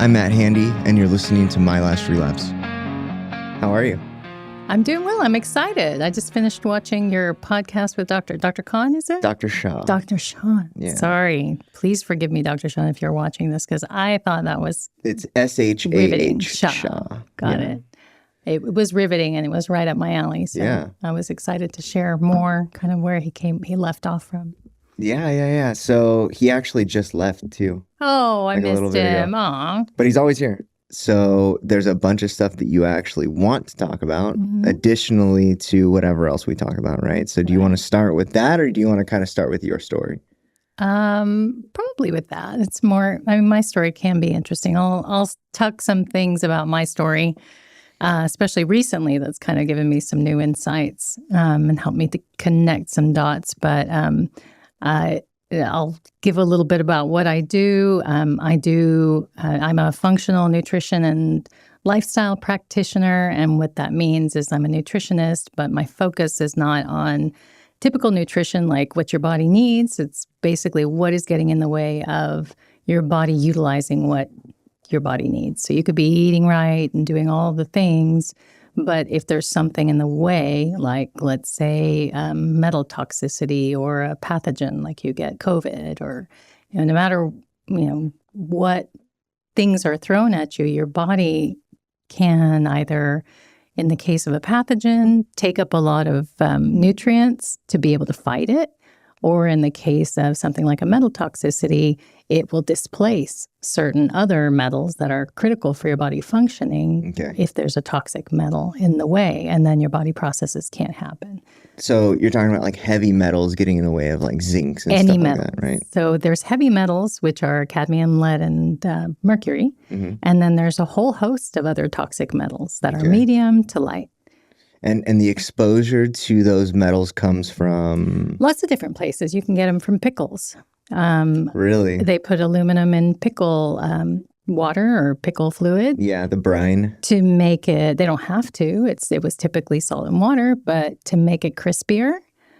I'm Matt Handy, and you're listening to My Last Relapse. How are you? I'm doing well. I'm excited. I just finished watching your podcast with Dr. Khan, is it? Dr. Shah. Dr. Sean. Yeah. Sorry. Please forgive me, Dr. Sean, if you're watching this, because I thought that was It's S-H-A-H. riveting. Shah. Got Yeah. it. It was riveting, and it was right up my alley. So Yeah. I was excited to share more kind of where he left off from. Yeah. So he actually just left, too. Oh, I Like a little missed bit ago. him. Aw. But he's always here. So there's a bunch of stuff that you actually want to talk about, additionally to whatever else we talk about, right? So do you want to start with that, or do you want to kind of start with your story? Probably with that. It's more, I mean, my story can be interesting. I'll tuck some things about my story, especially recently, that's kind of given me some new insights and helped me to connect some dots. But I'll give a little bit about what I do. I'm a functional nutrition and lifestyle practitioner. And what that means is I'm a nutritionist, but my focus is not on typical nutrition, like what your body needs. It's basically what is getting in the way of your body utilizing what your body needs. So you could be eating right and doing all the things, but if there's something in the way, like let's say metal toxicity or a pathogen, like you get COVID, or no matter what things are thrown at you, your body can either, in the case of a pathogen, take up a lot of nutrients to be able to fight it, or in the case of something like a metal toxicity, it will displace certain other metals that are critical for your body functioning if there's a toxic metal in the way, and then your body processes can't happen. So you're talking about like heavy metals getting in the way of like zincs and Any stuff metals. like that, right? So there's heavy metals, which are cadmium, lead, and mercury. And then there's a whole host of other toxic metals that are medium to light. And the exposure to those metals comes from? Lots of different places. You can get them from pickles. Really? They put aluminum in pickle water or pickle fluid. Yeah, the brine. To make it, they don't have to. It was typically salt and water, but to make it crispier,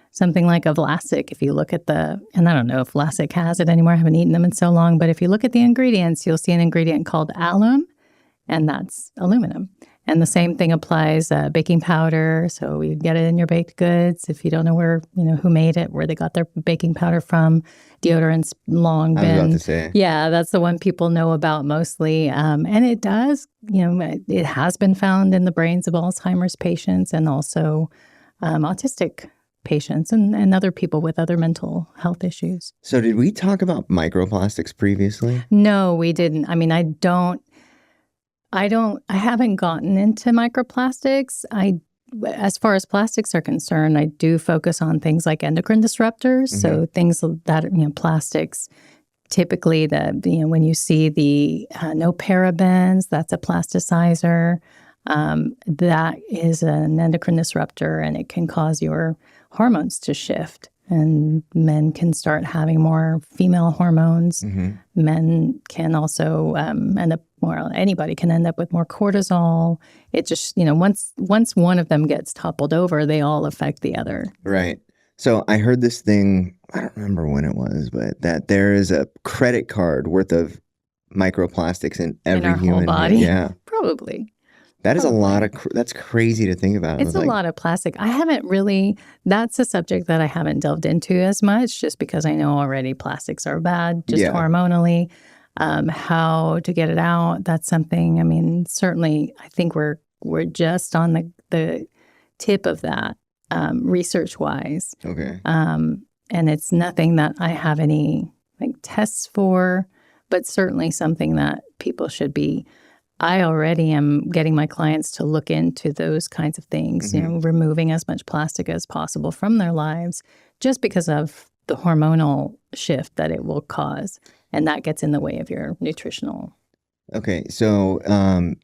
something like a Vlasic, if you look at and I don't know if Vlasic has it anymore, I haven't eaten them in so long, but if you look at the ingredients, you'll see an ingredient called alum, and that's aluminum. And the same thing applies baking powder. So you get it in your baked goods. If you don't know who made it, where they got their baking powder from, deodorant's long been. I was about to say. Yeah, that's the one people know about mostly. And it does, it has been found in the brains of Alzheimer's patients and also autistic patients and other people with other mental health issues. So did we talk about microplastics previously? No, we didn't. I mean, I haven't gotten into microplastics. As far as plastics are concerned, I do focus on things like endocrine disruptors. So things that, plastics, typically when you see the no parabens, that's a plasticizer. That is an endocrine disruptor, and it can cause your hormones to shift. And men can start having more female hormones. Men can also end up anybody can end up with more cortisol. It just, once one of them gets toppled over, they all affect the other. Right. So I heard this thing, I don't remember when it was, but that there is a credit card worth of microplastics in every our human whole body. Yeah. Probably. That is a lot of, that's crazy to think about. It's a lot of plastic. That's a subject that I haven't delved into as much, just because I know already plastics are bad, just hormonally. How to get it out, that's something, I mean, certainly I think we're just on the tip of that, research-wise. Okay. And it's nothing that I have any tests for, but certainly something that people should be. I already am getting my clients to look into those kinds of things, removing as much plastic as possible from their lives, just because of the hormonal shift that it will cause. And that gets in the way of your nutritional. Okay. So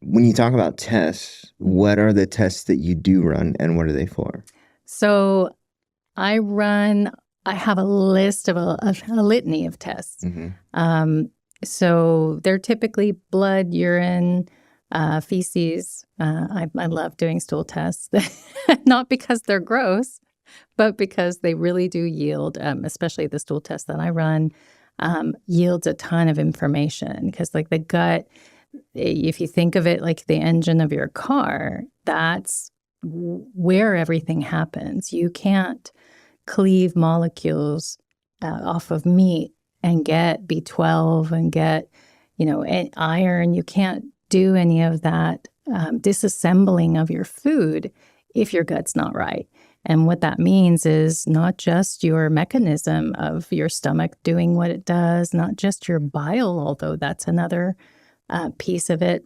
when you talk about tests, what are the tests that you do run, and what are they for? So I have a list of a litany of tests. So they're typically blood, urine, feces. I love doing stool tests, not because they're gross, but because they really do yield, especially the stool test that I run, yields a ton of information, because like the gut, if you think of it like the engine of your car, that's where everything happens. You can't cleave molecules off of meat and get B12 and get, iron. You can't do any of that disassembling of your food if your gut's not right. And what that means is not just your mechanism of your stomach doing what it does, not just your bile, although that's another piece of it.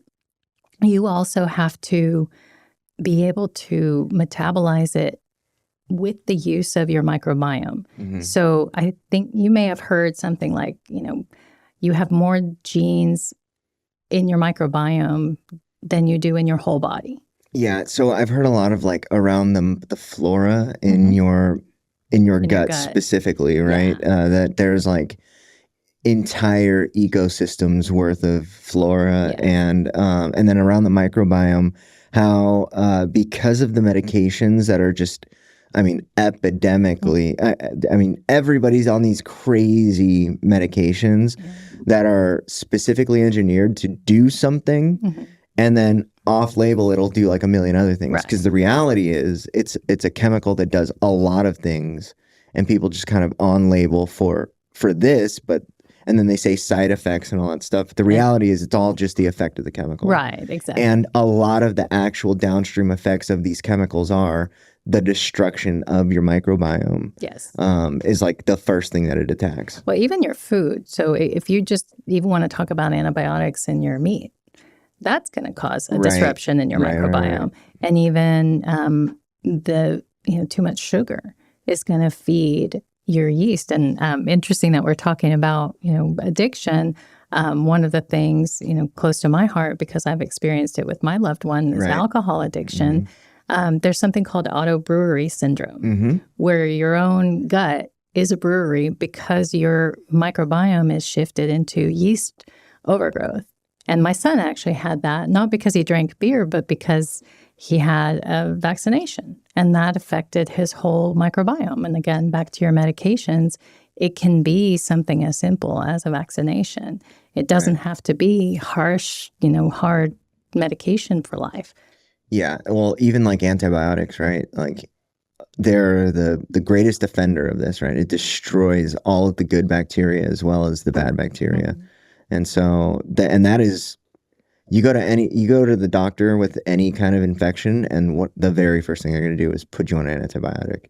You also have to be able to metabolize it with the use of your microbiome. Mm-hmm. So I think you may have heard something like, you have more genes in your microbiome than you do in your whole body. Yeah, so I've heard a lot of like around the flora in your gut specifically, right? Yeah. That there's like entire ecosystems worth of flora, and then around the microbiome, how because of the medications that are just, I mean, epidemically, I mean, everybody's on these crazy medications that are specifically engineered to do something, and then off-label it'll do like a million other things. Because the reality is, it's a chemical that does a lot of things, and people just kind of on-label for this, and then they say side effects and all that stuff. The reality is it's all just the effect of the chemical. Right, exactly. And a lot of the actual downstream effects of these chemicals are the destruction of your microbiome. Yes. Is like the first thing that it attacks. Well, even your food. So if you just even want to talk about antibiotics in your meat, that's going to cause a disruption in your microbiome. And even too much sugar is going to feed your yeast. And interesting that we're talking about, addiction. One of the things, close to my heart, because I've experienced it with my loved one, is alcohol addiction. There's something called auto-brewery syndrome, where your own gut is a brewery because your microbiome is shifted into yeast overgrowth. And my son actually had that, not because he drank beer, but because he had a vaccination, and that affected his whole microbiome. And again, back to your medications, it can be something as simple as a vaccination. It doesn't have to be harsh, hard medication for life. Yeah. Well, even like antibiotics, right? Like they're the greatest offender of this, right? It destroys all of the good bacteria as well as the bad bacteria. And so that is, you go to the doctor with any kind of infection, and what the very first thing they're going to do is put you on an antibiotic.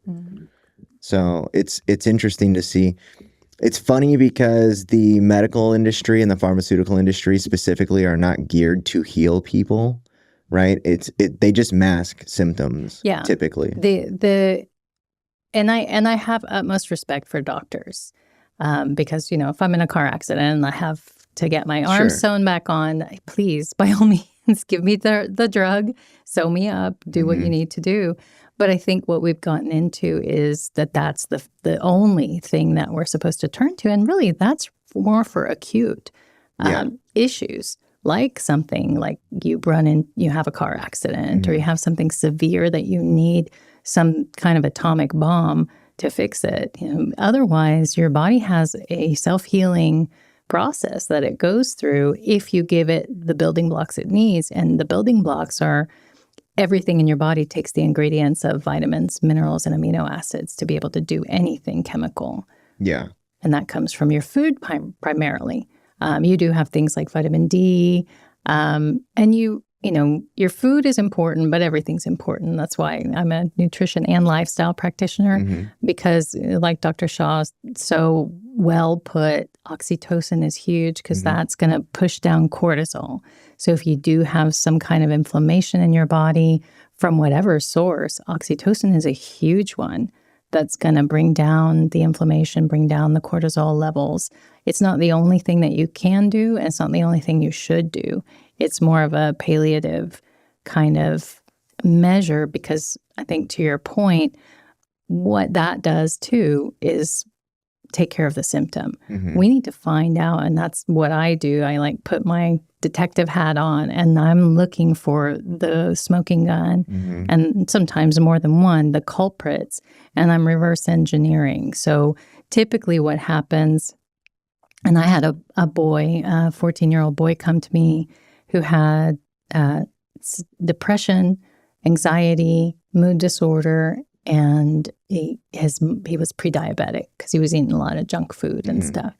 So it's interesting to see. It's funny because the medical industry and the pharmaceutical industry specifically are not geared to heal people, right? They just mask symptoms. Typically. And I have utmost respect for doctors, because if I'm in a car accident and I have to get my arm sewn back on, please, by all means, give me the drug, sew me up, do what you need to do. But I think what we've gotten into is that's the only thing that we're supposed to turn to. And really, that's more for acute issues, like something like you have a car accident, or you have something severe that you need some kind of atomic bomb to fix it. Otherwise, your body has a self-healing process that it goes through if you give it the building blocks it needs. And the building blocks are everything in your body takes the ingredients of vitamins, minerals, and amino acids to be able to do anything chemical. Yeah. And that comes from your food primarily. You do have things like vitamin D, and your food is important, but everything's important. That's why I'm a nutrition and lifestyle practitioner, because like Dr. Shaw so well put, oxytocin is huge because that's going to push down cortisol. So if you do have some kind of inflammation in your body from whatever source, oxytocin is a huge one that's going to bring down the inflammation, bring down the cortisol levels. It's not the only thing that you can do, and it's not the only thing you should do. It's more of a palliative kind of measure, because I think, to your point, what that does too is take care of the symptom. We need to find out, and that's what I do. I like put my detective hat on, and I'm looking for the smoking gun, and sometimes more than one, the culprits, and I'm reverse engineering. So typically what happens, and I had a boy, a 14-year-old boy, come to me who had depression, anxiety, mood disorder, and he was pre-diabetic because he was eating a lot of junk food and stuff.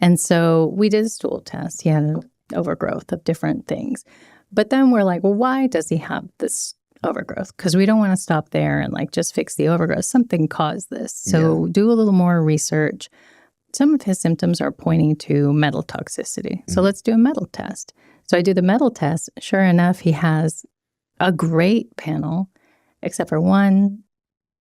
And so we did a stool test. He had an overgrowth of different things. But then we're like, well, why does he have this overgrowth? Because we don't want to stop there and like just fix the overgrowth. Something caused this. So do a little more research. Some of his symptoms are pointing to metal toxicity. So let's do a metal test. So I do the metal test. Sure enough, he has a great panel, except for one,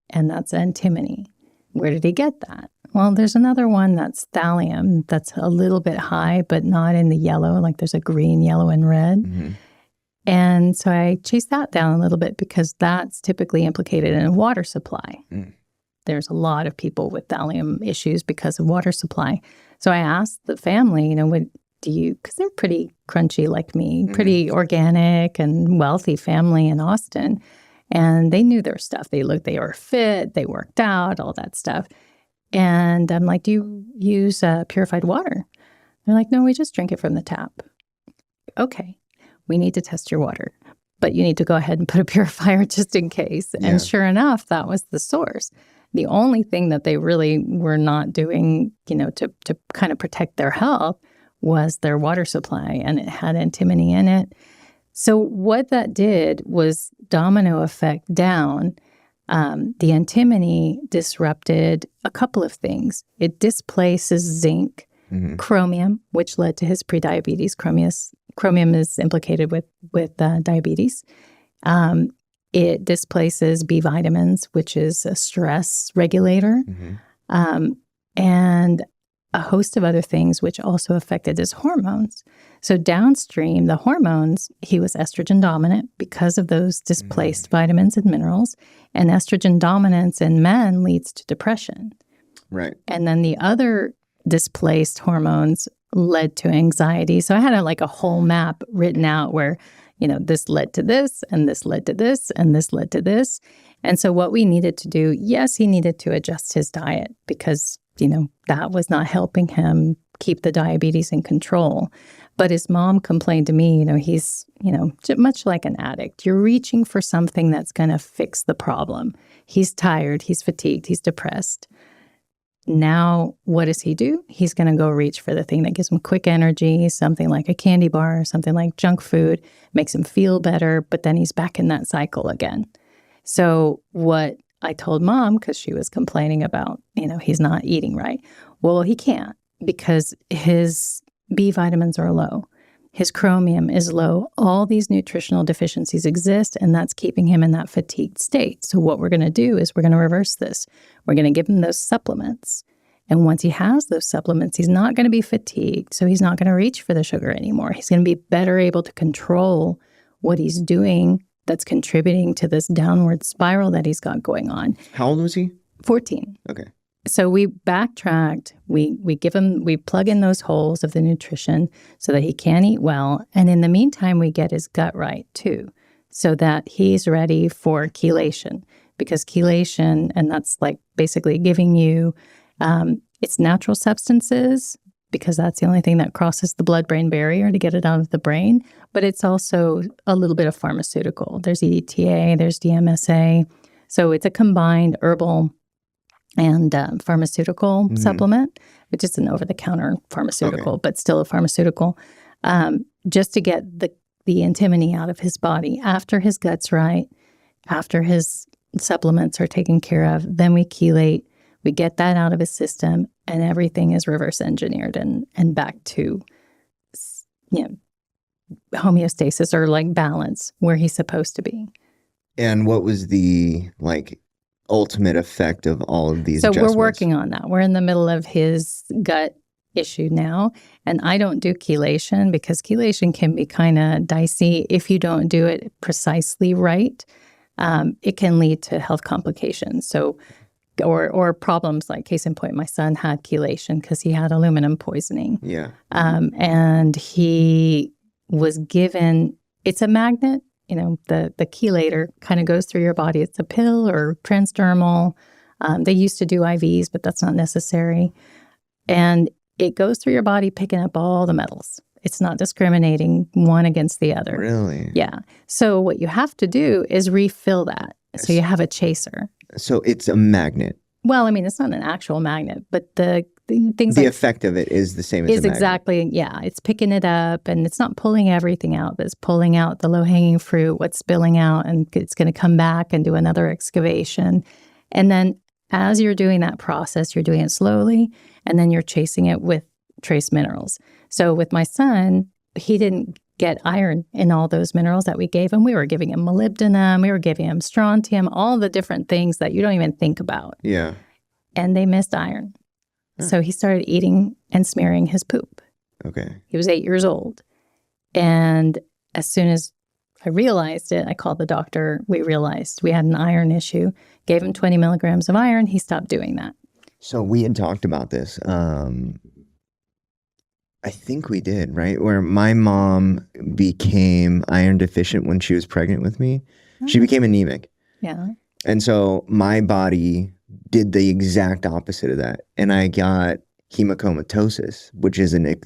and that's antimony. Where did he get that? Well, there's another one that's thallium that's a little bit high, but not in the yellow. Like there's a green, yellow, and red. And so I chased that down a little bit because that's typically implicated in a water supply. There's a lot of people with thallium issues because of water supply. So I asked the family, what do you, because they're pretty crunchy like me, pretty organic and wealthy family in Austin. And they knew their stuff. They were fit, they worked out, all that stuff. And I'm like, do you use purified water? They're like, no, we just drink it from the tap. Okay, we need to test your water, but you need to go ahead and put a purifier just in case. And sure enough, that was the source. The only thing that they really were not doing, to kind of protect their health was their water supply, and it had antimony in it. So what that did was domino effect down. The antimony disrupted a couple of things. It displaces zinc, chromium, which led to his prediabetes. Chromium is implicated with diabetes. It displaces B vitamins, which is a stress regulator, and a host of other things, which also affected his hormones. So downstream, the hormones, he was estrogen dominant because of those displaced vitamins and minerals. And estrogen dominance in men leads to depression. Right. And then the other displaced hormones led to anxiety. So I had a whole map written out where, this led to this, and this led to this, and this led to this. And so what we needed to do, yes, he needed to adjust his diet because, that was not helping him keep the diabetes in control. But his mom complained to me, he's, much like an addict. You're reaching for something that's going to fix the problem. He's tired, he's fatigued, he's depressed. Now, what does he do? He's going to go reach for the thing that gives him quick energy, something like a candy bar, something like junk food, makes him feel better, but then he's back in that cycle again. So what I told Mom, because she was complaining about, he's not eating right. Well, he can't because his B vitamins are low. His chromium is low. All these nutritional deficiencies exist, and that's keeping him in that fatigued state. So what we're going to do is we're going to reverse this. We're going to give him those supplements. And once he has those supplements, he's not going to be fatigued. So he's not going to reach for the sugar anymore. He's going to be better able to control what he's doing that's contributing to this downward spiral that he's got going on. How old was he? 14. Okay. So we backtracked, we plug in those holes of the nutrition so that he can eat well. And in the meantime, we get his gut right too, so that he's ready for chelation. Because chelation, and that's like basically giving you, it's natural substances, because that's the only thing that crosses the blood-brain barrier to get it out of the brain. But it's also a little bit of pharmaceutical. There's EDTA, there's DMSA. So it's a combined herbal and pharmaceutical supplement, which is an over-the-counter pharmaceutical, but still a pharmaceutical, just to get the antimony out of his body. After his gut's right, after his supplements are taken care of, then we chelate, we get that out of his system, and everything is reverse engineered and back to, homeostasis or like balance where he's supposed to be. And what was the ultimate effect of all of these adjustments? We're working on that. We're in the middle of his gut issue now. And I don't do chelation because chelation can be kind of dicey. If you don't do it precisely right, it can lead to health complications. So, or problems like, case in point, my son had chelation because he had aluminum poisoning. Yeah. And he was given, it's a magnet. The chelator kind of goes through your body. It's a pill or transdermal. They used to do IVs, but that's not necessary. And it goes through your body, picking up all the metals. It's not discriminating one against the other. Really? Yeah. So what you have to do is refill that. So you have a chaser. So it's a magnet. Well, I mean, it's not an actual magnet, but the things The like effect of it is the same as a is magnet. exactly, yeah. It's picking it up, and it's not pulling everything out, but it's pulling out the low-hanging fruit, what's spilling out, and it's going to come back and do another excavation. And then as you're doing that process, you're doing it slowly, and then you're chasing it with trace minerals. So with my son, he didn't get iron in all those minerals that we gave him. We were giving him molybdenum, we were giving him strontium, all the different things that you don't even think about. Yeah. And they missed iron. So he started eating and smearing his poop. Okay. He was 8 years old. And as soon as I realized it, I called the doctor. We realized we had an iron issue, gave him 20 milligrams of iron. He stopped doing that. So we had talked about this. I think we did, right? Where my mom became iron deficient when she was pregnant with me. She became anemic. Yeah. And so my body did the exact opposite of that. And I got hemochromatosis, which is an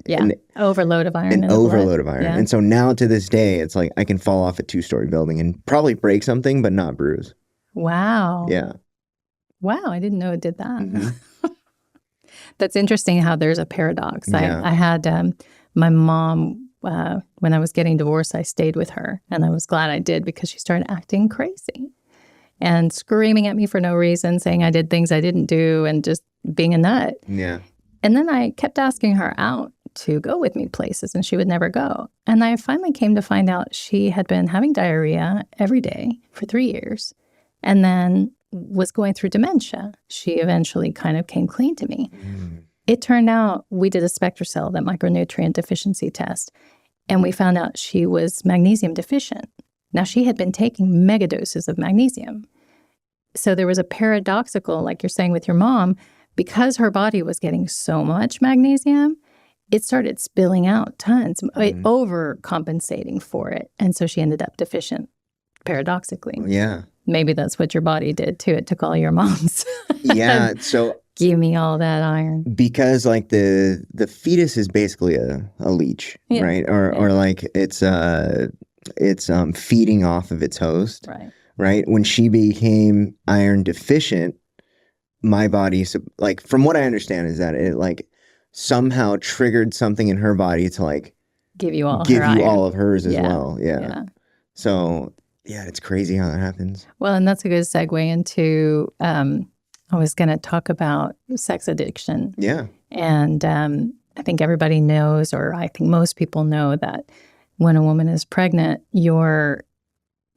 overload of iron. overload of iron. Yeah. And so now to this day, it's like I can fall off a 2-story building and probably break something, but not bruise. Wow. Yeah. Wow. I didn't know it did that. Mm-hmm. That's interesting how there's a paradox. Yeah. I had my mom, when I was getting divorced, I stayed with her. And I was glad I did because she started acting crazy and screaming at me for no reason, saying I did things I didn't do and just being a nut. Yeah. And then I kept asking her out to go with me places, and she would never go. And I finally came to find out she had been having diarrhea every day for 3 years and then was going through dementia. She eventually kind of came clean to me. It turned out we did a SpectraCell, that micronutrient deficiency test, and we found out she was magnesium deficient. Now, she had been taking mega doses of magnesium. So there was a paradoxical, like you're saying with your mom, because her body was getting so much magnesium, it started spilling out tons, overcompensating for it. And so she ended up deficient, paradoxically. Yeah. Maybe that's what your body did too. It took all your mom's. Yeah. So give me all that iron. because like the fetus is basically a leech, right? Or like it's feeding off of its host. Right. When she became iron deficient, my body, like from what I understand, is that it like somehow triggered something in her body to like give you all of hers as well. Yeah. So yeah, it's crazy how that happens. Well, and that's a good segue into I was going to talk about sex addiction. Yeah. And I think everybody knows, or I think most people know, that when a woman is pregnant, your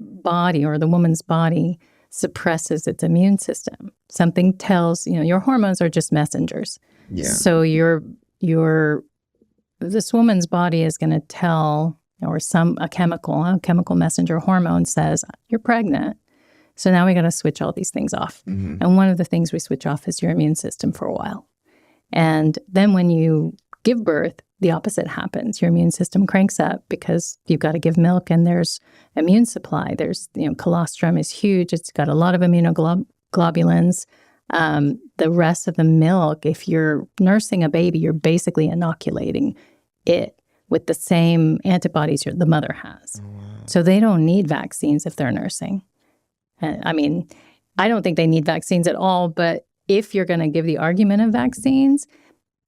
body or the woman's body suppresses its immune system. Something tells, your hormones are just messengers. Yeah. So this woman's body is going to tell, or a chemical messenger hormone says, you're pregnant. So now we got to switch all these things off. Mm-hmm. And one of the things we switch off is your immune system for a while. And then when you give birth, the opposite happens. Your immune system cranks up because you've got to give milk and there's immune supply. There's, colostrum is huge. It's got a lot of immunoglobulins. The rest of the milk, if you're nursing a baby, you're basically inoculating it with the same antibodies the mother has. Oh, wow. So they don't need vaccines if they're nursing. I don't think they need vaccines at all, but if you're going to give the argument of vaccines,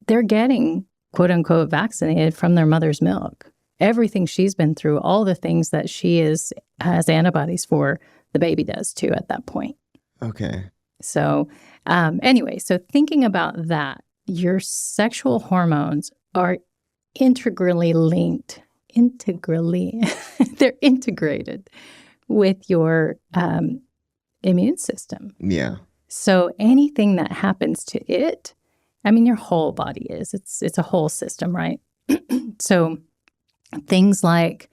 they're getting, quote unquote, vaccinated from their mother's milk. Everything she's been through, all the things that she has antibodies for, the baby does too at that point. Okay. So anyway, so thinking about that, your sexual hormones are integrally linked. They're integrated with your immune system. Yeah. So anything that happens to it, your whole body is. It's a whole system, right? So things like,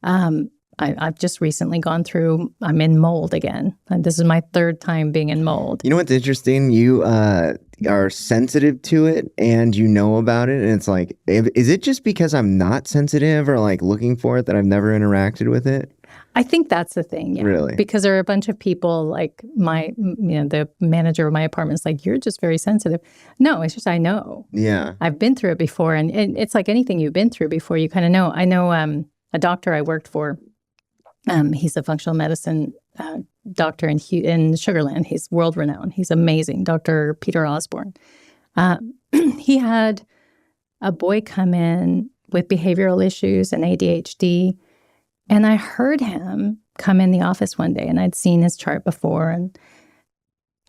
I've just recently gone through, I'm in mold again. And this is my third time being in mold. You know what's interesting? You are sensitive to it and you know about it. And it's like, is it just because I'm not sensitive or like looking for it that I've never interacted with it? I think that's the thing, yeah. Really? Because there are a bunch of people like the manager of my apartment's like, you're just very sensitive. No, it's just I know. Yeah. I've been through it before. And it's like anything you've been through before, you kind of know. I know a doctor I worked for, he's a functional medicine doctor in Sugar Land. He's world renowned. He's amazing. Dr. Peter Osborne. He had a boy come in with behavioral issues and ADHD. And I heard him come in the office one day, and I'd seen his chart before, and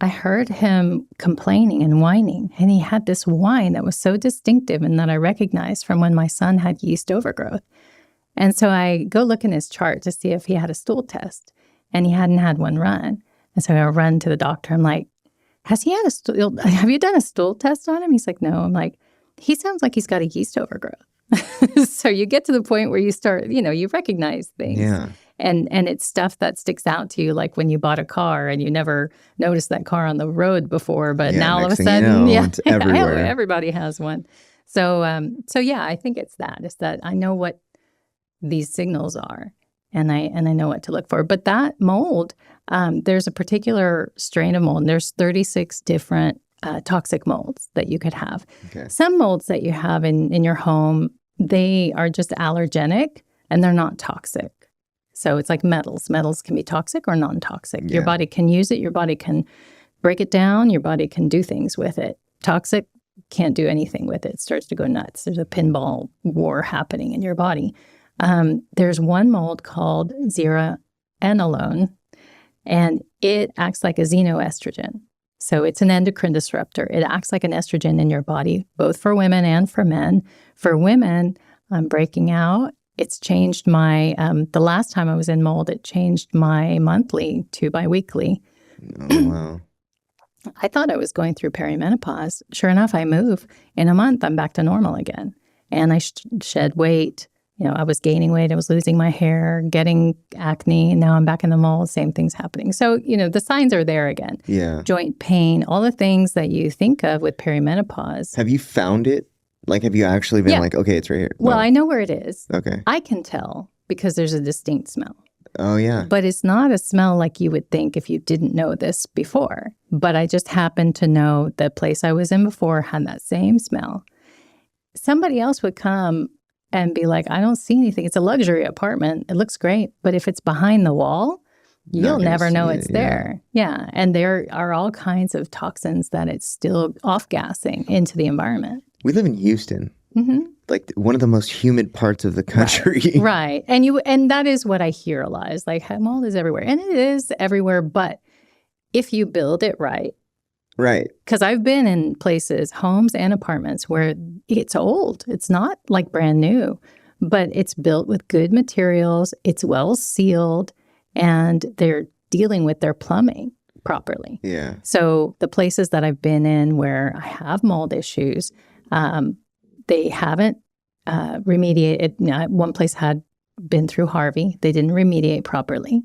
I heard him complaining and whining. And he had this whine that was so distinctive and that I recognized from when my son had yeast overgrowth. And so I go look in his chart to see if he had a stool test, and he hadn't had one run. And so I run to the doctor. I'm like, have you done a stool test on him? He's like, no. I'm like, he sounds like he's got a yeast overgrowth. So you get to the point where you start, you recognize things. Yeah. And it's stuff that sticks out to you, like when you bought a car and you never noticed that car on the road before, but now all of a sudden, it's everywhere. Everybody has one. So yeah, I think it's that I know what these signals are, and I know what to look for. But that mold, there's a particular strain of mold. And there's 36 different toxic molds that you could have. Okay. Some molds that you have in your home, they are just allergenic and they're not toxic. So it's like metals. Metals can be toxic or non-toxic. Yeah. Your body can use it. Your body can break it down. Your body can do things with it. Toxic, can't do anything with it. It starts to go nuts. There's a pinball war happening in your body. There's one mold called zearanolone, and it acts like a xenoestrogen. So it's an endocrine disruptor. It acts like an estrogen in your body, both for women and for men. For women, I'm breaking out. It's changed my, the last time I was in mold, it changed my monthly to biweekly. Oh, wow. I thought I was going through perimenopause. Sure enough, I move. In a month, I'm back to normal again. And I shed weight. I was gaining weight. I was losing my hair, getting acne. And now I'm back in the mold. Same thing's happening. So, the signs are there again. Yeah. Joint pain, all the things that you think of with perimenopause. Have you found it? Like, have you actually been like, okay, it's right here? Well, I know where it is. Okay. I can tell because there's a distinct smell. Oh, yeah. But it's not a smell like you would think if you didn't know this before. But I just happened to know the place I was in before had that same smell. Somebody else would come and be like, I don't see anything. It's a luxury apartment. It looks great. But if it's behind the wall, you'll never know it's there. Yeah. And there are all kinds of toxins that it's still off-gassing into the environment. We live in Houston. Mm-hmm. Like one of the most humid parts of the country. Right. And that is what I hear a lot is like mold is everywhere. And it is everywhere. But if you build it right. Right. Because I've been in places, homes and apartments where it's old. It's not like brand new, but it's built with good materials. It's well sealed and they're dealing with their plumbing properly. Yeah. So the places that I've been in where I have mold issues, they haven't remediated. One place had been through Harvey. They didn't remediate properly.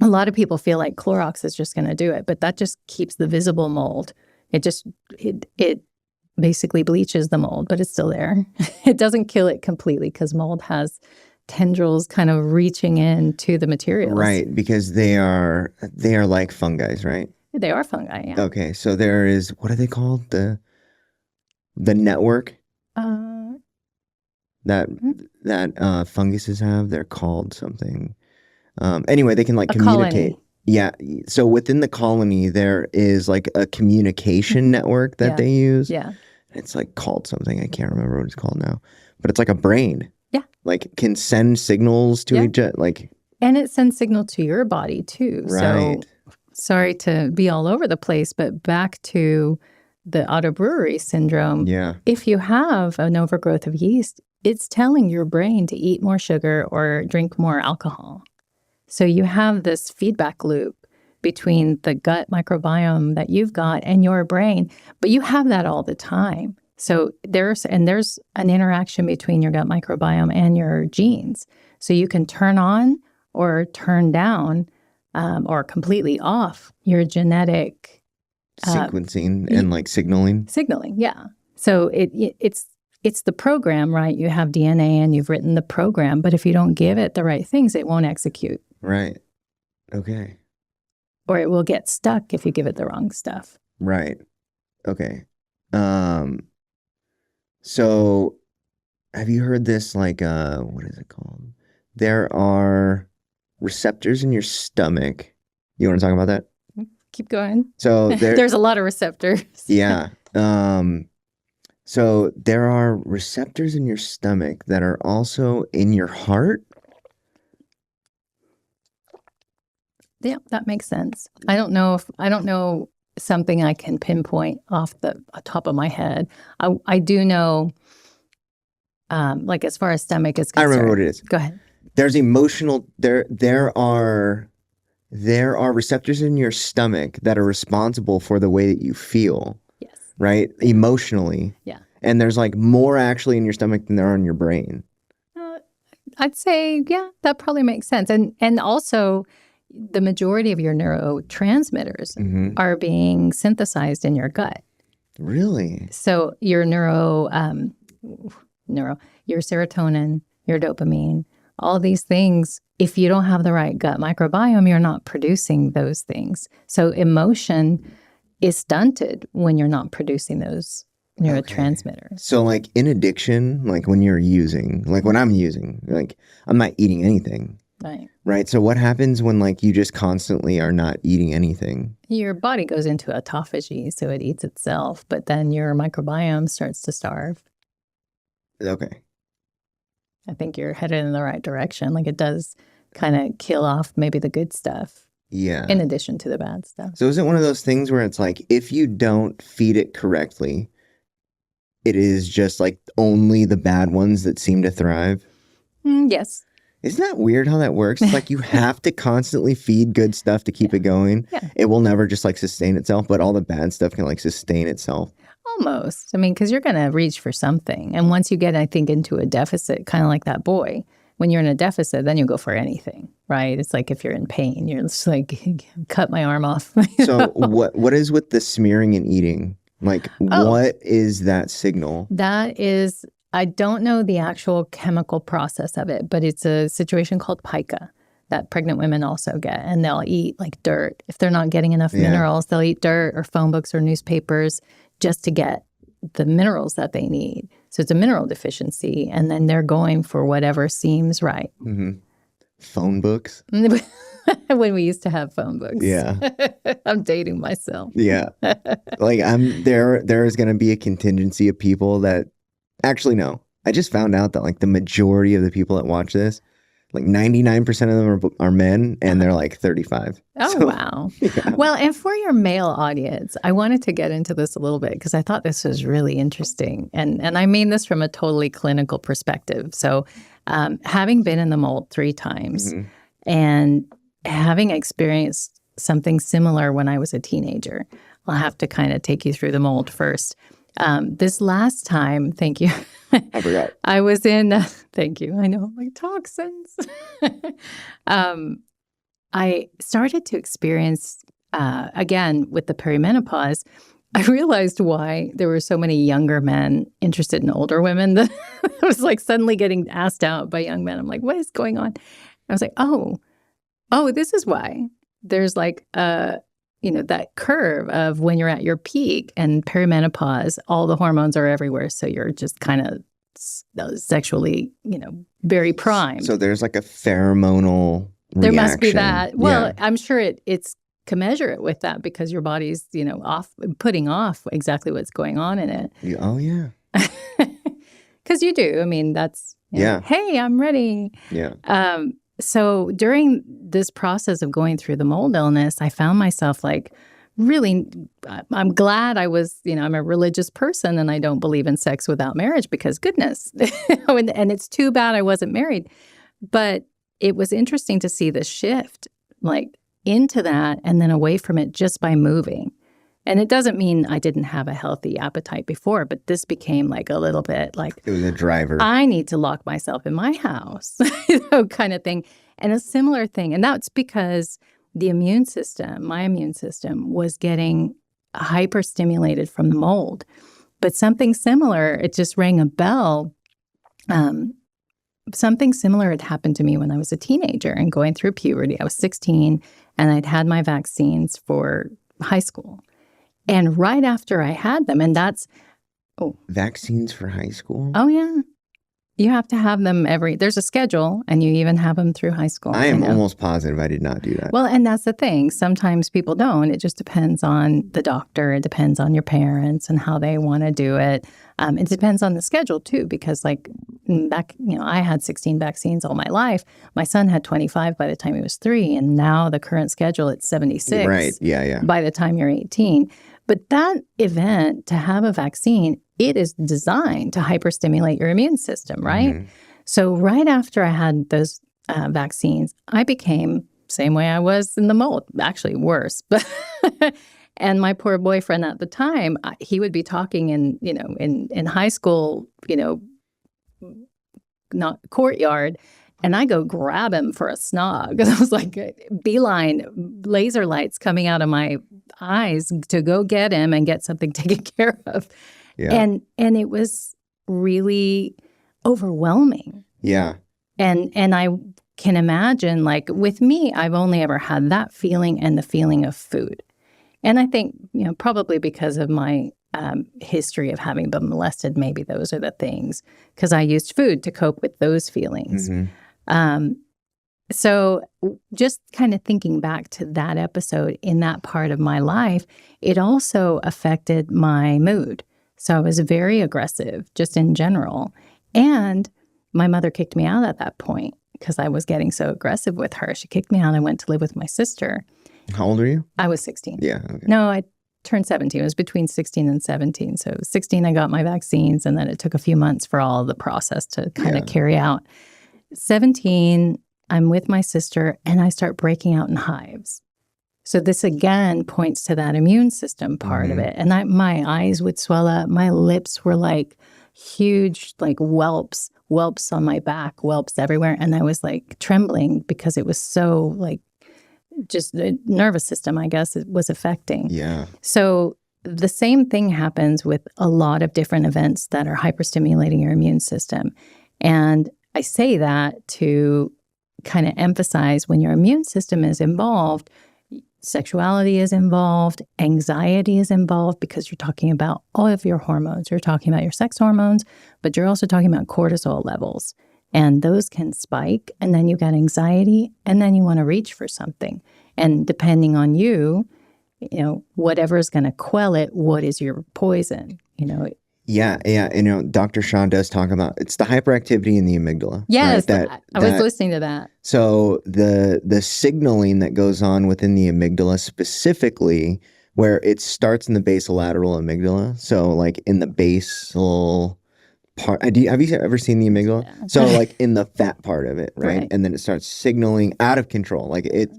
A lot of people feel like Clorox is just going to do it, but that just keeps the visible mold. It basically bleaches the mold, but it's still there. It doesn't kill it completely because mold has tendrils kind of reaching into the materials. Right, because they are like fungi, right? They are fungi, yeah. Okay, so there is, what are they called? The network that funguses have. They're called something. Anyway, they can like communicate. Colony. Yeah. So within the colony, there is like a communication network that they use. Yeah. It's like called something. I can't remember what it's called now, but it's like a brain. Yeah. Like can send signals to each other. And it sends signal to your body too. Right. So sorry to be all over the place, but back to the autobrewery syndrome. Yeah. If you have an overgrowth of yeast, it's telling your brain to eat more sugar or drink more alcohol. So you have this feedback loop between the gut microbiome that you've got and your brain, but you have that all the time. So there's an interaction between your gut microbiome and your genes. So you can turn on or turn down or completely off your genetic sequencing and like signaling. Signaling, yeah. So it's it's the program, right? You have DNA and you've written the program, but if you don't give it the right things, it won't execute. Right. Okay. Or it will get stuck if you give it the wrong stuff. Right. Okay. So have you heard this, like, what is it called? There are receptors in your stomach. You want to talk about that? Keep going. So there's a lot of receptors. Yeah. So there are receptors in your stomach that are also in your heart. Yeah, that makes sense. I don't know something I can pinpoint off the top of my head. I do know, like as far as stomach is concerned. I remember what it is. Go ahead. There's emotional. There are receptors in your stomach that are responsible for the way that you feel. Yes. Right? Emotionally. Yeah. And there's like more actually in your stomach than there are in your brain. I'd say, yeah, that probably makes sense. And also, the majority of your neurotransmitters are being synthesized in your gut. Really? So your your serotonin, your dopamine, all these things, if you don't have the right gut microbiome, you're not producing those things. So emotion is stunted when you're not producing those neurotransmitters. Okay. So like in addiction, like when you're using, like when I'm using, like I'm not eating anything. Right. So what happens when like you just constantly are not eating anything? Your body goes into autophagy, so it eats itself, but then your microbiome starts to starve. Okay. I think you're headed in the right direction. Like it does kind of kill off maybe the good stuff. Yeah. In addition to the bad stuff. So is it one of those things where it's like if you don't feed it correctly, it is just like only the bad ones that seem to thrive? Yes. Isn't that weird how that works? It's like you have to constantly feed good stuff to keep it going. Yeah. It will never just like sustain itself, but all the bad stuff can like sustain itself. Almost. I mean, because you're going to reach for something. And once you get, I think, into a deficit, kind of like that boy, when you're in a deficit, then you go for anything, right? It's like if you're in pain, you're just like, cut my arm off. So what is with the smearing and eating? Like, what is that signal? That is, I don't know the actual chemical process of it, but it's a situation called pica that pregnant women also get. And they'll eat like dirt. If they're not getting enough minerals, they'll eat dirt or phone books or newspapers just to get the minerals that they need. So it's a mineral deficiency. And then they're going for whatever seems right. Phone books? When we used to have phone books. Yeah. I'm dating myself. Yeah. Like there is going to be a contingency of people that actually no. I just found out that like the majority of the people that watch this, like 99% of them are men and they're like 35. Oh, so, wow. Yeah. Well, and for your male audience, I wanted to get into this a little bit because I thought this was really interesting. And I mean this from a totally clinical perspective. So having been in the mold 3 times and having experienced something similar when I was a teenager, I'll have to kind of take you through the mold first. This last time, thank you. I forgot. I was in, thank you. I know, like toxins. I started to experience, again, with the perimenopause, I realized why there were so many younger men interested in older women. That I was like suddenly getting asked out by young men. I'm like, what is going on? I was like, oh, this is why. There's like that curve of when you're at your peak and perimenopause, all the hormones are everywhere. So you're just kind of sexually, very primed. So there's like a pheromonal reaction. There must be that. Well, I'm sure it's commensurate with that because your body's, putting off exactly what's going on in it. Oh, yeah. Because you do. I mean, that's, hey, I'm ready. Yeah. So during this process of going through the mold illness, I found myself like really, I'm glad I was, I'm a religious person and I don't believe in sex without marriage because goodness, and it's too bad I wasn't married. But it was interesting to see the shift like into that and then away from it just by moving. And it doesn't mean I didn't have a healthy appetite before, but this became like a little bit like... It was a driver. I need to lock myself in my house, kind of thing. And a similar thing. And that's because my immune system was getting hyperstimulated from the mold. But something similar, it just rang a bell. Something similar had happened to me when I was a teenager and going through puberty. I was 16 and I'd had my vaccines for high school. And right after I had them, and that's... Vaccines for high school? Oh, yeah. You have to have them there's a schedule, and you even have them through high school. I am almost positive I did not do that. Well, and that's the thing. Sometimes people don't. It just depends on the doctor. It depends on your parents and how they want to do it. It depends on the schedule, too, because back, I had 16 vaccines all my life. My son had 25 by the time he was 3, and now the current schedule, it's 76. Right, yeah. By the time you're 18. But that event, to have a vaccine, it is designed to hyperstimulate your immune system, right? Mm-hmm. So right after I had those vaccines, I became same way I was in the mold, actually worse. But and my poor boyfriend at the time, he would be talking in high school, not courtyard, and I go grab him for a snog because I was like beeline laser lights coming out of my eyes to go get him and get something taken care of. Yeah. And it was really overwhelming. Yeah. And I can imagine, like with me, I've only ever had that feeling and the feeling of food. And I think, probably because of my history of having been molested, maybe those are the things, because I used food to cope with those feelings. Mm-hmm. So just kind of thinking back to that episode in that part of my life, it also affected my mood. So I was very aggressive just in general. And my mother kicked me out at that point because I was getting so aggressive with her. She kicked me out. I went to live with my sister. How old are you? I was 16. Yeah. Okay. No, I turned 17. It was between 16 and 17. So 16, I got my vaccines, and then it took a few months for all the process to kind of carry out. 17, I'm with my sister, and I start breaking out in hives. So this, again, points to that immune system part of it. And my eyes would swell up. My lips were like huge, like whelps on my back, whelps everywhere. And I was like trembling because it was so like just the nervous system, I guess, it was affecting. Yeah. So the same thing happens with a lot of different events that are hyperstimulating your immune system. And I say that to kind of emphasize when your immune system is involved, sexuality is involved, anxiety is involved, because you're talking about all of your hormones. You're talking about your sex hormones, but you're also talking about cortisol levels. And those can spike, and then you got anxiety, and then you want to reach for something. And depending on you, whatever is going to quell it, what is your poison, Yeah. Dr. Shaw does talk about, it's the hyperactivity in the amygdala. Yes, right? I was listening to that. So the signaling that goes on within the amygdala specifically, where it starts in the basolateral amygdala, so like in the basal part. Have you ever seen the amygdala? Yeah. So like in the fat part of it, right? And then it starts signaling out of control. Like it.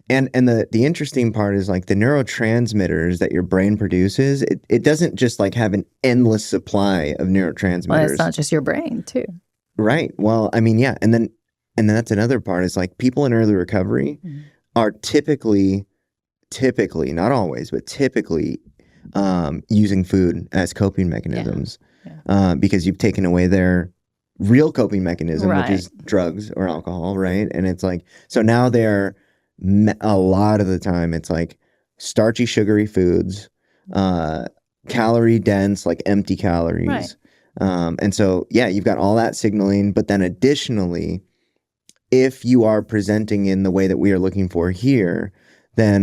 And the interesting part is like the neurotransmitters that your brain produces, it doesn't just like have an endless supply of neurotransmitters. Well, it's not just your brain too. Right. Well, I mean, yeah. And then that's another part is like people in early recovery are typically, not always, but typically using food as coping mechanisms because you've taken away their real coping mechanism, which is drugs or alcohol, right? And it's like, so now they're, a lot of the time it's like starchy, sugary foods, calorie dense, like empty calories. Right. And so, you've got all that signaling, but then additionally, if you are presenting in the way that we are looking for here, then,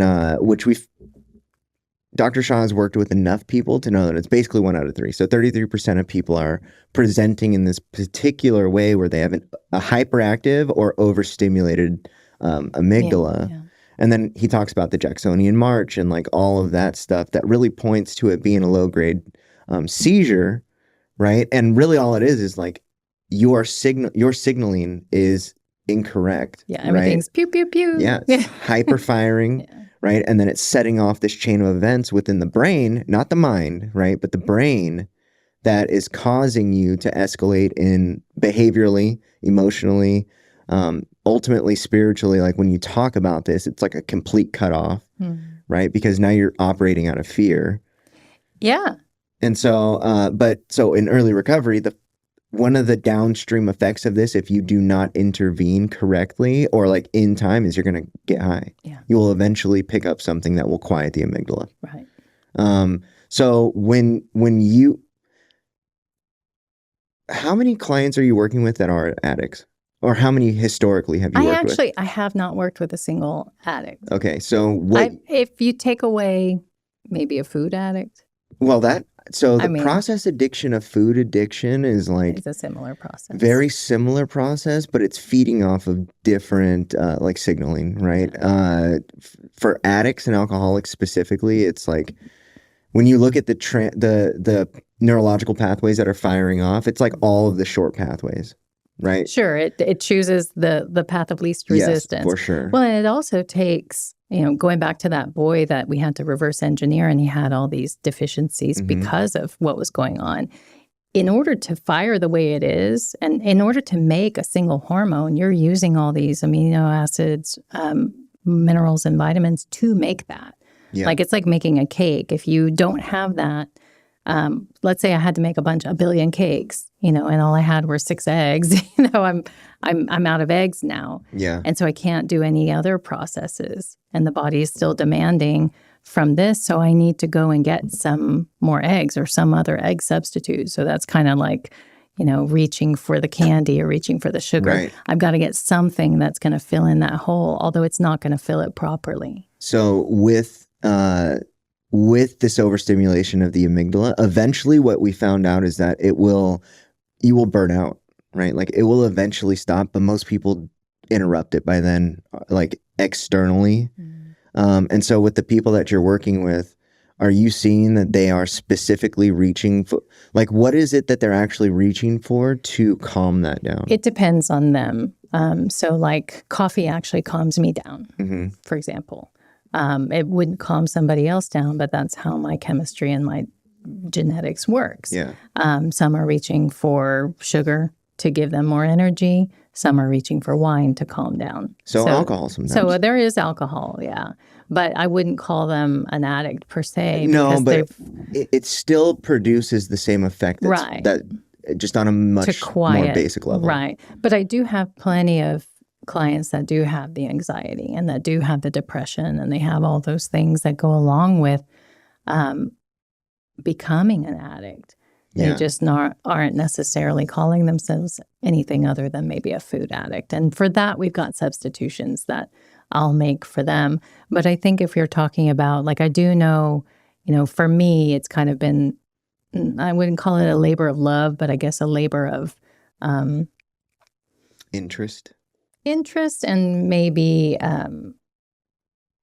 Dr. Shaw has worked with enough people to know that it's basically 1 out of 3. So 33% of people are presenting in this particular way where they have a hyperactive or overstimulated amygdala. Yeah. And then he talks about the Jacksonian March and like all of that stuff that really points to it being a low grade seizure, right? And really all it is like your signaling is incorrect. Yeah, everything's right? Pew, pew, pew. Yeah, it's hyper firing, right? And then it's setting off this chain of events within the brain, not the mind, right? But the brain that is causing you to escalate in behaviorally, emotionally, ultimately spiritually. Like when you talk about this, it's like a complete cutoff, right? Because now you're operating out of fear. Yeah. And so, so in early recovery, one of the downstream effects of this, if you do not intervene correctly or like in time, is you're going to get high. Yeah. You will eventually pick up something that will quiet the amygdala. Right. So when you, how many clients are you working with that are addicts? Or how many historically have you worked with? I have not worked with a single addict. Okay, so if you take away maybe a food addict. Well, the process addiction of food addiction is like it's a similar process. Very similar process, but it's feeding off of different like signaling, right? For addicts and alcoholics specifically, it's like when you look at the neurological pathways that are firing off, it's like all of the short pathways, right? Sure, it chooses the path of least resistance. Yes, for sure. Well, and it also takes, going back to that boy that we had to reverse engineer, and he had all these deficiencies because of what was going on. In order to fire the way it is, and in order to make a single hormone, you're using all these amino acids, minerals, and vitamins to make that. Yeah. Like it's like making a cake. If you don't have that, let's say I had to make a billion cakes, and all I had were 6 eggs. I'm out of eggs now. Yeah. And so I can't do any other processes, and the body is still demanding from this. So I need to go and get some more eggs or some other egg substitute. So that's kind of like, reaching for the candy or reaching for the sugar. Right. I've got to get something that's going to fill in that hole, although it's not going to fill it properly. So with this overstimulation of the amygdala, eventually what we found out is that you will burn out, right? Like it will eventually stop, but most people interrupt it by then, like externally. And so with the people that you're working with, are you seeing that they are specifically reaching for, like, what is it that they're actually reaching for to calm that down? It depends on them. So like coffee actually calms me down, for example. It wouldn't calm somebody else down, but that's how my chemistry and my genetics works. Yeah. Some are reaching for sugar to give them more energy. Some are reaching for wine to calm down. So alcohol sometimes. So there is alcohol, yeah. But I wouldn't call them an addict per se. No, but it still produces the same effect that just on a much more basic level. Right. But I do have plenty of clients that do have the anxiety and that do have the depression, and they have all those things that go along with becoming an addict. They just aren't necessarily calling themselves anything other than maybe a food addict. And for that, we've got substitutions that I'll make for them. But I think if you're talking about, like, I do know, for me, it's kind of been, I wouldn't call it a labor of love, but I guess a labor of interest and maybe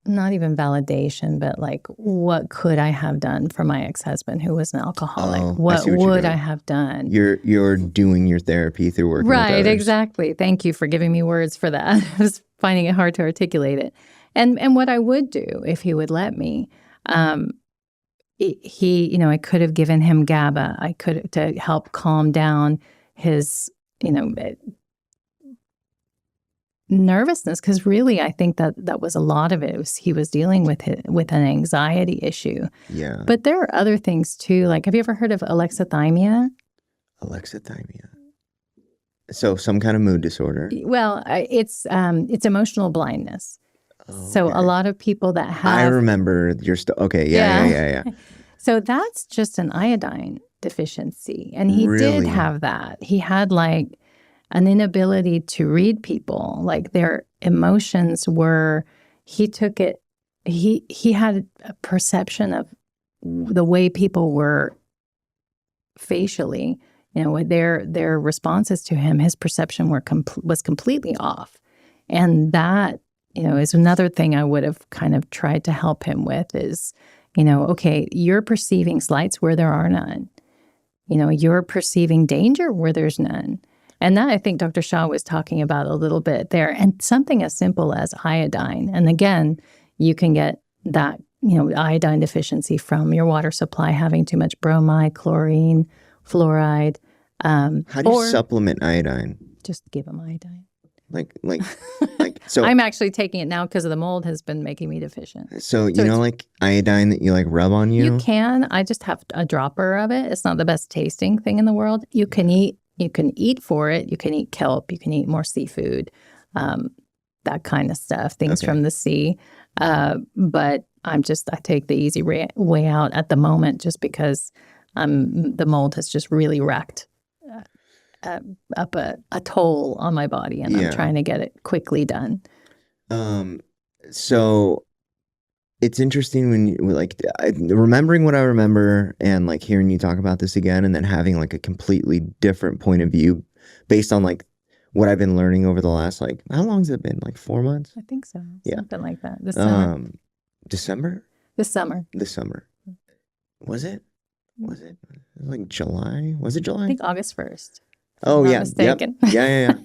not even validation, but like, what could I have done for my ex-husband who was an alcoholic? What would I have done? You're doing your therapy through working with others. Right, exactly. Thank you for giving me words for that. I was finding it hard to articulate it. And what I would do if he would let me, I could have given him GABA. To help calm down his, nervousness, because really I think that was a lot of it. He was dealing with an anxiety issue. Yeah. But there are other things too. Like, have you ever heard of alexithymia? Alexithymia. So some kind of mood disorder. Well, it's emotional blindness. Okay. So a lot of people that have. I remember your okay. Yeah. So that's just an iodine deficiency, and he did have that. He had like an inability to read people, like their emotions were, he took it, he had a perception of the way people were facially, their responses to him, his perception was completely off. And that, is another thing I would have kind of tried to help him with is, okay, you're perceiving slights where there are none. You're perceiving danger where there's none. And that, I think Dr. Shaw was talking about a little bit there. And something as simple as iodine. And again, you can get that, iodine deficiency from your water supply having too much bromide, chlorine, fluoride. How do you supplement iodine? Just give them iodine. So I'm actually taking it now because the mold has been making me deficient. So you know, like iodine that you like rub on you? You can. I just have a dropper of it. It's not the best tasting thing in the world. You can eat for it. You can eat kelp. You can eat more seafood, that kind of stuff, things from the sea. But I take the easy way out at the moment just because the mold has just really racked up a toll on my body, and I'm trying to get it quickly done. So it's interesting when you remembering what I remember and like hearing you talk about this again, and then having like a completely different point of view based on like what I've been learning over the last, like, how long has it been? Like 4 months? I think so. Yeah. Something like that. This summer. December? This summer. This summer. Was it? Like July? Was it July? I think August 1st. Oh, yeah. Mistaken. Yep.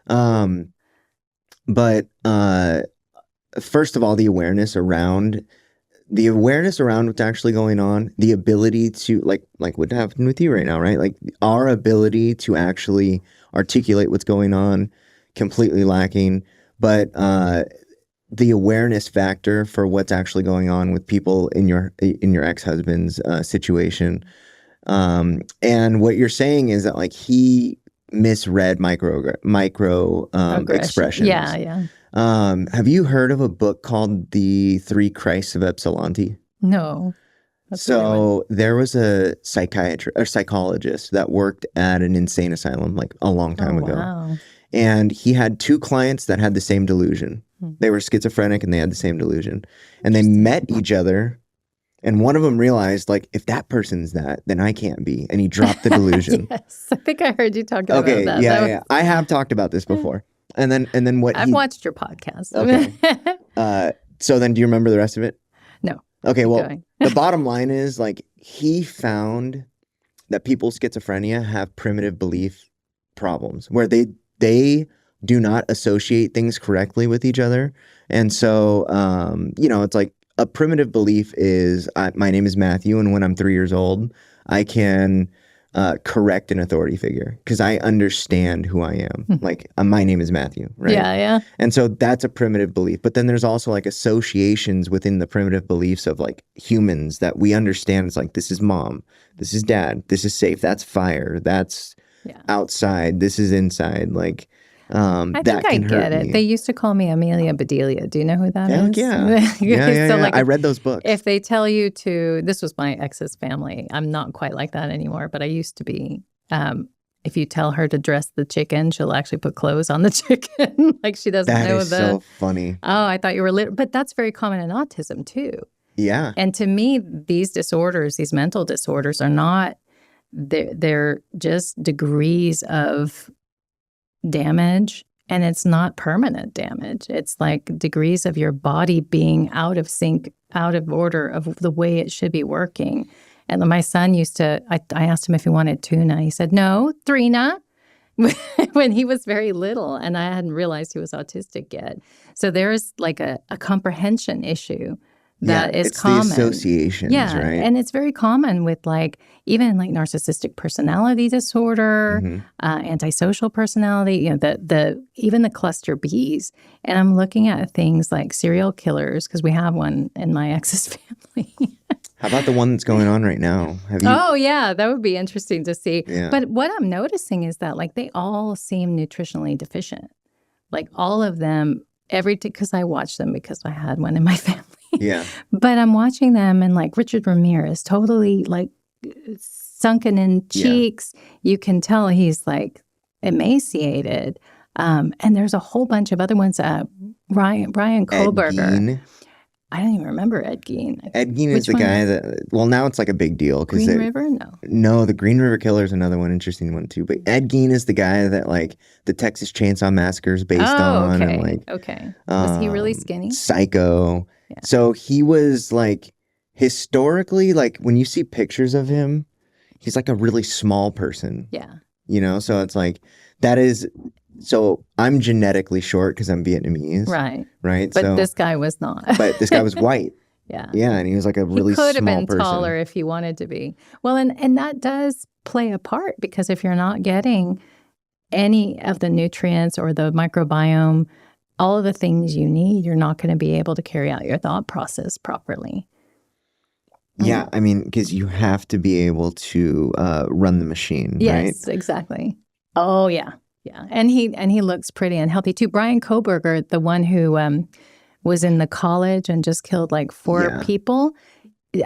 Yeah. But first of all, the awareness around what's actually going on, the ability to like what happened with you right now, right? Like our ability to actually articulate what's going on, completely lacking. But the awareness factor for what's actually going on with people in your ex-husband's situation. And what you're saying is that like he misread micro expressions. Yeah. Have you heard of a book called The Three Christs of Ypsilanti? No. So there was a psychologist that worked at an insane asylum like a long time ago. Wow. And he had 2 clients that had the same delusion. They were schizophrenic and they had the same delusion. And they met each other. And one of them realized, like, if that person's that, then I can't be. And he dropped the delusion. Yes, I think I heard you talking about that. Okay, yeah. I have talked about this before. And then what? I've watched your podcast. Okay. So then, do you remember the rest of it? No. Okay. Well, the bottom line is like he found that people with schizophrenia have primitive belief problems where they do not associate things correctly with each other, and so it's like. A primitive belief is my name is Matthew, and when I'm 3 years old, I can correct an authority figure because I understand who I am. Like my name is Matthew, right? Yeah. And so that's a primitive belief. But then there's also like associations within the primitive beliefs of like humans that we understand. It's like this is mom, this is dad, this is safe, that's fire, that's outside, this is inside. Like. I think I get it. They used to call me Amelia Bedelia. Do you know who that is? Yeah. So, like, I read those books. If they tell you this was my ex's family. I'm not quite like that anymore, but I used to be. If you tell her to dress the chicken, she'll actually put clothes on the chicken. Like she doesn't know that. That is so funny. Oh, I thought you were but that's very common in autism too. Yeah. And to me, these disorders, these mental disorders are not, they're just degrees of damage, and it's not permanent damage. It's like degrees of your body being out of sync, out of order of the way it should be working. And my son used to, I asked him if he wanted tuna. He said, no, Trina, when he was very little, and I hadn't realized he was autistic yet. So there's like a comprehension issue that is common. The associations, right? And it's very common with like even like narcissistic personality disorder, antisocial personality. You know, even the cluster Bs. And I'm looking at things like serial killers because we have one in my ex's family. How about the one that's going on right now? Oh yeah, that would be interesting to see. Yeah. But what I'm noticing is that like they all seem nutritionally deficient. Like all of them, because I watched them because I had one in my family. Yeah. But I'm watching them and like Richard Ramirez, totally like sunken in cheeks. Yeah. You can tell he's like emaciated. And there's a whole bunch of other ones. Brian Kohlberger. I don't even remember Ed Gein. Ed Gein is the guy that, well, now it's like a big deal. Green River? No, the Green River Killer is another one, interesting one too. But Ed Gein is the guy that like the Texas Chainsaw Massacre is based on. Okay. And like, okay. Was he really skinny? Psycho. Yeah. So he was like, historically, like when you see pictures of him, he's like a really small person. Yeah. You know, so it's like, that is... So I'm genetically short because I'm Vietnamese. Right. Right. But this guy was not. But this guy was white. Yeah. Yeah. And he was like a really small person. He could have been taller if he wanted to be. Well, and that does play a part because if you're not getting any of the nutrients or the microbiome, all of the things you need, you're not going to be able to carry out your thought process properly. Yeah, I mean, because you have to be able to run the machine, right? Yes, exactly. Oh, yeah. Yeah. And he looks pretty and healthy too. Brian Koberger, the one who was in the college and just killed like 4 people.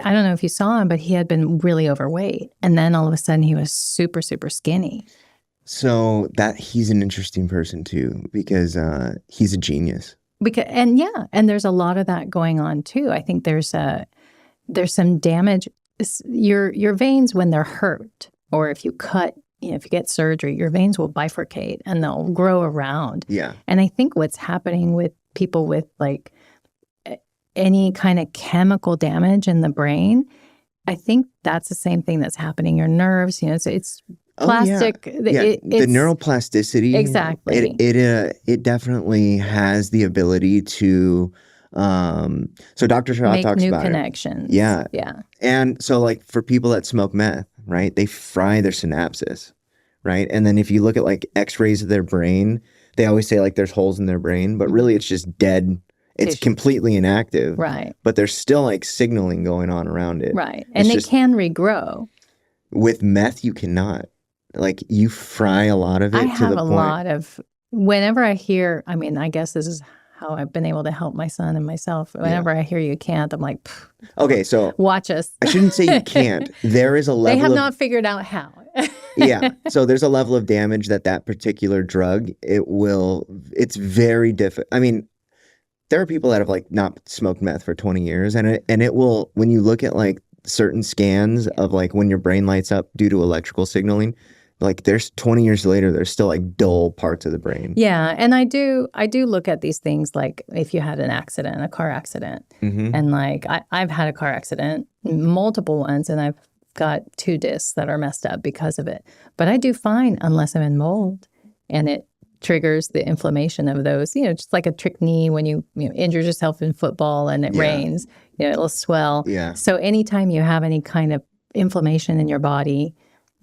I don't know if you saw him, but he had been really overweight. And then all of a sudden he was super, super skinny. So he's an interesting person too, because he's a genius. And there's a lot of that going on too. I think there's some damage. Your veins, when they're hurt, or if you cut, if you get surgery, your veins will bifurcate and they'll grow around. Yeah. And I think what's happening with people with like any kind of chemical damage in the brain, I think that's the same thing that's happening. Your nerves, it's plastic. Oh, yeah. The neuroplasticity. Exactly. It definitely has the ability to. So Dr. Shaw Make talks new about connections. it. Yeah. Yeah. And so like for people that smoke meth, right, they fry their synapses, right? And then if you look at like x-rays of their brain, they always say like there's holes in their brain, but really it's just dead. It's completely inactive. Right. But there's still like signaling going on around it. Right. And they can regrow. With meth, you cannot. Like you fry a lot of it to the point. I have a lot of, whenever I hear, I mean, I guess this is how I've been able to help my son and myself. Whenever I hear you can't, I'm like, okay, so watch us. I shouldn't say you can't. There is a level. They have not figured out how. Yeah. So there's a level of damage that particular drug, it's very difficult. I mean, there are people that have like not smoked meth for 20 years and it will, when you look at like certain scans of like when your brain lights up due to electrical signaling, like there's 20 years later, there's still like dull parts of the brain. Yeah. And I do look at these things like if you had an accident, a car accident, and like I've had a car accident, multiple ones, and I've got 2 discs that are messed up because of it. But I do fine unless I'm in mold and it triggers the inflammation of those, just like a trick knee when you injure yourself in football and it rains, it'll swell. Yeah. So anytime you have any kind of inflammation in your body,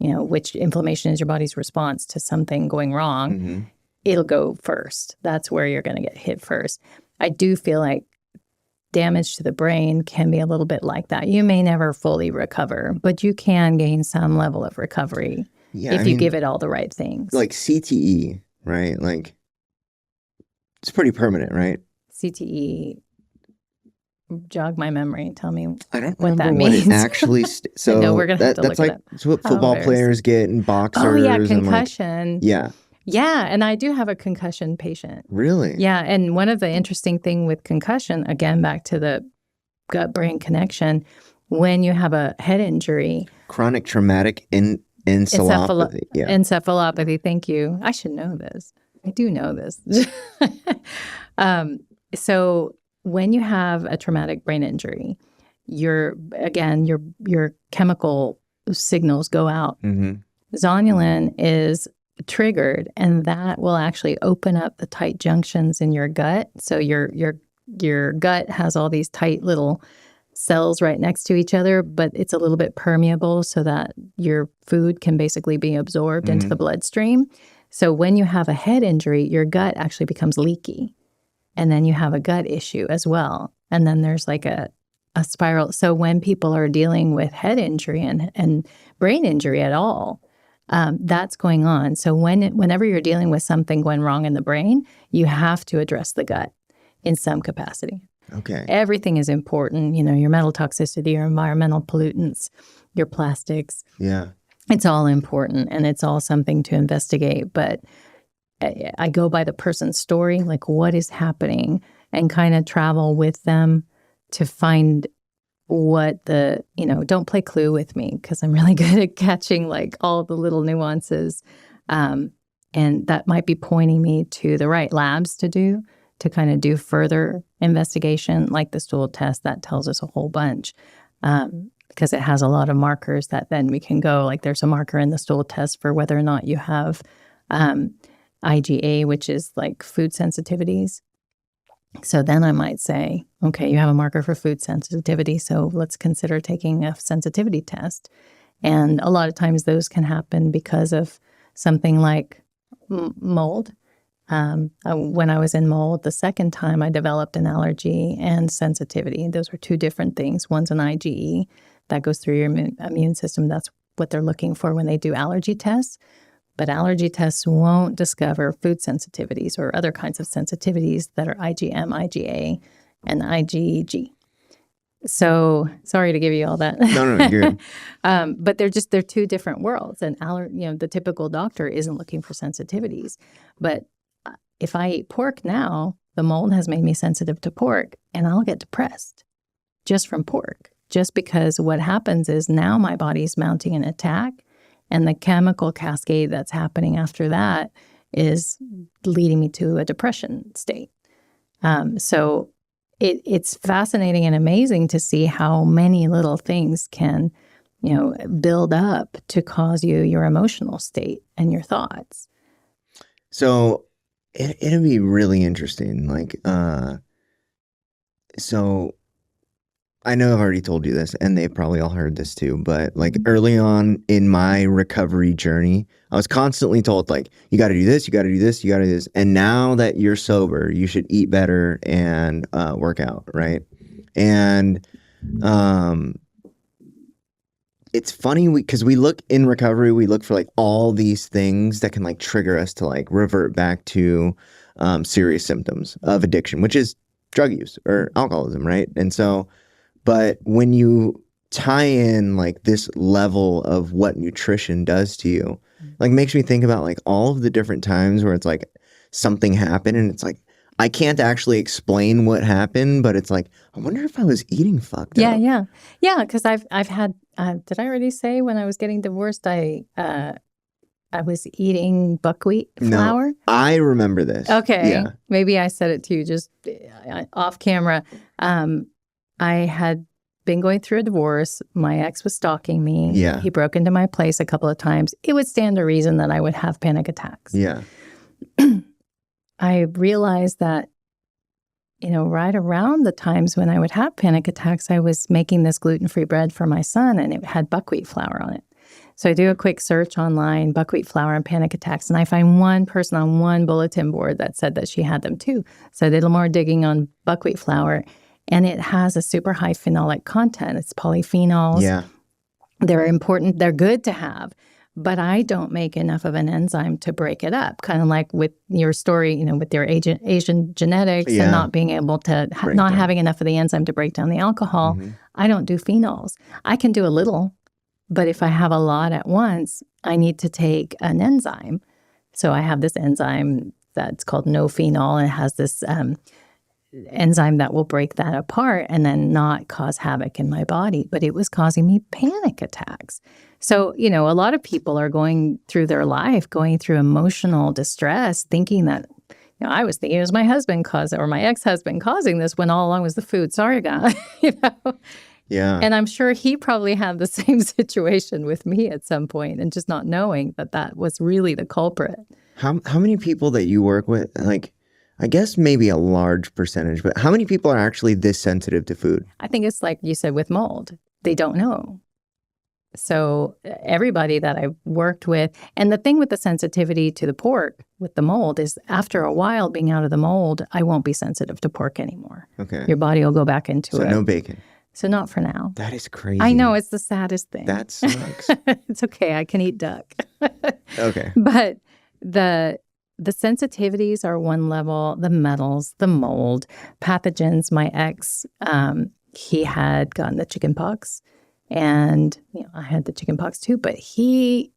which inflammation is your body's response to something going wrong, it'll go first. That's where you're going to get hit first. I do feel like damage to the brain can be a little bit like that. You may never fully recover, but you can gain some level of recovery if you give it all the right things. Like CTE, right? Like it's pretty permanent, right? CTE. Jog my memory. Tell me I don't what that remember means. What it actually. So no, we're gonna have to that's look like it's what football players get and boxers. Oh yeah, concussion. And like, yeah, and I do have a concussion patient. Really? Yeah, and one of the interesting thing with concussion, again back to the gut-brain connection, when you have a head injury, chronic traumatic encephalopathy. Encephalopathy. Thank you. I should know this. I do know this. So when you have a traumatic brain injury, your chemical signals go out. Zonulin is triggered, and that will actually open up the tight junctions in your gut. So your gut has all these tight little cells right next to each other, but it's a little bit permeable so that your food can basically be absorbed into the bloodstream. So when you have a head injury, your gut actually becomes leaky. And then you have a gut issue as well. And then there's like a spiral. So when people are dealing with head injury and brain injury at all, that's going on. So whenever you're dealing with something going wrong in the brain, you have to address the gut in some capacity. Okay. Everything is important. Your metal toxicity, your environmental pollutants, your plastics. Yeah. It's all important, and it's all something to investigate. But I go by the person's story, like what is happening, and kind of travel with them to find what don't play Clue with me because I'm really good at catching like all the little nuances. And that might be pointing me to the right labs to kind of do further investigation, like the stool test. That tells us a whole bunch because it has a lot of markers that then we can go, like there's a marker in the stool test for whether or not you have IgA, which is like food sensitivities. So then I might say, okay, you have a marker for food sensitivity, so let's consider taking a sensitivity test. And a lot of times those can happen because of something like mold. When I was in mold, the second time I developed an allergy and sensitivity. Those were two different things. One's an IgE that goes through your immune system. That's what they're looking for when they do allergy tests. But allergy tests won't discover food sensitivities or other kinds of sensitivities that are IgM, IgA, and IgG. So sorry to give you all that. No, you're good. But they're two different worlds. And the typical doctor isn't looking for sensitivities. But if I eat pork now, the mold has made me sensitive to pork, and I'll get depressed just from pork. Just because what happens is now my body's mounting an attack, and the chemical cascade that's happening after that is leading me to a depression state. So it's fascinating and amazing to see how many little things can, build up to cause your emotional state and your thoughts. So it'll be really interesting. So I know I've already told you this, and they've probably all heard this too, but early on in my recovery journey, I was constantly told, you got to do this, you got to do this, you got to do this. And now that you're sober, you should eat better and work out, right? And it's funny because we look in recovery, we look for all these things that can trigger us to revert back to serious symptoms of addiction, which is drug use or alcoholism, right? And so, but when you tie in this level of what nutrition does to you, makes me think about all of the different times where it's something happened and it's I can't actually explain what happened, but it's I wonder if I was eating fucked up. Yeah. Because I've had. Did I already say when I was getting divorced, I was eating buckwheat flour? No, I remember this. Okay. Yeah. Maybe I said it to you just off camera. I had been going through a divorce. My ex was stalking me. Yeah. He broke into my place a couple of times. It would stand to reason that I would have panic attacks. Yeah. I realized that, right around the times when I would have panic attacks, I was making this gluten-free bread for my son, and it had buckwheat flour on it. So I do a quick search online, buckwheat flour and panic attacks, and I find one person on one bulletin board that said that she had them too. So I did a little more digging on buckwheat flour, and it has a super high phenolic content. It's polyphenols. Yeah. They're important. They're good to have. But I don't make enough of an enzyme to break it up. Kind of like with your story, with your Asian genetics and not being able to, not having enough of the enzyme to break down the alcohol. Mm-hmm. I don't do phenols. I can do a little, but if I have a lot at once, I need to take an enzyme. So I have this enzyme that's called no phenol, and it has this enzyme that will break that apart and then not cause havoc in my body. But it was causing me panic attacks. So, a lot of people are going through their life, going through emotional distress, thinking that, I was thinking it was my husband or my ex-husband causing this when all along was the food. Sorry, guy. Yeah. And I'm sure he probably had the same situation with me at some point, and just not knowing that was really the culprit. How many people that you work with, I guess maybe a large percentage, but how many people are actually this sensitive to food? I think it's like you said with mold. They don't know. So everybody that I worked with, and the thing with the sensitivity to the pork with the mold is after a while being out of the mold, I won't be sensitive to pork anymore. Okay. Your body will go back into it. So no bacon. So not for now. That is crazy. I know, it's the saddest thing. That sucks. It's okay. I can eat duck. Okay. But the sensitivities are one level, the metals, the mold, pathogens. My ex, he had gotten the chicken pox. And I had the chicken pox too, but he,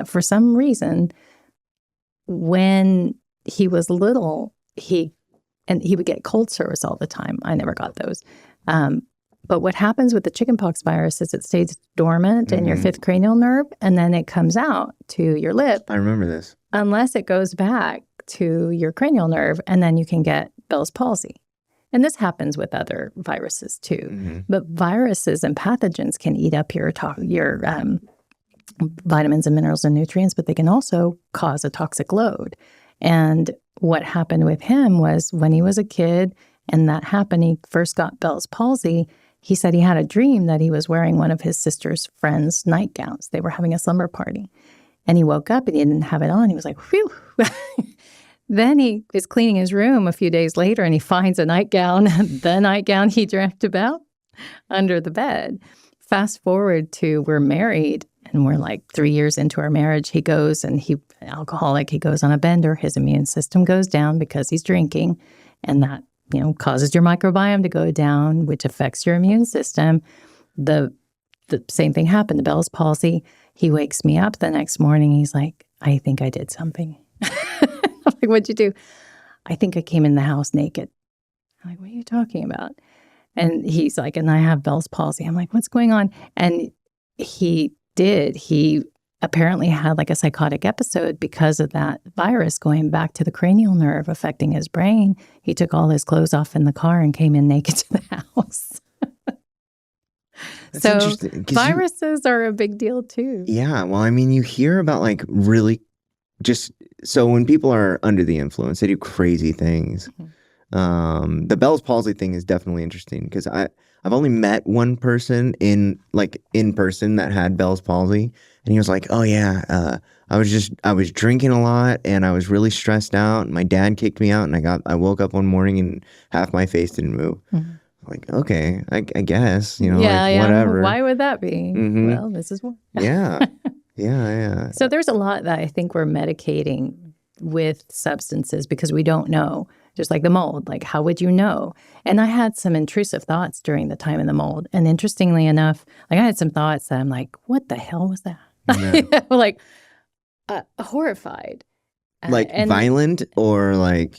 for some reason, when he was little, he would get cold sores all the time. I never got those. But what happens with the chickenpox virus is it stays dormant in your fifth cranial nerve, and then it comes out to your lip. I remember this. Unless it goes back to your cranial nerve, and then you can get Bell's palsy. And this happens with other viruses too. Mm-hmm. But viruses and pathogens can eat up your vitamins and minerals and nutrients, but they can also cause a toxic load. And what happened with him was when he was a kid and that happened, he first got Bell's palsy. He said he had a dream that he was wearing one of his sister's friends' nightgowns. They were having a slumber party. And he woke up and he didn't have it on. He was like, whew. Then he is cleaning his room a few days later and he finds a nightgown, the nightgown he dreamt about under the bed. Fast forward to we're married and we're like 3 years into our marriage. He goes and alcoholic, he goes on a bender. His immune system goes down because he's drinking. And that, causes your microbiome to go down, which affects your immune system. The same thing happened, the Bell's palsy. He wakes me up the next morning. He's like, I think I did something. I'm like, what'd you do? I think I came in the house naked. I'm like, what are you talking about? And he's like, and I have Bell's palsy. I'm like, what's going on? And he apparently had like a psychotic episode because of that virus going back to the cranial nerve affecting his brain. He took all his clothes off in the car and came in naked to the house. That's so interesting, viruses are a big deal too. Yeah. Well, I mean, you hear about like really so when people are under the influence, they do crazy things. Mm-hmm. The Bell's palsy thing is definitely interesting because I've only met one person in person that had Bell's palsy, and he was like, "Oh yeah, I was drinking a lot and I was really stressed out. And my dad kicked me out, and I woke up one morning and half my face didn't move." Mm-hmm. Like, okay, I guess whatever. Why would that be? Mm-hmm. Well, this is one. Yeah. Yeah. So there's a lot that I think we're medicating with substances because we don't know. Just like the mold, like how would you know? And I had some intrusive thoughts during the time in the mold. And interestingly enough, like I had some thoughts that I'm like, what the hell was that? Yeah. Like horrified. Like violent or like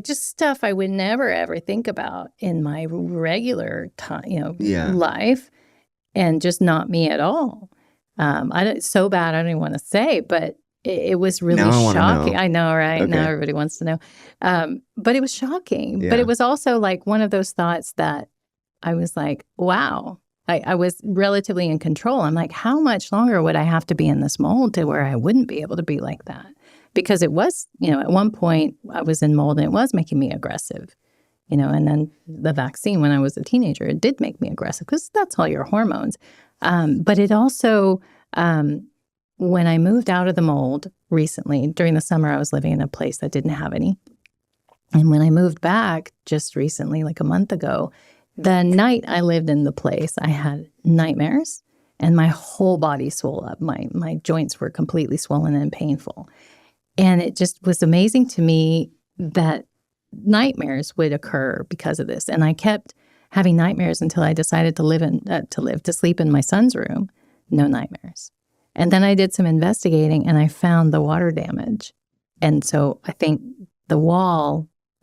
just stuff I would never ever think about in my regular time, life, and just not me at all. So bad I don't even want to say, but it was really shocking. I know, right? Okay. Now everybody wants to know. But it was shocking. Yeah. But it was also like one of those thoughts that I was like, wow. I was relatively in control. I'm like, how much longer would I have to be in this mold to where I wouldn't be able to be like that? Because it was, at one point I was in mold and it was making me aggressive. And then the vaccine when I was a teenager, it did make me aggressive because that's all your hormones. But it also, when I moved out of the mold recently, during the summer, I was living in a place that didn't have any. And when I moved back just recently, like a month ago, the night I lived in the place, I had nightmares and my whole body swole up. My joints were completely swollen and painful. And it just was amazing to me that nightmares would occur because of this. And I kept having nightmares until I decided to sleep in my son's room. No nightmares. And then I did some investigating and I found the water damage. And so I think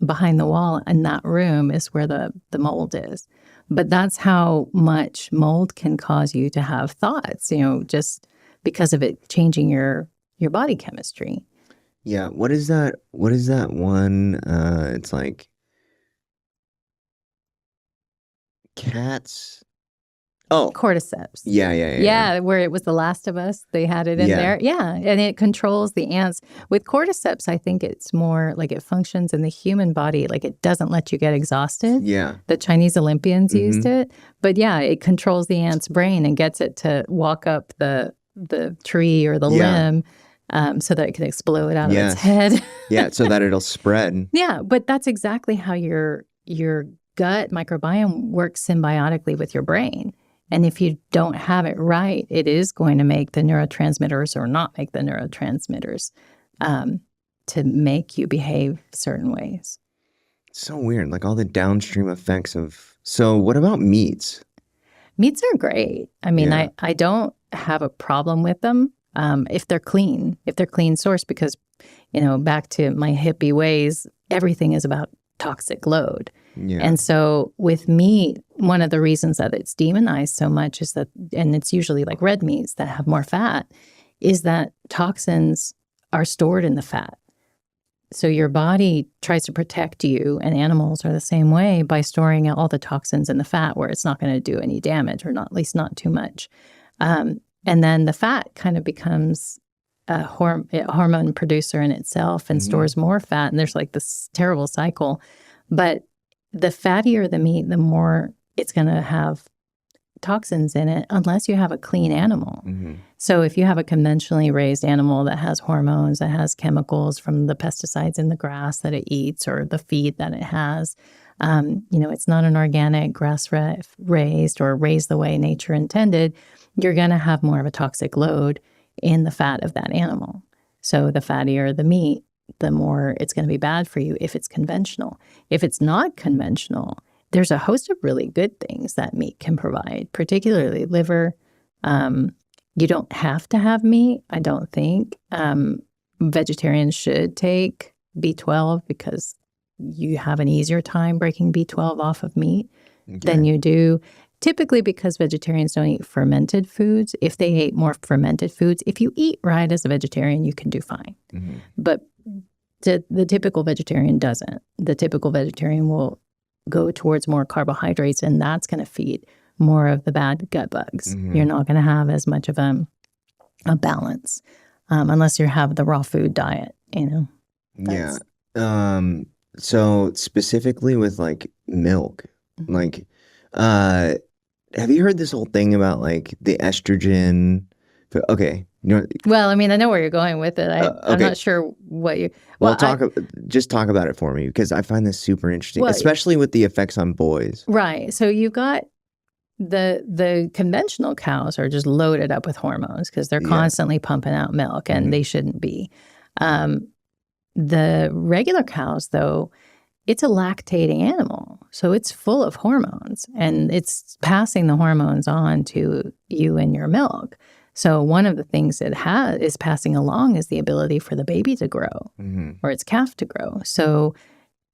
behind the wall in that room is where the mold is. But that's how much mold can cause you to have thoughts, just because of it changing your body chemistry. Yeah. What is that one? It's like cats. Oh, cordyceps. Yeah. Yeah, where it was The Last of Us. They had it in there. Yeah, and it controls the ants. With cordyceps, I think it's more like it functions in the human body. Like it doesn't let you get exhausted. Yeah. The Chinese Olympians used it. But yeah, it controls the ant's brain and gets it to walk up the tree or the limb so that it can explode out of its head. Yeah, so that it'll spread. Yeah, but that's exactly how your gut microbiome works symbiotically with your brain. And if you don't have it right, it is going to make the neurotransmitters or not make the neurotransmitters to make you behave certain ways. It's so weird, like all the downstream effects of... So what about meats? Meats are great. I mean, I don't have a problem with them if they're clean sourced because, back to my hippie ways, everything is about toxic load. Yeah. And so with meat, one of the reasons that it's demonized so much is that, and it's usually like red meats that have more fat, is that toxins are stored in the fat. So your body tries to protect you, and animals are the same way by storing all the toxins in the fat where it's not going to do any damage, or not, at least not too much. And then the fat kind of becomes a hormone producer in itself and stores more fat. And there's like this terrible cycle. But the fattier the meat, the more it's going to have toxins in it unless you have a clean animal. Mm-hmm. So if you have a conventionally raised animal that has hormones, that has chemicals from the pesticides in the grass that it eats or the feed that it has, it's not an organic, grass-raised or raised the way nature intended, you're going to have more of a toxic load in the fat of that animal. So the fattier the meat, the more it's going to be bad for you if it's conventional. If it's not conventional, there's a host of really good things that meat can provide, particularly liver. You don't have to have meat, I don't think. Vegetarians should take B12 because you have an easier time breaking B12 off of meat than you do. Typically because vegetarians don't eat fermented foods. If they ate more fermented foods, if you eat right as a vegetarian, you can do fine. Mm-hmm. But the typical vegetarian doesn't. The typical vegetarian will go towards more carbohydrates, and that's going to feed more of the bad gut bugs. Mm-hmm. You're not going to have as much of a balance unless you have the raw food diet, Yeah. So specifically with like milk, mm-hmm. like, have you heard this whole thing about like the estrogen? Okay. Well, I mean, I know where you're going with it. Okay. I'm not sure what you... Well, just talk about it for me because I find this super interesting, especially with the effects on boys. Right. So you've got the conventional cows are just loaded up with hormones because they're constantly pumping out milk, and mm-hmm. they shouldn't be. The regular cows, though, it's a lactating animal. So it's full of hormones, and it's passing the hormones on to you in your milk. So one of the things it is passing along is the ability for the baby to grow, mm-hmm. or its calf to grow. So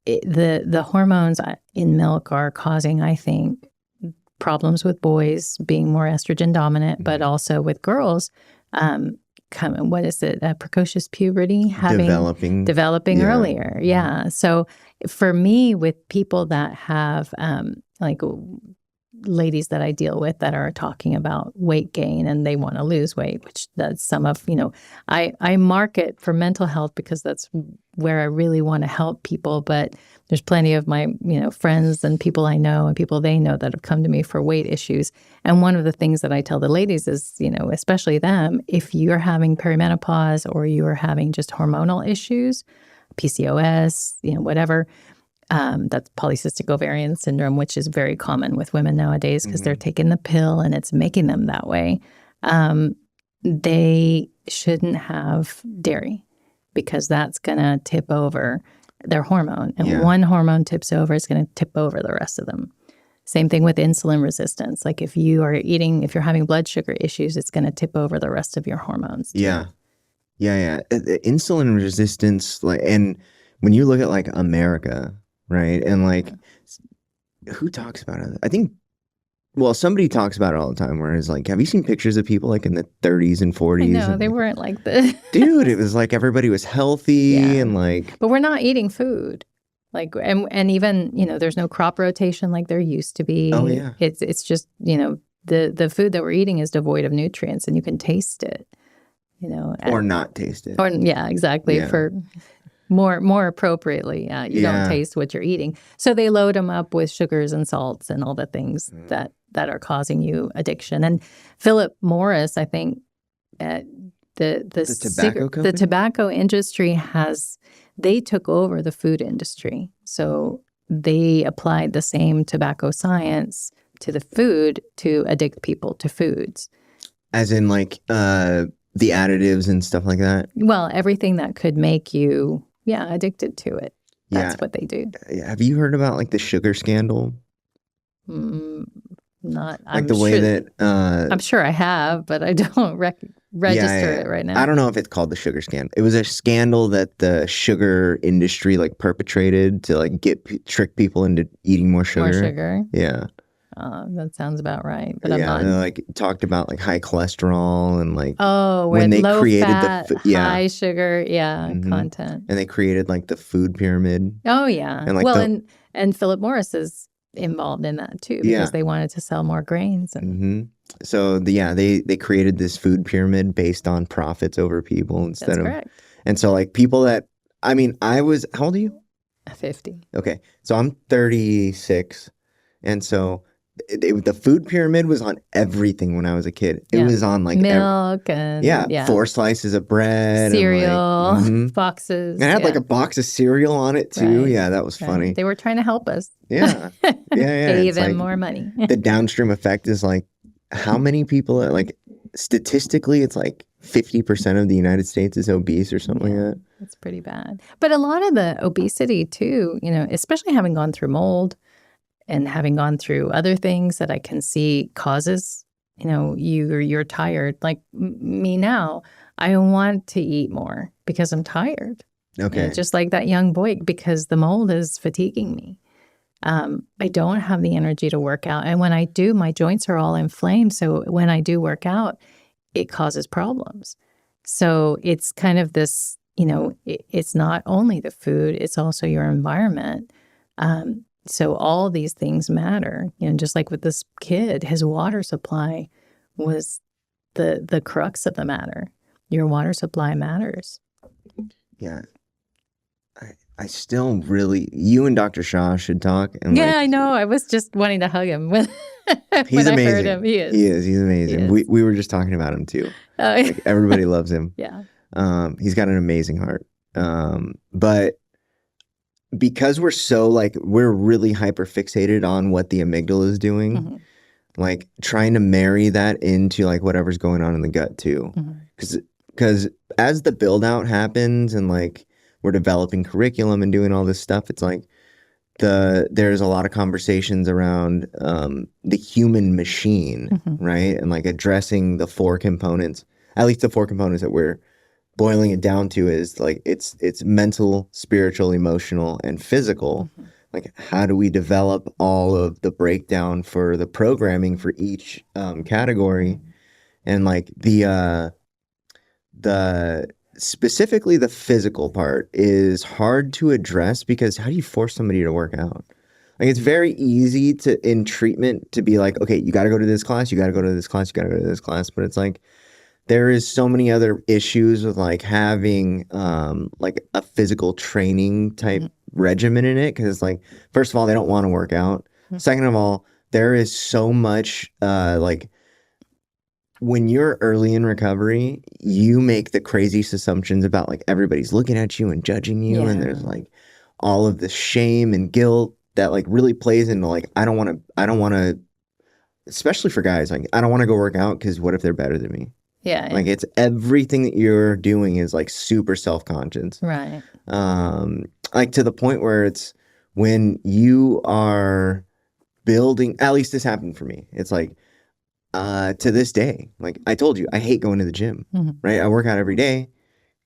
the hormones in milk are causing, I think, problems with boys being more estrogen dominant, mm-hmm. but also with girls, what is it? Precocious puberty, developing earlier. Yeah. So for me, with people that have like ladies that I deal with that are talking about weight gain and they want to lose weight, which that's some of, I market for mental health because that's where I really want to help people. But there's plenty of my, friends and people I know and people they know that have come to me for weight issues. And one of the things that I tell the ladies is, especially them, if you're having perimenopause or you're having just hormonal issues, PCOS, whatever, that's polycystic ovarian syndrome, which is very common with women nowadays because mm-hmm. they're taking the pill and it's making them that way. They shouldn't have dairy because that's going to tip over their hormone. And one hormone tips over, it's going to tip over the rest of them. Same thing with insulin resistance. Like if you're having blood sugar issues, it's going to tip over the rest of your hormones too. Yeah. Insulin resistance, and when you look at like America, right? And like, who talks about it? I think, somebody talks about it all the time, where it's like, have you seen pictures of people like in the 30s and 40s? No, they weren't like this. Dude, it was like everybody was healthy and like. But we're not eating food. Like, and even, there's no crop rotation like there used to be. Oh, yeah. It's just, the food that we're eating is devoid of nutrients and you can taste it, Or not taste it. Or, exactly. Yeah. For more appropriately, you don't taste what you're eating. So they load them up with sugars and salts and all the things that are causing you addiction. And Philip Morris, I think, the tobacco industry they took over the food industry. So they applied the same tobacco science to the food to addict people to foods. As in like the additives and stuff like that? Well, everything that could make you, addicted to it. That's what they do. Have you heard about like the sugar scandal? Not like the way that I'm sure I have, but I don't register it right now. I don't know if it's called the sugar scandal. It was a scandal that the sugar industry like perpetrated to like trick people into eating more sugar. More sugar. Yeah. That sounds about right. But I'm not. They like talked about like high cholesterol and like when they created high sugar mm-hmm. content. And they created like the food pyramid. Oh yeah. And like and Philip Morris is involved in that too because they wanted to sell more grains. And mm-hmm. So they created this food pyramid based on profits over people instead of. Correct. And so like people that how old are you? 50. Okay, so I'm 36, and so the food pyramid was on everything when I was a kid. It was on like milk and 4 slices of bread, cereal, and like, boxes. And it had like a box of cereal on it too. Right. Yeah, that was funny. They were trying to help us. Yeah. Pay It's them like, more money. the downstream effect is like how many people are like, statistically, it's like 50% of the United States is obese or something like that. It's pretty bad. But a lot of the obesity too, especially having gone through mold and having gone through other things that I can see causes, you're tired. Like me now, I want to eat more because I'm tired. Okay. Just like that young boy, because the mold is fatiguing me. I don't have the energy to work out. And when I do, my joints are all inflamed. So when I do work out, it causes problems. So it's kind of this, it's not only the food, it's also your environment. So all these things matter. Just like with this kid, his water supply was the crux of the matter. Your water supply matters. Yeah. I still really, you and Dr. Shah should talk. And I know. I was just wanting to hug him when he's amazing. I heard him. He is. He's amazing. We were just talking about him too. Like, everybody loves him. Yeah. He's got an amazing heart. But because we're really hyper fixated on what the amygdala is doing, like trying to marry that into like whatever's going on in the gut too. Because as the build out happens and like we're developing curriculum and doing all this stuff, it's like there's a lot of conversations around the human machine, right? And like addressing the 4 components, at least the 4 components that we're boiling it down to is like it's mental, spiritual, emotional, and physical. Like how do we develop all of the breakdown for the programming for each category? And like the specifically the physical part is hard to address because how do you force somebody to work out? Like it's very easy in treatment to be like, okay, you got to go to this class, you got to go to this class, you got to go to this class. But it's like, there is so many other issues with like having like a physical training type regimen in it. Cause it's like, first of all, they don't want to work out. Second of all, there is so much like, when you're early in recovery, you make the craziest assumptions about like everybody's looking at you and judging you. And there's like all of this shame and guilt that like really plays into like, I don't want to, especially for guys, like I don't want to go work out because what if they're better than me? Yeah. Like it's everything that you're doing is like super self-conscious. Right. Like to the point where it's when you are building, at least this happened for me. It's like, to this day, like I told you, I hate going to the gym, right? I work out every day.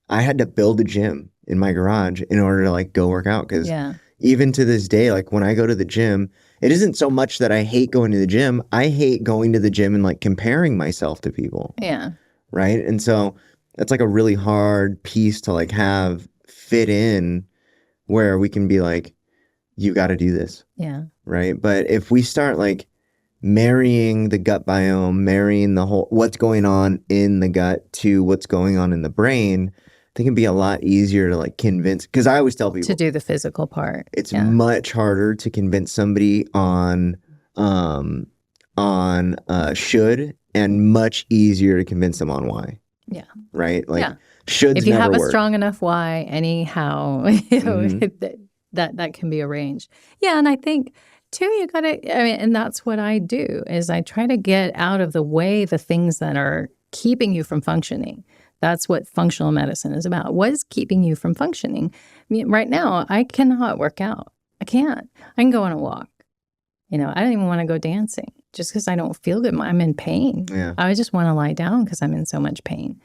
I had to build a gym in my garage in order to like go work out. Cause even to this day, like when I go to the gym, it isn't so much that I hate going to the gym. I hate going to the gym and like comparing myself to people. Yeah. Right. And so that's like a really hard piece to like have fit in where we can be like, you got to do this. Yeah. Right. But if we start like marrying the gut biome, marrying the whole, what's going on in the gut to what's going on in the brain, I think it'd be a lot easier to like convince, because I always tell people to do the physical part. It's much harder to convince somebody on should, and much easier to convince them on why. Yeah. Right? Like should if you never have a work. Strong enough why, anyhow, that can be arranged. Yeah, and I think too, you gotta, and that's what I do, is I try to get out of the way the things that are keeping you from functioning. That's what functional medicine is about. What is keeping you from functioning? I mean, right now, I cannot work out. I can't. I can go on a walk. I don't even want to go dancing just because I don't feel good. I'm in pain. Yeah. I just want to lie down because I'm in so much pain.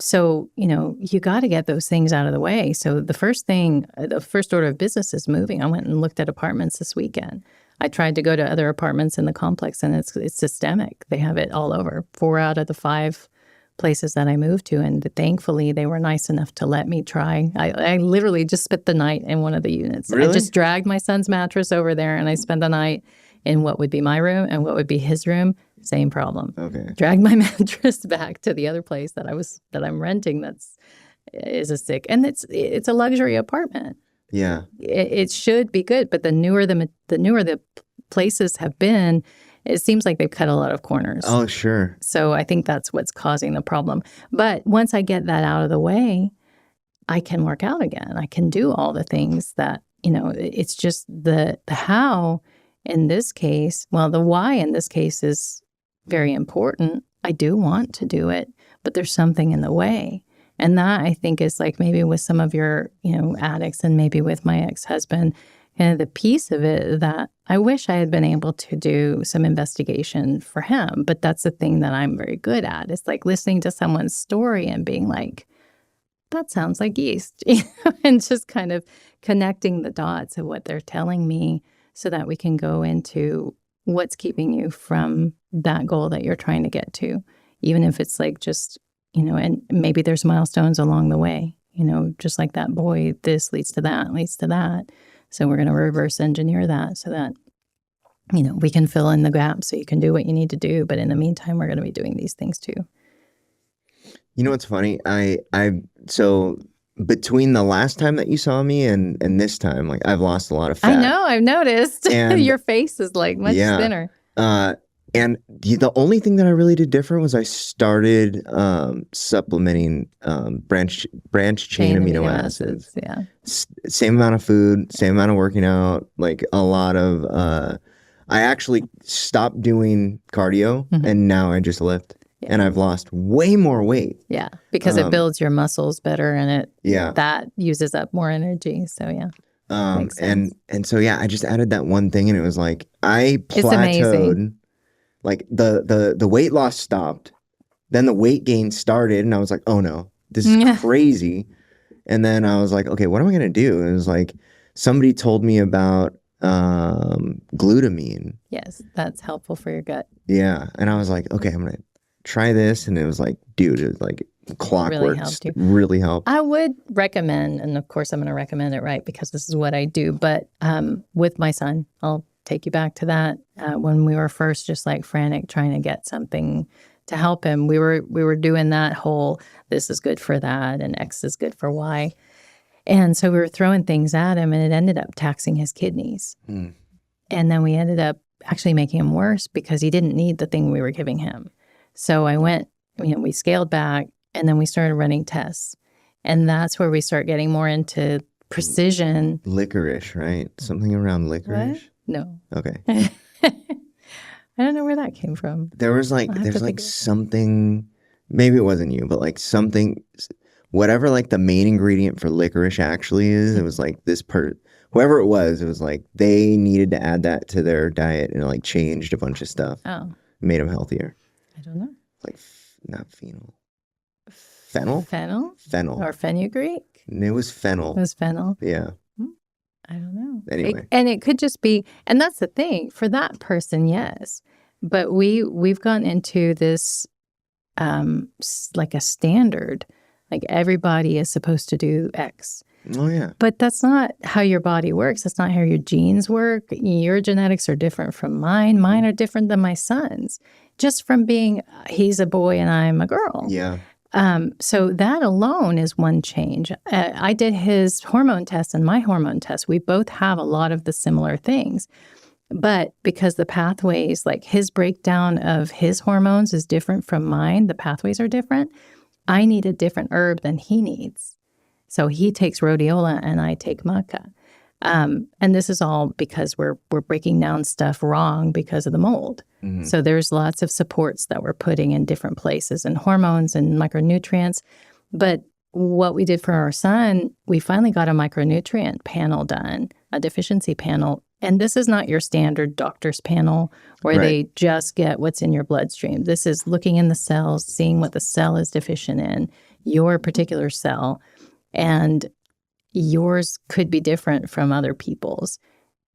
So, you got to get those things out of the way. So the first order of business is moving. I went and looked at apartments this weekend. I tried to go to other apartments in the complex, and it's systemic. They have it all over. 4 out of the 5 places that I moved to, and thankfully they were nice enough to let me try. I literally just spent the night in one of the units. Really? I just dragged my son's mattress over there, and I spent the night in what would be my room and what would be his room. Same problem. Okay. Dragged my mattress back to the other place that I'm renting. Is a sick, and it's a luxury apartment. Yeah. It should be good, but the newer the places have been, it seems like they've cut a lot of corners. Oh, sure. So I think that's what's causing the problem. But once I get that out of the way, I can work out again. I can do all the things that, it's just the how in this case, well, the why in this case is very important. I do want to do it, but there's something in the way. And that I think is like maybe with some of your, addicts and maybe with my ex-husband, and the piece of it that I wish I had been able to do some investigation for him. But that's the thing that I'm very good at. It's like listening to someone's story and being like, that sounds like yeast, and just kind of connecting the dots of what they're telling me so that we can go into what's keeping you from that goal that you're trying to get to, even if it's like just, and maybe there's milestones along the way, just like that boy, this leads to that, leads to that. So we're going to reverse engineer that so that, we can fill in the gaps so you can do what you need to do. But in the meantime, we're going to be doing these things too. You know what's funny? So between the last time that you saw me and this time, like I've lost a lot of fat. I know, I've noticed. And your face is like much thinner. And the only thing that I really did different was I started supplementing branch chain amino acids. Yeah. Same amount of food, same amount of working out, like a lot of. I actually stopped doing cardio, and now I just lift. Yeah. And I've lost way more weight. Yeah, because it builds your muscles better, and that uses up more energy. So yeah. And so I just added that one thing, and it was like I plateaued. It's amazing. Like the weight loss stopped, then the weight gain started, and I was like, oh no, this is crazy. And then I was like, okay, what am I gonna do? And it was like somebody told me about glutamine. Yes, that's helpful for your gut. Yeah, and I was like, okay, I'm gonna try this, and it was like, dude, it's like clockwork. Really helped. I would recommend, and of course I'm going to recommend it, right, because this is what I do. But with my son, I'll take you back to that. When we were first just like frantic trying to get something to help him, we were doing that whole this is good for that and X is good for Y. And so we were throwing things at him, and it ended up taxing his kidneys. And then we ended up actually making him worse because he didn't need the thing we were giving him. So I went, we scaled back, and then we started running tests. And that's where we start getting more into precision. Licorice, right? Something around licorice? What? No. Okay. I don't know where that came from. There's like something, maybe it wasn't you, but like something, whatever like the main ingredient for licorice actually is, it was like whoever it was like they needed to add that to their diet, and it like changed a bunch of stuff. Oh. Made them healthier. I don't know. Like not phenol. Fennel? Fennel. Or fenugreek? It was fennel. It was fennel. Yeah. I don't know. Anyway. And it could just be, and that's the thing, for that person, yes. But we've gone into this like a standard, like everybody is supposed to do X. Oh, yeah. But that's not how your body works. That's not how your genes work. Your genetics are different from mine. Mine are different than my son's. Just from being, he's a boy and I'm a girl. Yeah. So that alone is one change. I did his hormone test and my hormone test. We both have a lot of the similar things. But because the pathways, like his breakdown of his hormones is different from mine, the pathways are different. I need a different herb than he needs. So he takes rhodiola and I take maca. And this is all because we're breaking down stuff wrong because of the mold. Mm-hmm. So there's lots of supports that we're putting in different places, and hormones and micronutrients. But what we did for our son, we finally got a micronutrient panel done, a deficiency panel. And this is not your standard doctor's panel where they just get what's in your bloodstream. This is looking in the cells, seeing what the cell is deficient in, your particular cell. And yours could be different from other people's,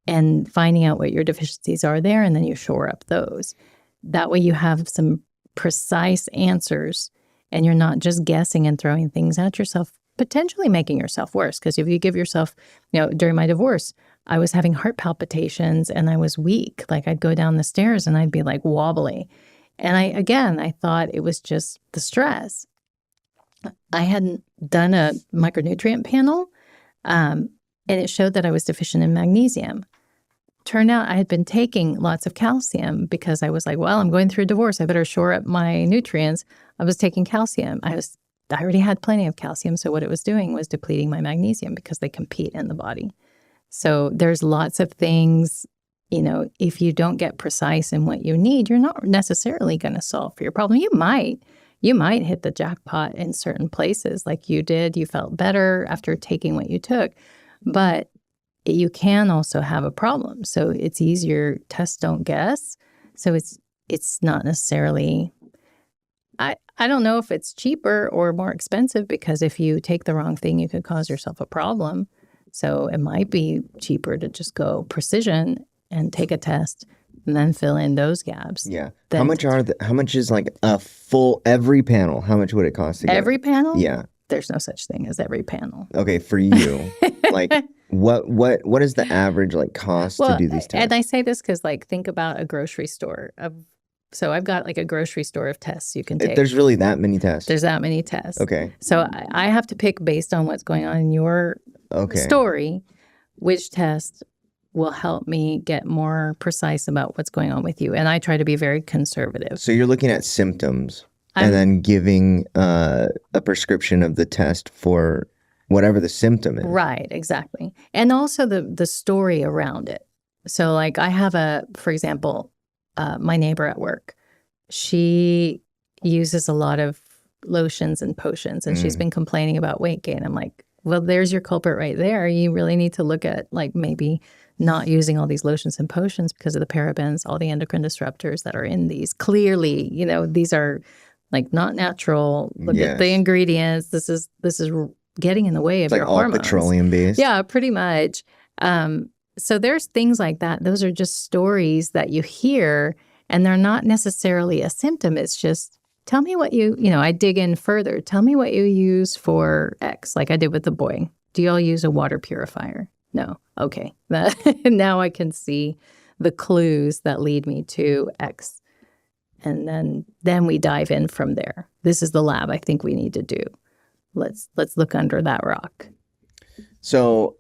and finding out what your deficiencies are there, and then you shore up those. That way you have some precise answers, and you're not just guessing and throwing things at yourself, potentially making yourself worse. Because if you give yourself, during my divorce, I was having heart palpitations and I was weak. Like I'd go down the stairs and I'd be like wobbly. And I thought it was just the stress. I hadn't done a micronutrient panel, and it showed that I was deficient in magnesium. turned out I had been taking lots of calcium because I was like, well, I'm going through a divorce. I better shore up my nutrients. I was taking calcium. I already had plenty of calcium. So what it was doing was depleting my magnesium because they compete in the body. So there's lots of things, if you don't get precise in what you need, you're not necessarily going to solve for your problem. You might hit the jackpot in certain places like you did. You felt better after taking what you took, but you can also have a problem. So it's easier, test, don't guess. So it's not necessarily, I don't know if it's cheaper or more expensive, because if you take the wrong thing, you could cause yourself a problem. So it might be cheaper to just go precision and take a test and then fill in those gaps. Yeah. How much is like a full, every panel? How much would it cost to get? Every panel? Yeah. There's no such thing as every panel. Okay, for you, like what is the average like cost to do these tests? And I say this because think about a grocery store. So I've got like a grocery store of tests you can take. There's really that many tests? There's that many tests. Okay. So I have to pick based on what's going on in your story, which test will help me get more precise about what's going on with you. And I try to be very conservative. So you're looking at symptoms and then giving a prescription of the test for whatever the symptom is. Right, exactly. And also the story around it. So I have for example, my neighbor at work, she uses a lot of lotions and potions, and she's been complaining about weight gain. I'm like, well, there's your culprit right there. You really need to look at maybe not using all these lotions and potions because of the parabens, all the endocrine disruptors that are in these. Clearly, these are not natural. Look at the ingredients. This is getting in the way of your hormones. All petroleum based. Yeah, pretty much. So there's things like that. Those are just stories that you hear, and they're not necessarily a symptom. It's just, tell me what I dig in further. Tell me what you use for X, like I did with the boy. Do you all use a water purifier? No. Okay. Now I can see the clues that lead me to X. And then we dive in from there. This is the lab I think we need to do. Let's look under that rock. So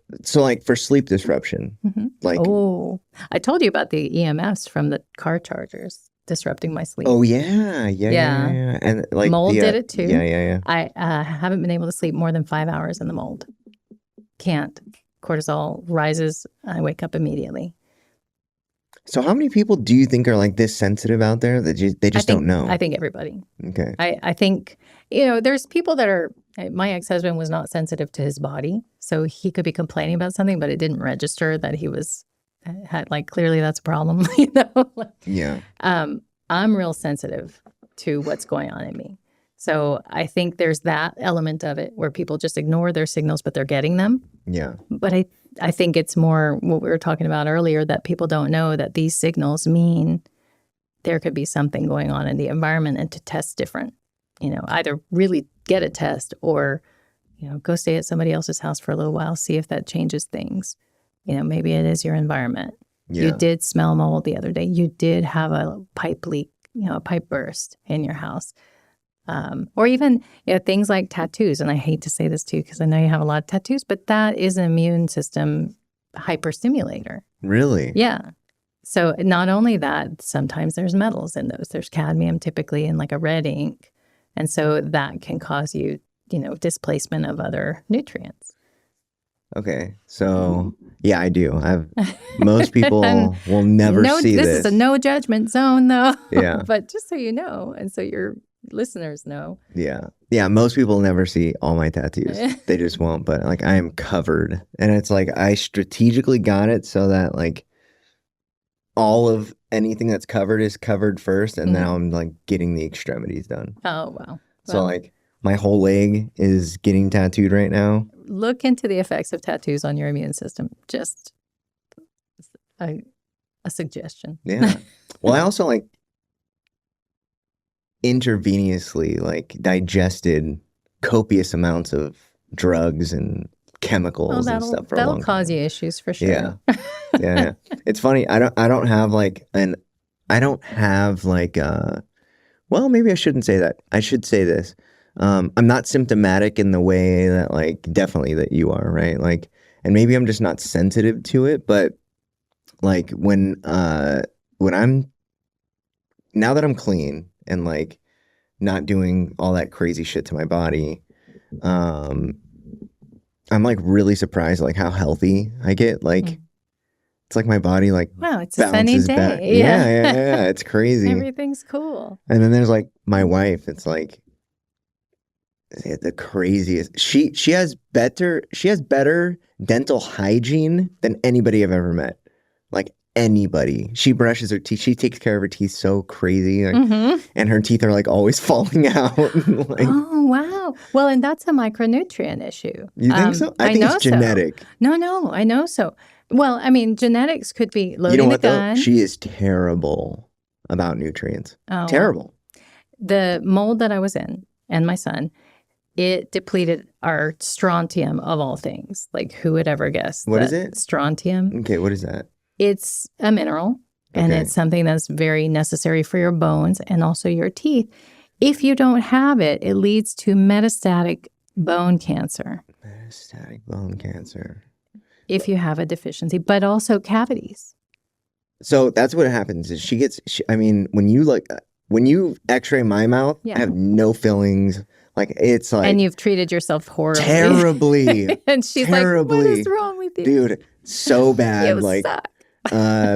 for sleep disruption, I told you about the EMFs from the car chargers disrupting my sleep. Oh yeah. And mold did it too. Yeah. I haven't been able to sleep more than 5 hours in the mold. Can't. Cortisol rises. I wake up immediately. So how many people do you think are this sensitive out there that they just don't know? I think everybody. Okay. I think, there's people that are, my ex-husband was not sensitive to his body. So he could be complaining about something, but it didn't register that he had clearly that's a problem, Yeah. I'm real sensitive to what's going on in me. So I think there's that element of it where people just ignore their signals, but they're getting them. Yeah. But I think it's more what we were talking about earlier, that people don't know that these signals mean there could be something going on in the environment, and to test different, either really get a test or, go stay at somebody else's house for a little while, see if that changes things. Maybe it is your environment. Yeah. You did smell mold the other day. You did have a pipe leak, a pipe burst in your house. Or even things like tattoos. And I hate to say this too, because I know you have a lot of tattoos, but that is an immune system hyperstimulator. Really? Yeah. So not only that, sometimes there's metals in those. There's cadmium typically in a red ink. And so that can cause you, displacement of other nutrients. Okay. So yeah, I do. Most people will never see this. This is a no judgment zone though. Yeah. But just so you know, and so your listeners know. Yeah. Most people never see all my tattoos. They just won't. But I am covered, and it's I strategically got it so that all of anything that's covered is covered first, and now I'm getting the extremities done. Oh wow. So my whole leg is getting tattooed right now. Look into the effects of tattoos on your immune system. Just a suggestion. Yeah. Well, I also intravenously digested copious amounts of drugs and chemicals and stuff for a long time. That'll cause you issues for sure. Yeah. It's funny. I don't have well, maybe I shouldn't say that. I should say this. I'm not symptomatic in the way that definitely that you are, right? And maybe I'm just not sensitive to it, but like when I'm now that I'm clean and like not doing all that crazy shit to my body, I'm like really surprised like how healthy I get. Like it's like my body like wow, it's a sunny bounces back. day. Yeah. It's crazy. Everything's cool. And then there's like my wife. It's like the craziest. She has better dental hygiene than anybody I've ever met. Like anybody. She brushes her teeth. She takes care of her teeth so crazy. Like, and her teeth are like always falling out. Like, oh, wow. Well, and that's a micronutrient issue. you think so? I think it's genetic. So. No, I know so. Well, I mean, genetics could be loading you know what, the gun. Though? She is terrible about nutrients. Oh, terrible. The mold that I was in and my son, it depleted our strontium of all things. Like who would ever guess? What is it? Strontium. Okay, what is that? It's a mineral, and it's something that's very necessary for your bones and also your teeth. If you don't have it, it leads to metastatic bone cancer. Metastatic bone cancer. If you have a deficiency, but also cavities. So that's what happens is I mean, when you x-ray my mouth, I have no fillings. Like it's like. And you've treated yourself horribly. Terribly. And she's terribly. like, what is wrong with you? Dude, so bad. You like suck.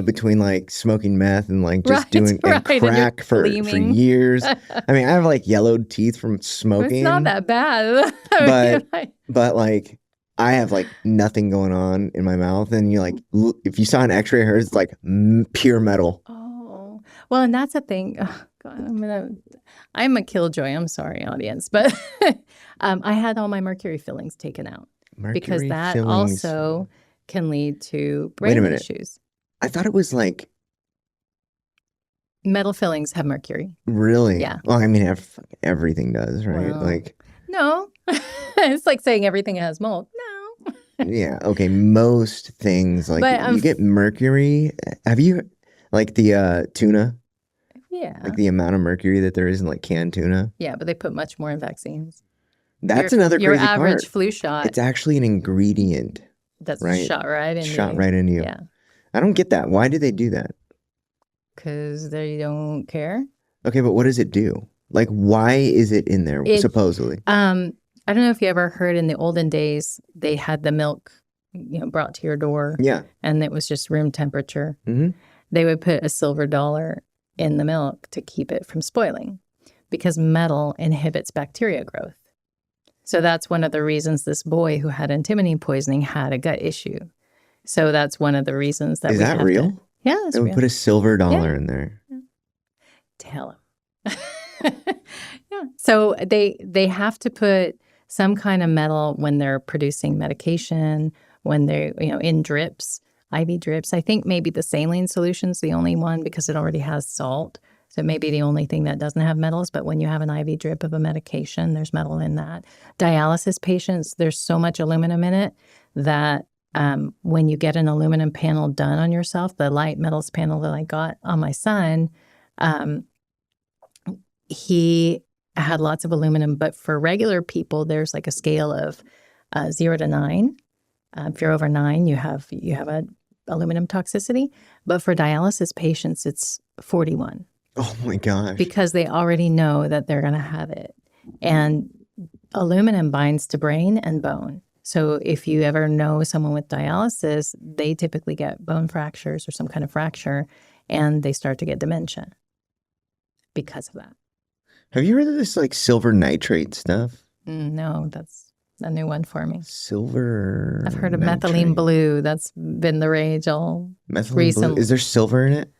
Between like smoking meth and like just doing and crack for years. I mean, I have like yellowed teeth from smoking. It's not that bad. but like I have like nothing going on in my mouth, and you like if you saw an x-ray of hers, it's like pure metal. Oh. Well, and that's a thing. Oh, God, I'm a killjoy. I'm sorry, audience. But I had all my mercury fillings taken out. Because that fillings. Also can lead to brain issues. I thought it was like metal fillings have mercury. Really? Yeah. Well, I mean, everything does, right? Well, like no, it's like saying everything has mold. No. Yeah. Okay. Most things like you get mercury. Have you like the tuna? Yeah. Like the amount of mercury that there is in like canned tuna. Yeah, but they put much more in vaccines. That's another crazy part. Your average flu shot. It's actually an ingredient. That's right? shot right into you. Shot right into you. Yeah. I don't get that. Why do they do that? Because they don't care. Okay, but what does it do? Like, why is it in there, supposedly? I don't know if you ever heard in the olden days, they had the milk, brought to your door. Yeah. And it was just room temperature. Mm-hmm. They would put a silver dollar in the milk to keep it from spoiling because metal inhibits bacteria growth. So that's one of the reasons this boy who had antimony poisoning had a gut issue. So that's one of the reasons that is that real? Yeah, that's real. They would put a silver dollar in there. Yeah. Tell him. Yeah. So they have to put some kind of metal when they're producing medication, when they're in drips, IV drips. I think maybe the saline solution's the only one because it already has salt. So it may be the only thing that doesn't have metals, but when you have an IV drip of a medication, there's metal in that. Dialysis patients, there's so much aluminum in it that when you get an aluminum panel done on yourself, the light metals panel that I got on my son, he had lots of aluminum. But for regular people, there's like a scale of 0 to 9. If you're over 9, you have a aluminum toxicity. But for dialysis patients, it's 41. Oh my gosh. Because they already know that they're going to have it. And aluminum binds to brain and bone. So if you ever know someone with dialysis, they typically get bone fractures or some kind of fracture, and they start to get dementia because of that. Have you heard of this like silver nitrate stuff? No, that's a new one for me. Silver. I've heard of nitrate. methylene blue. That's been the rage all recently. Blue. Is there silver in it?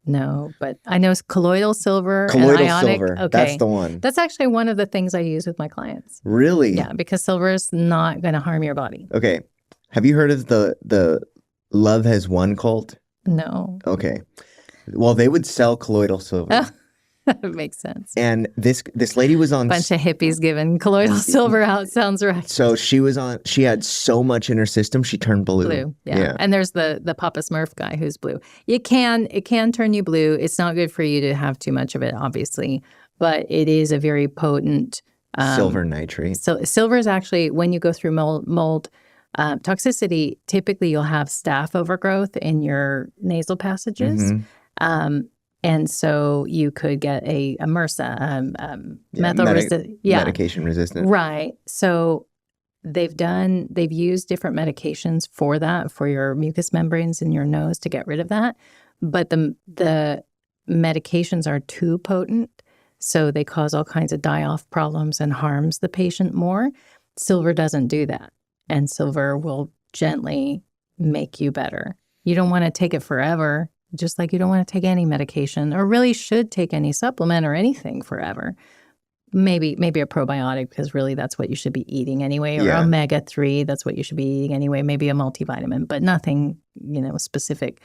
No, but I know colloidal silver colloidal and ionic. Silver. Okay. That's the one. That's actually one of the things I use with my clients. Really? Yeah, because silver is not going to harm your body. Okay. Have you heard of the Love Has Won cult? No. Okay. Well, they would sell colloidal silver. That makes sense. And this lady was on... Bunch of hippies giving colloidal silver out. Sounds right. So she had so much in her system, she turned blue. Blue, yeah. And there's the Papa Smurf guy who's blue. It can turn you blue. It's not good for you to have too much of it, obviously. But it is a very potent... silver nitrate. So silver is actually, when you go through mold, Toxicity, typically you'll have staph overgrowth in your nasal passages. And so you could get a MRSA, medication resistant. Right. So they've used different medications for that, for your mucous membranes in your nose to get rid of that. But the medications are too potent, so they cause all kinds of die-off problems and harms the patient more. Silver doesn't do that, and silver will gently make you better. You don't want to take it forever, just like you don't want to take any medication or really should take any supplement or anything forever. Maybe a probiotic, because really that's what you should be eating anyway, or omega-3, that's what you should be eating anyway, maybe a multivitamin, but nothing, specific.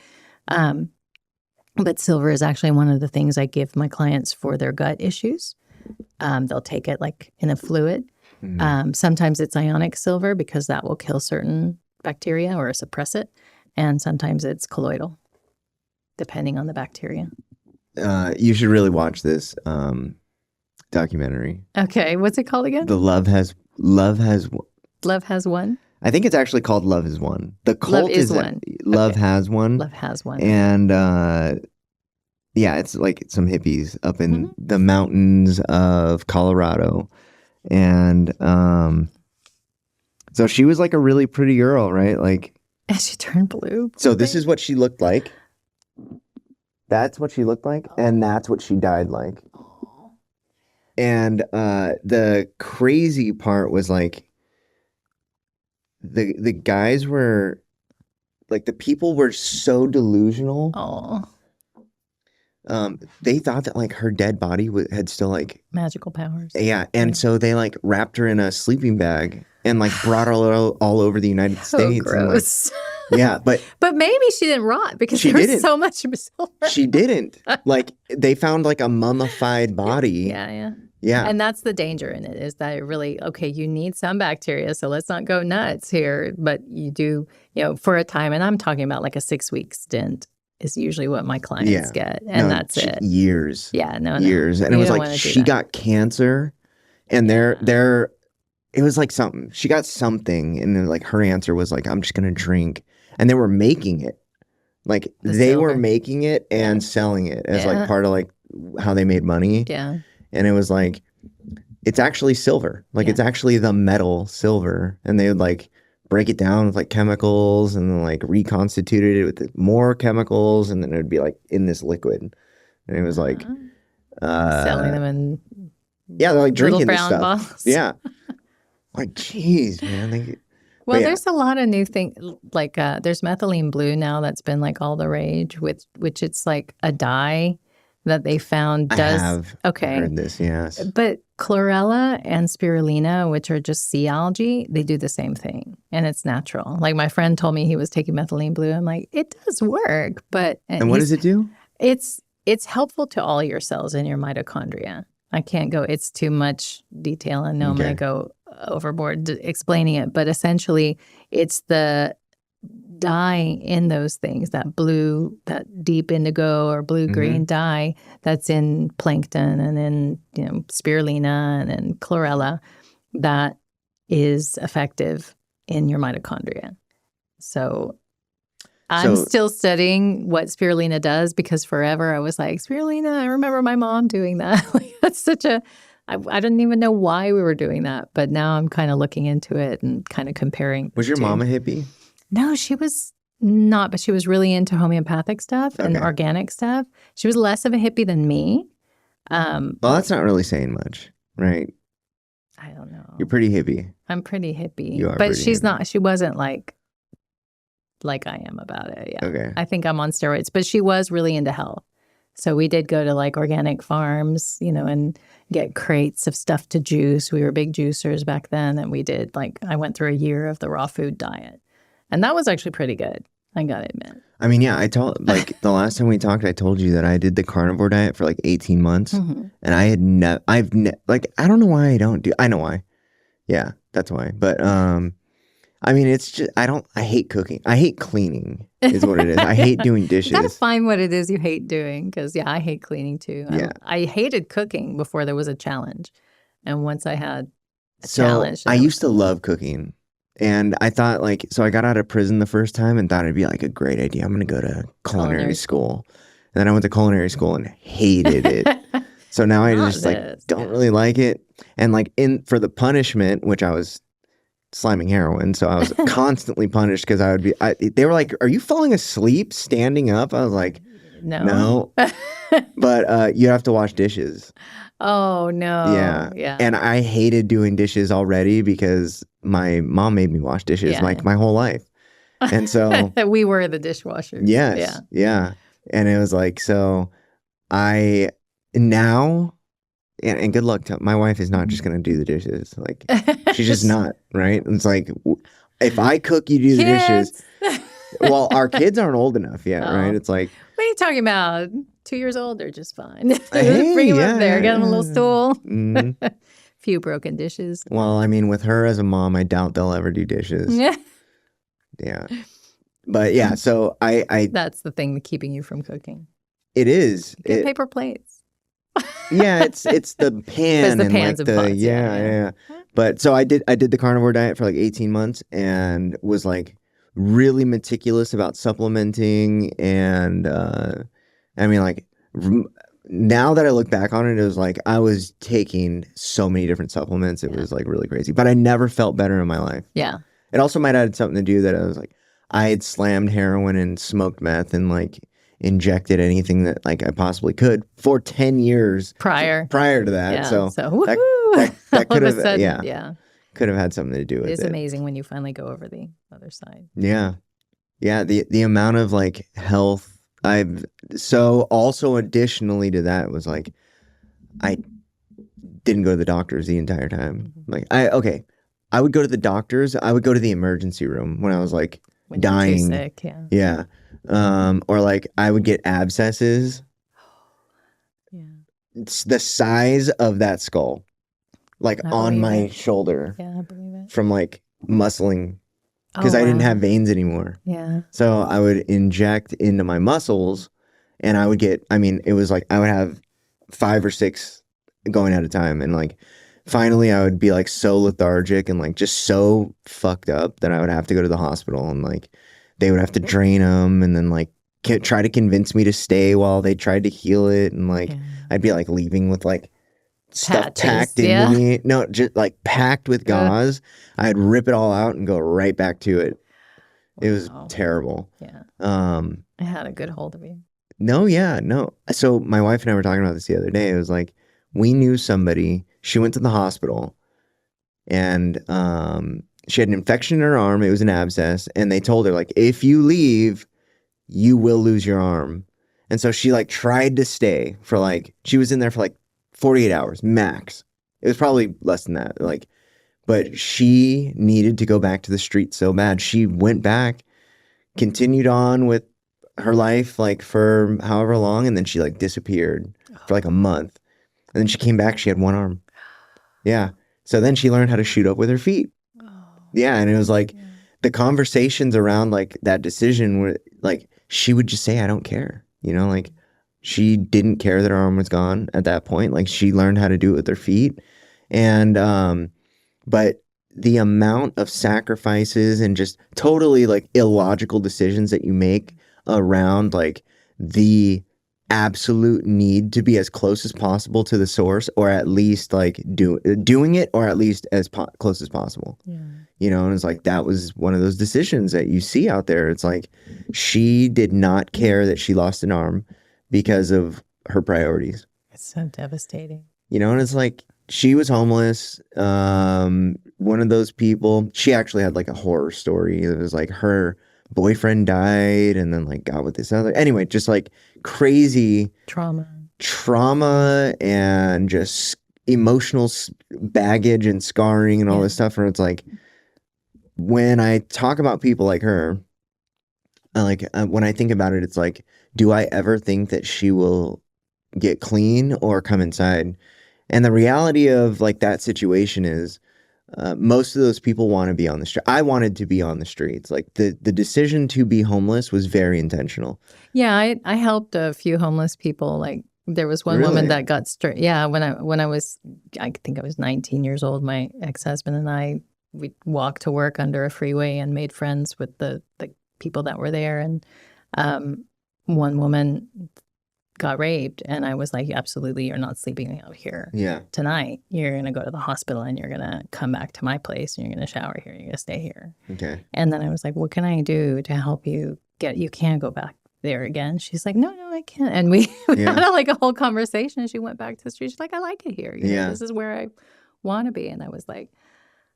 But silver is actually one of the things I give my clients for their gut issues. They'll take it like in a fluid. Sometimes it's ionic silver because that will kill certain bacteria or suppress it. And sometimes it's colloidal, depending on the bacteria. You should really watch this documentary. Okay, what's it called again? The Love Has One? I think it's actually called Love Is One. The cult Love is one. Love Has One. Love Has One. And it's like some hippies up in the mountains of Colorado. And so she was like a really pretty girl, right? Like, and she turned blue. So this is what she looked like. That's what she looked like, and that's what she died like. And the crazy part was like the guys were like, the people were so delusional. They thought that like her dead body had still like magical powers. Yeah, and so they like wrapped her in a sleeping bag and like brought her all over the United States. Gross. And, like, but maybe she didn't rot because there was so much silver. She didn't. Like they found like a mummified body. Yeah. And that's the danger in it, is that it really, you need some bacteria, so let's not go nuts here. But you do, for a time, and I'm talking about like a 6-week stint is usually what my clients get. And that's it. Years. Yeah, years. And it was like she got cancer, and it was like something. She got something, and then like her answer was like, I'm just going to drink. And they were making it. Like they were making it and selling it as like part of like how they made money. Yeah. And it was like, it's actually silver. Like it's actually the metal silver. And they would like break it down with like chemicals and then like reconstituted it with more chemicals. And then it would be like in this liquid. And it was like selling them in they're like drinking this brown stuff. Bottles. Yeah. Like, geez, man. Well, there's a lot of new things. Like there's methylene blue now that's been like all the rage, which it's like a dye that they found does. I have heard this, yes. But chlorella and spirulina, which are just sea algae, they do the same thing, and it's natural. Like my friend told me he was taking methylene blue. I'm like, it does work, but and what does it do? It's helpful to all your cells in your mitochondria. I can't go. It's too much detail, and I'm going to go overboard explaining it. But essentially, it's the dye in those things, that deep indigo or blue-green dye that's in plankton and in spirulina and in chlorella, that is effective in your mitochondria. So I'm still studying what spirulina does, because forever I was like, spirulina, I remember my mom doing that. That's such a, I didn't even know why we were doing that. But now I'm kind of looking into it and kind of comparing. Was your mom a hippie? No, she was not, but she was really into homeopathic stuff and organic stuff. She was less of a hippie than me. Well, that's not really saying much, right? I don't know. You're pretty hippie. I'm pretty hippie. You are, but she's hippie. Not. She wasn't like I am about it. Yeah. Okay. I think I'm on steroids, but she was really into health. So we did go to like organic farms, and get crates of stuff to juice. We were big juicers back then, and we did I went through a year of the raw food diet. And that was actually pretty good, I got to admit. I mean, I told, the last time we talked, I told you that I did the carnivore diet for 18 months. And I had I don't know why I don't I know why. Yeah, that's why. But, I mean, it's just, I hate cooking. I hate cleaning is what it is. I hate doing dishes. You got to find what it is you hate doing, because, I hate cleaning too. Yeah. I hated cooking before there was a challenge. And once I had a challenge. I used to love cooking. And I thought so I got out of prison the first time and thought it'd be like a great idea. I'm going to go to culinary school. And then I went to culinary school and hated it. So now I just don't really like it. And for the punishment, which I was slamming heroin, so I was constantly punished because they were like, "Are you falling asleep standing up?" I was like, "No." But you have to wash dishes. Oh no. Yeah. And I hated doing dishes already because my mom made me wash dishes my whole life. And so we were the dishwashers. Yes. Yeah. And it was so I now and good luck to my wife is not just going to do the dishes. She's just not, right? It's if I cook, you do the dishes. Well, our kids aren't old enough yet, right? It's what are you talking about? 2 years old, they're just fine. Hey, bring them up there, get them a little stool. Mm-hmm. Few broken dishes. Well, I mean, with her as a mom, I doubt they'll ever do dishes. Yeah. But yeah, so I that's the thing keeping you from cooking. It is. Get paper plates. Yeah, it's the pan and pans and pots, yeah. But so I did the carnivore diet for 18 months and was really meticulous about supplementing and I mean now that I look back on it, it was I was taking so many different supplements. It was really crazy. But I never felt better in my life. Yeah. It also might have had something to do that I was I had slammed heroin and smoked meth and injected anything that I possibly could for 10 years prior to that. Yeah. So that could have could have had something to do with it. It's amazing when you finally go over the other side. Yeah. Yeah. The amount of health so also additionally to that was I didn't go to the doctors the entire time. Mm-hmm. I would go to the doctors. I would go to the emergency room when I was when dying. You're too sick, yeah. Or I would get abscesses. Yeah. It's the size of that skull, on my shoulder. Yeah, I believe it. From muscling, because I didn't have veins anymore. Yeah. So I would inject into my muscles, and I would get. I mean, it was I would have 5 or 6 going at a time, and finally I would be so lethargic and just so fucked up that I would have to go to the hospital and they would have to drain them and then try to convince me to stay while they tried to heal it and I'd be leaving with stuff packed into me. No, just packed with gauze. I'd rip it all out and go right back to it. It was terrible. Yeah. I had a good hold of you. No, yeah, no. So my wife and I were talking about this the other day. It was we knew somebody. She went to the hospital and she had an infection in her arm. It was an abscess. And they told her, if you leave, you will lose your arm. And so she tried to stay for she was in there for 48 hours max. It was probably less than that. But she needed to go back to the street so bad. She went back, continued on with her life for however long. And then she disappeared for a month. And then she came back. She had one arm. Yeah. So then she learned how to shoot up with her feet. Yeah. And it was the conversations around that decision were she would just say, I don't care. She didn't care that her arm was gone at that point. She learned how to do it with her feet. And, but the amount of sacrifices and just totally illogical decisions that you make around the absolute need to be as close as possible to the source, or at least doing it, or at least as close as possible. Yeah. And it's that was one of those decisions that you see out there. It's she did not care that she lost an arm because of her priorities. It's so devastating. And it's she was homeless. One of those people, she actually had a horror story. It was her boyfriend died and then got with this other. Anyway, just crazy trauma and just emotional baggage and scarring and all this stuff. And it's when I talk about people like her, when I think about it, it's do I ever think that she will get clean or come inside? And the reality of that situation is most of those people want to be on the street. I wanted to be on the streets. The decision to be homeless was very intentional. Yeah, I helped a few homeless people. There was one woman that got straight. Yeah, when I think I was 19 years old, my ex-husband and I we walked to work under a freeway and made friends with the people that were there. And one woman got raped, and I was like, absolutely, you're not sleeping out here tonight. You're going to go to the hospital, and you're going to come back to my place, and you're going to shower here, and you're going to stay here. Okay. And then I was like, what can I do to help you you can't go back there again? She's like, no, I can't. And we had a whole conversation, and she went back to the street. She's like, I like it here. You know, this is where I want to be. And I was like,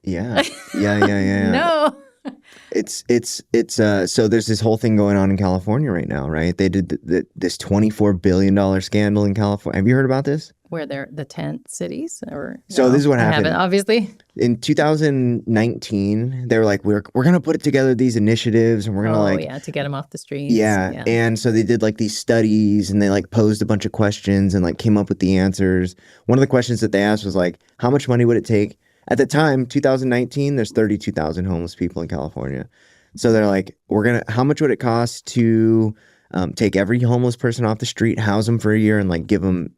yeah. No. It's so there's this whole thing going on in California right now, right? They did this $24 billion scandal in California. Have you heard about this? Where they're the tent cities, or so this is what happened. I haven't, obviously. In 2019, they were like, we're gonna put together these initiatives, and we're gonna to get them off the streets. Yeah. And so they did like these studies, and they like posed a bunch of questions and like came up with the answers. One of the questions that they asked was like, how much money would it take? At the time, 2019, there's 32,000 homeless people in California. So they're like, how much would it cost to take every homeless person off the street, house them for a year, and like give them,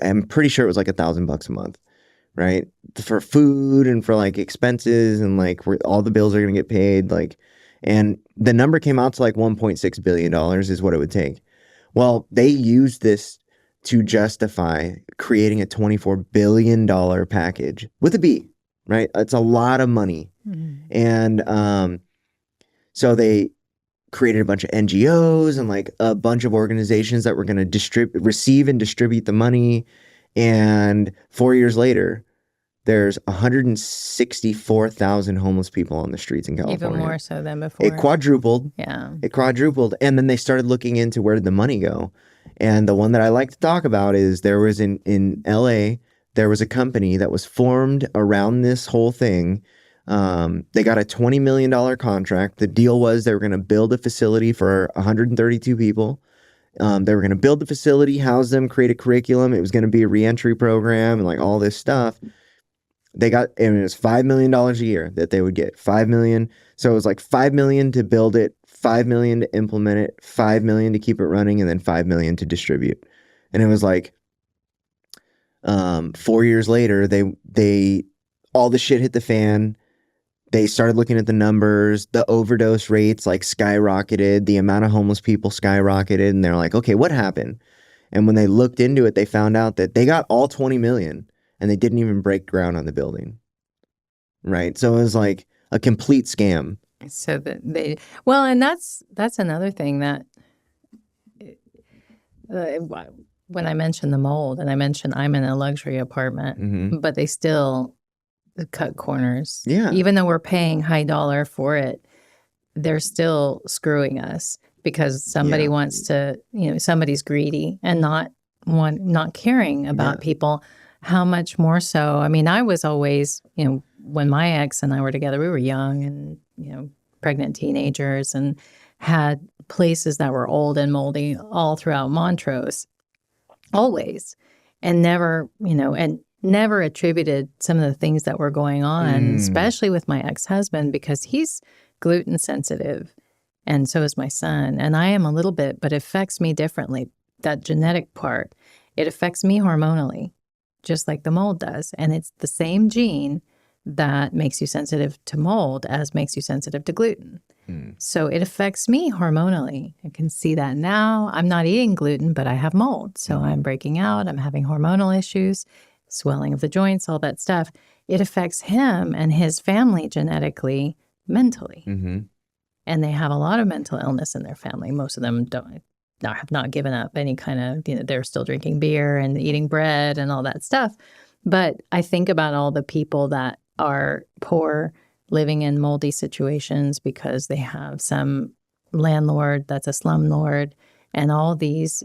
I'm pretty sure it was like $1,000 a month, right? For food and for like expenses, and like all the bills are going to get paid. Like, and the number came out to like $1.6 billion is what it would take. Well, they used this to justify creating a $24 billion package with a B, right? It's a lot of money. Mm-hmm. And so they created a bunch of NGOs and like a bunch of organizations that were going to receive and distribute the money. And 4 years later, there's 164,000 homeless people on the streets in California. Even more so than before. It quadrupled. Yeah. It quadrupled. And then they started looking into where did the money go. And the one that I like to talk about is there was in LA, there was a company that was formed around this whole thing. They got a $20 million contract. The deal was they were going to build a facility for 132 people. They were going to build the facility, house them, create a curriculum. It was going to be a reentry program and like all this stuff. And it was $5 million a year that they would get. $5 million. So it was like $5 million to build it, $5 million to implement it, $5 million to keep it running, and then $5 million to distribute. And it was like 4 years later, they all the shit hit the fan. They started looking at the numbers. The overdose rates like skyrocketed. The amount of homeless people skyrocketed. And they're like, okay, what happened? And when they looked into it, they found out that they got all 20 million and they didn't even break ground on the building. Right. So it was like a complete scam. So that and that's another thing that when I mentioned the mold, and I mentioned I'm in a luxury apartment, mm-hmm. but they still cut corners. Yeah. Even though we're paying high dollar for it, they're still screwing us because somebody wants to, somebody's greedy and not caring about people. How much more so? I mean, I was always, when my ex and I were together, we were young and, pregnant teenagers and had places that were old and moldy all throughout Montrose, always, and never attributed some of the things that were going on, especially with my ex-husband, because he's gluten sensitive and so is my son. And I am a little bit, but it affects me differently. That genetic part, it affects me hormonally, just like the mold does. And it's the same gene that makes you sensitive to mold as makes you sensitive to gluten. So it affects me hormonally. I can see that now. I'm not eating gluten, but I have mold. So I'm breaking out. I'm having hormonal issues, swelling of the joints, all that stuff. It affects him and his family genetically, mentally. Mm-hmm. And they have a lot of mental illness in their family. Most of them have not given up any kind of, they're still drinking beer and eating bread and all that stuff. But I think about all the people that are poor, living in moldy situations because they have some landlord that's a slumlord, and all these,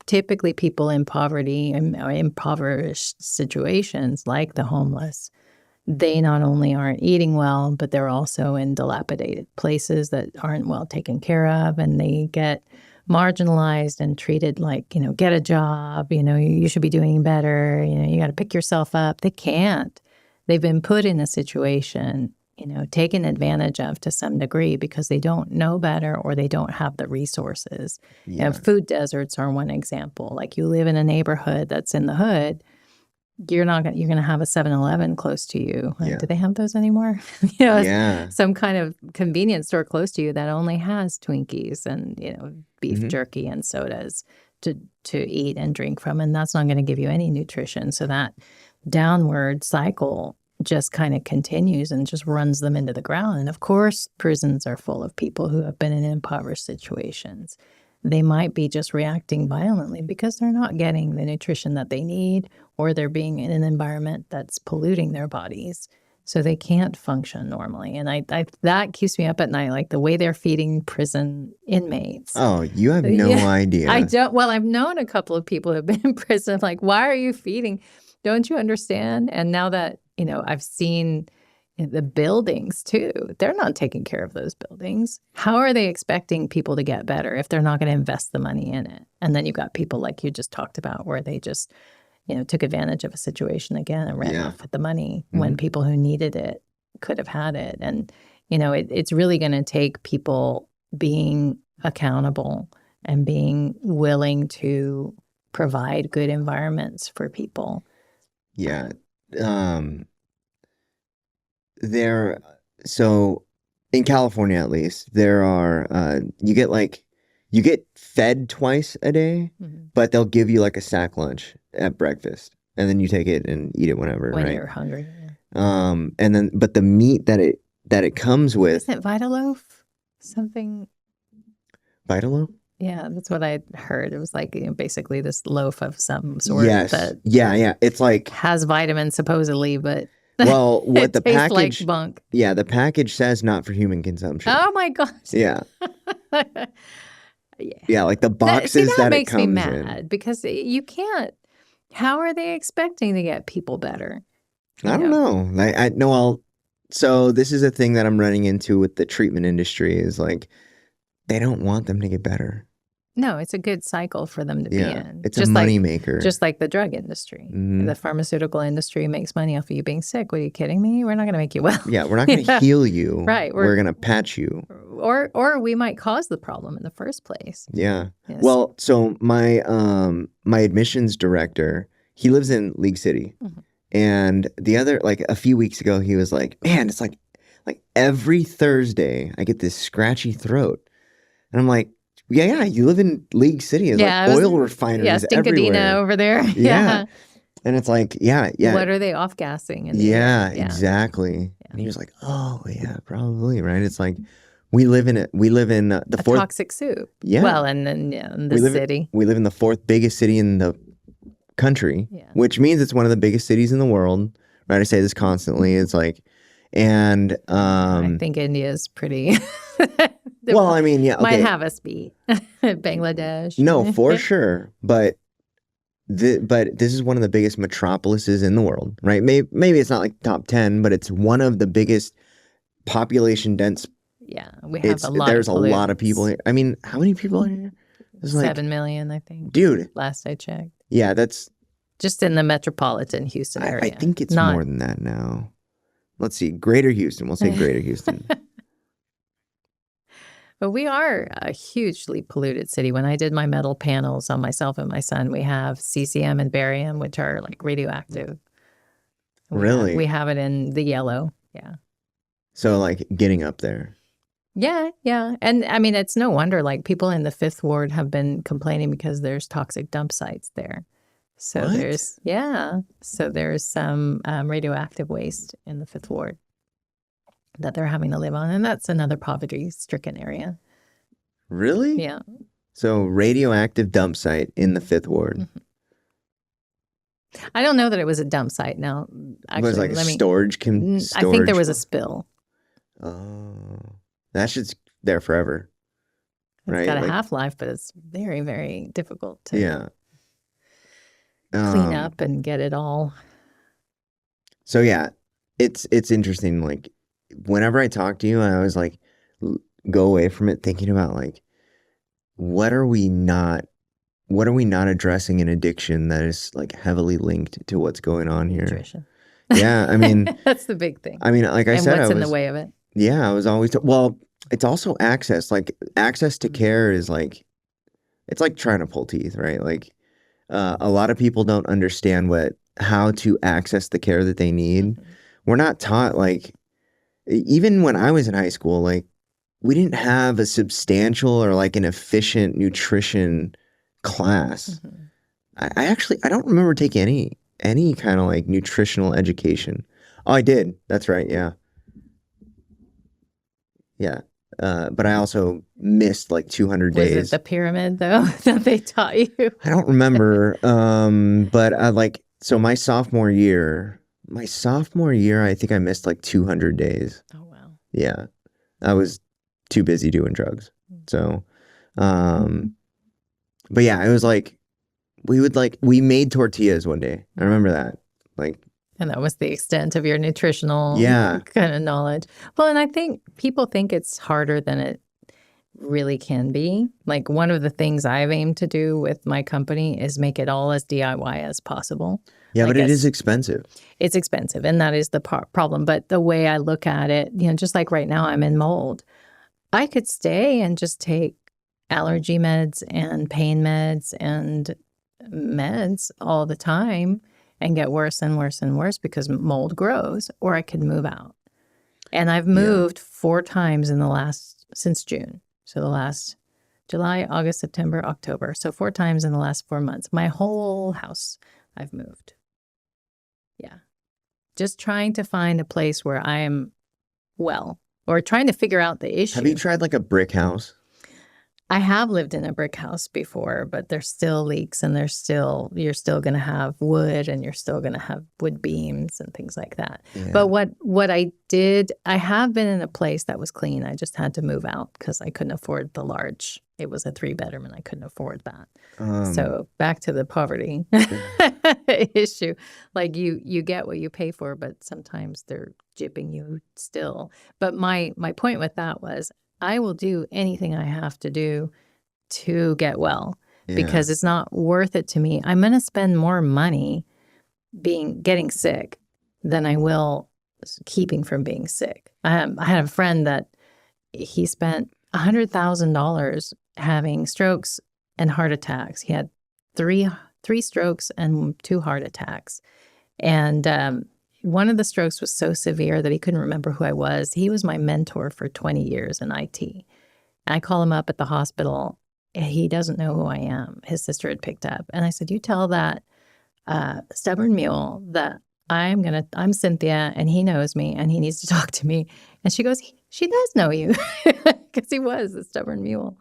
typically people in poverty and impoverished situations like the homeless. They not only aren't eating well, but they're also in dilapidated places that aren't well taken care of, and they get marginalized and treated like, get a job, you should be doing better, you got to pick yourself up. They can't. They've been put in a situation, taken advantage of to some degree because they don't know better or they don't have the resources. Yeah. Food deserts are one example. Like you live in a neighborhood that's in the hood, you're going to have a 7-Eleven close to you. Yeah. Do they have those anymore? Yeah. Some kind of convenience store close to you that only has Twinkies and, beef jerky and sodas to eat and drink from. And that's not going to give you any nutrition. So that downward cycle just kind of continues and just runs them into the ground. And of course, prisons are full of people who have been in impoverished situations. They might be just reacting violently because they're not getting the nutrition that they need, or they're being in an environment that's polluting their bodies. So they can't function normally. And I that keeps me up at night, like the way they're feeding prison inmates. Oh, you have no idea. I don't. Well, I've known a couple of people who have been in prison. Like, why are you feeding? Don't you understand? And now that, I've seen the buildings too, they're not taking care of those buildings. How are they expecting people to get better if they're not going to invest the money in it? And then you got people like you just talked about where they just, took advantage of a situation again and ran off with the money when people who needed it could have had it. And, it's really going to take people being accountable and being willing to provide good environments for people. Yeah. So in California, at least, there are, you get fed twice a day, but they'll give you like a sack lunch at breakfast, and then you take it and eat it whenever, when right? You're hungry. And then, but the meat that it comes with. Isn't it Vitaloaf? Something. Vitaloaf? Yeah, that's what I heard. It was like basically this loaf of some sort. Yes. That Yeah. It's like has vitamins supposedly, but well, what it the tastes package like bunk. Yeah, the package says not for human consumption. Oh my gosh. Yeah. Yeah. Yeah, like the boxes that it makes comes me mad in. because you can't. How are they expecting to get people better? I don't know. I know. So this is a thing that I'm running into with the treatment industry is like they don't want them to get better. No, it's a good cycle for them to be in. It's just a money maker. Just like the drug industry. The pharmaceutical industry makes money off of you being sick. What, are you kidding me? We're not going to make you well. Yeah, we're not going to heal you. Right. We're going to patch you. Or we might cause the problem in the first place. Yeah. Yes. Well, so my admissions director, he lives in League City. And a few weeks ago, he was like, man, it's like every Thursday I get this scratchy throat. And I'm like, yeah, you live in League City. It's like oil refineries everywhere. Stinkadina over there. Yeah. And it's like, yeah. What are they off-gassing? Yeah, exactly. Yeah. And he was like, oh, yeah, probably, right? It's like we live in the fourth toxic soup. Yeah. Well, and then in the city. We live in the fourth biggest city in the country, which means it's one of the biggest cities in the world. Right? I say this constantly. It's like, and I think India is pretty. Well, I mean, yeah, okay. Might have us beat Bangladesh. No, for sure, but this is one of the biggest metropolises in the world, right? Maybe it's not like top 10, but it's one of the biggest population dense. Yeah, we have there's a lot of people here. I mean, how many people are here? There's 7 million, I think. Dude. Last I checked. Yeah, that's just in the metropolitan Houston area. I think it's more than that now. Let's see. Greater Houston. We'll say Greater Houston. But we are a hugely polluted city. When I did my metal panels on myself and my son, we have CCM and barium, which are like radioactive. Really? We have it in the yellow. Yeah. So like getting up there. Yeah. And I mean, it's no wonder like people in the Fifth Ward have been complaining because there's toxic dump sites there. So what? there's some radioactive waste in the Fifth Ward that they're having to live on. And that's another poverty-stricken area. Really? Yeah. So radioactive dump site in the Fifth Ward. Mm-hmm. I don't know that it was a dump site. Now, actually, it was like a storage. I think there was a spill. Oh, that shit's there forever. It's got a half-life, but it's very, very difficult to clean up and get it all. So yeah, it's interesting. Like whenever I talk to you, I always like go away from it thinking about like what are we not addressing in addiction that is like heavily linked to what's going on here? Nutrition. Yeah, I mean that's the big thing. I mean, like I said, what's in the way of it? Yeah, I was always well. It's also access. Like access to care is like it's like trying to pull teeth, right? Like a lot of people don't understand what how to access the care that they need. We're not taught, like, even when I was in high school, like, we didn't have a substantial or like an efficient nutrition class. I don't remember taking any kind of like nutritional education. Oh, I did. That's right. Yeah. Yeah. But I also missed like 200 Was it days. the pyramid though that they taught you? I don't remember. But I like, so my sophomore year, I think I missed like 200 days. Oh wow. Yeah. I was too busy doing drugs. So, but yeah, it was like, we made tortillas one day. I remember that. Like, And that was the extent of your nutritional yeah. kind of knowledge. Well, and I think people think it's harder than it really can be. Like one of the things I've aimed to do with my company is make it all as DIY as possible. Yeah, like but it is expensive. It's expensive, and that is the problem. But the way I look at it, just like right now I'm in mold, I could stay and just take allergy meds and pain meds and meds all the time and get worse and worse and worse because mold grows, or I could move out. And I've moved 4 times since June. So the last July, August, September, October. So 4 times in the last 4 months. My whole house I've moved. Yeah. Just trying to find a place where I am well, or trying to figure out the issue. Have you tried like a brick house? I have lived in a brick house before, but there's still leaks, and you're still going to have wood, and you're still going to have wood beams and things like that. Yeah. But what I did, I have been in a place that was clean. I just had to move out because I couldn't afford the large. It was a 3-bedroom, and I couldn't afford that. So back to the poverty issue. Like you get what you pay for, but sometimes they're gypping you still. But my point with that was, I will do anything I have to do to get well because it's not worth it to me. I'm going to spend more money getting sick than I will keeping from being sick. I had a friend that he spent $100,000 having strokes and heart attacks. He had three strokes and 2 heart attacks. And one of the strokes was so severe that he couldn't remember who I was. He was my mentor for 20 years in IT. I call him up at the hospital. He doesn't know who I am. His sister had picked up. And I said, you tell that stubborn mule that I'm Cynthia, and he knows me, and he needs to talk to me. And she goes, she does know you, because he was a stubborn mule.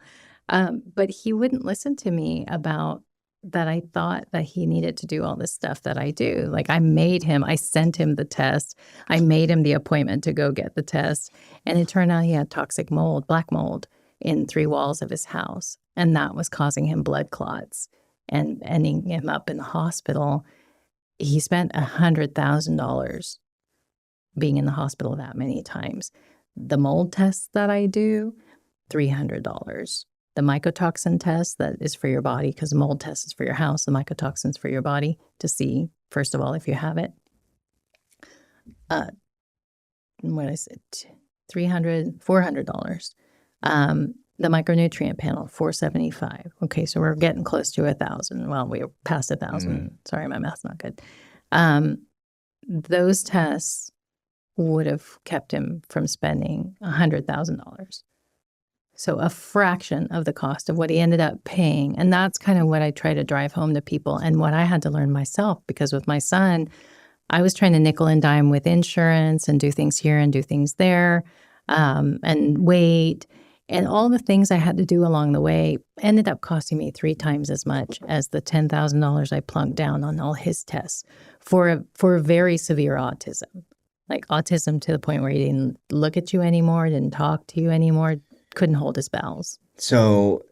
But he wouldn't listen to me about that. I thought that he needed to do all this stuff that I do. Like I sent him the test. I made him the appointment to go get the test. And it turned out he had toxic mold, black mold, in 3 walls of his house. And that was causing him blood clots and ending him up in the hospital. He spent $100,000 being in the hospital that many times. The mold tests that I do, $300. The mycotoxin test that is for your body, because the mold test is for your house, the mycotoxin's for your body to see, first of all, if you have it. What is it? $400. The micronutrient panel, $475. Okay, so we're getting close to 1,000. Well, we're past 1,000. Sorry, my math's not good. Those tests would have kept him from spending $100,000. So a fraction of the cost of what he ended up paying. And that's kind of what I try to drive home to people, and what I had to learn myself, because with my son, I was trying to nickel and dime with insurance and do things here and do things there, and wait. And all the things I had to do along the way ended up costing me 3 times as much as the $10,000 I plunked down on all his tests for very severe autism. Like autism to the point where he didn't look at you anymore, didn't talk to you anymore, couldn't hold his bowels. So,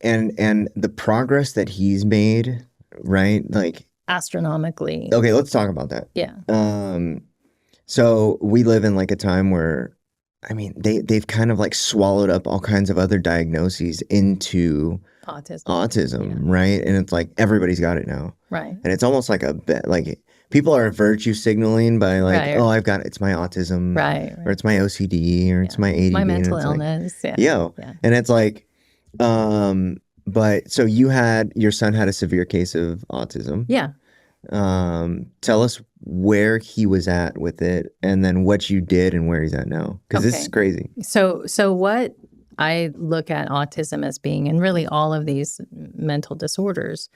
and the progress that he's made, right? Like astronomically. Okay, let's talk about that. Yeah. So we live in like a time where, I mean, they've kind of like swallowed up all kinds of other diagnoses into autism, yeah. Right? And it's like everybody's got it now, right? And it's almost like like people are virtue signaling by like, right. Oh, it's my autism, right? Or it's my OCD, or it's my ADD, my mental illness, like, yeah. And it's like, but so your son had a severe case of autism, yeah. Tell us where he was at with it, and then what you did and where he's at now, because this is crazy. So what I look at autism as being, and really all of these mental disorders,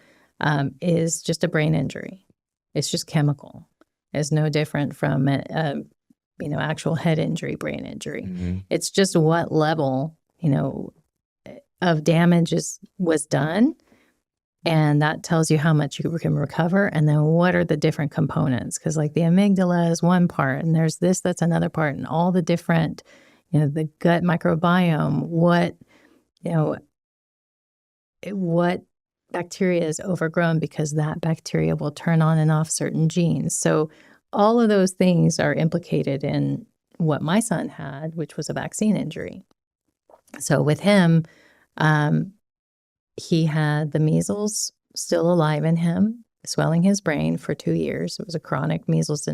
is just a brain injury. It's just chemical. It's no different from actual head injury, brain injury. Mm-hmm. It's just what level of damage was done. And that tells you how much you can recover. And then what are the different components? Because like the amygdala is one part, and there's this, that's another part, and all the different, the gut microbiome, what bacteria is overgrown, because that bacteria will turn on and off certain genes. So all of those things are implicated in what my son had, which was a vaccine injury. So with him, he had the measles still alive in him, swelling his brain for 2 years. It was a chronic measles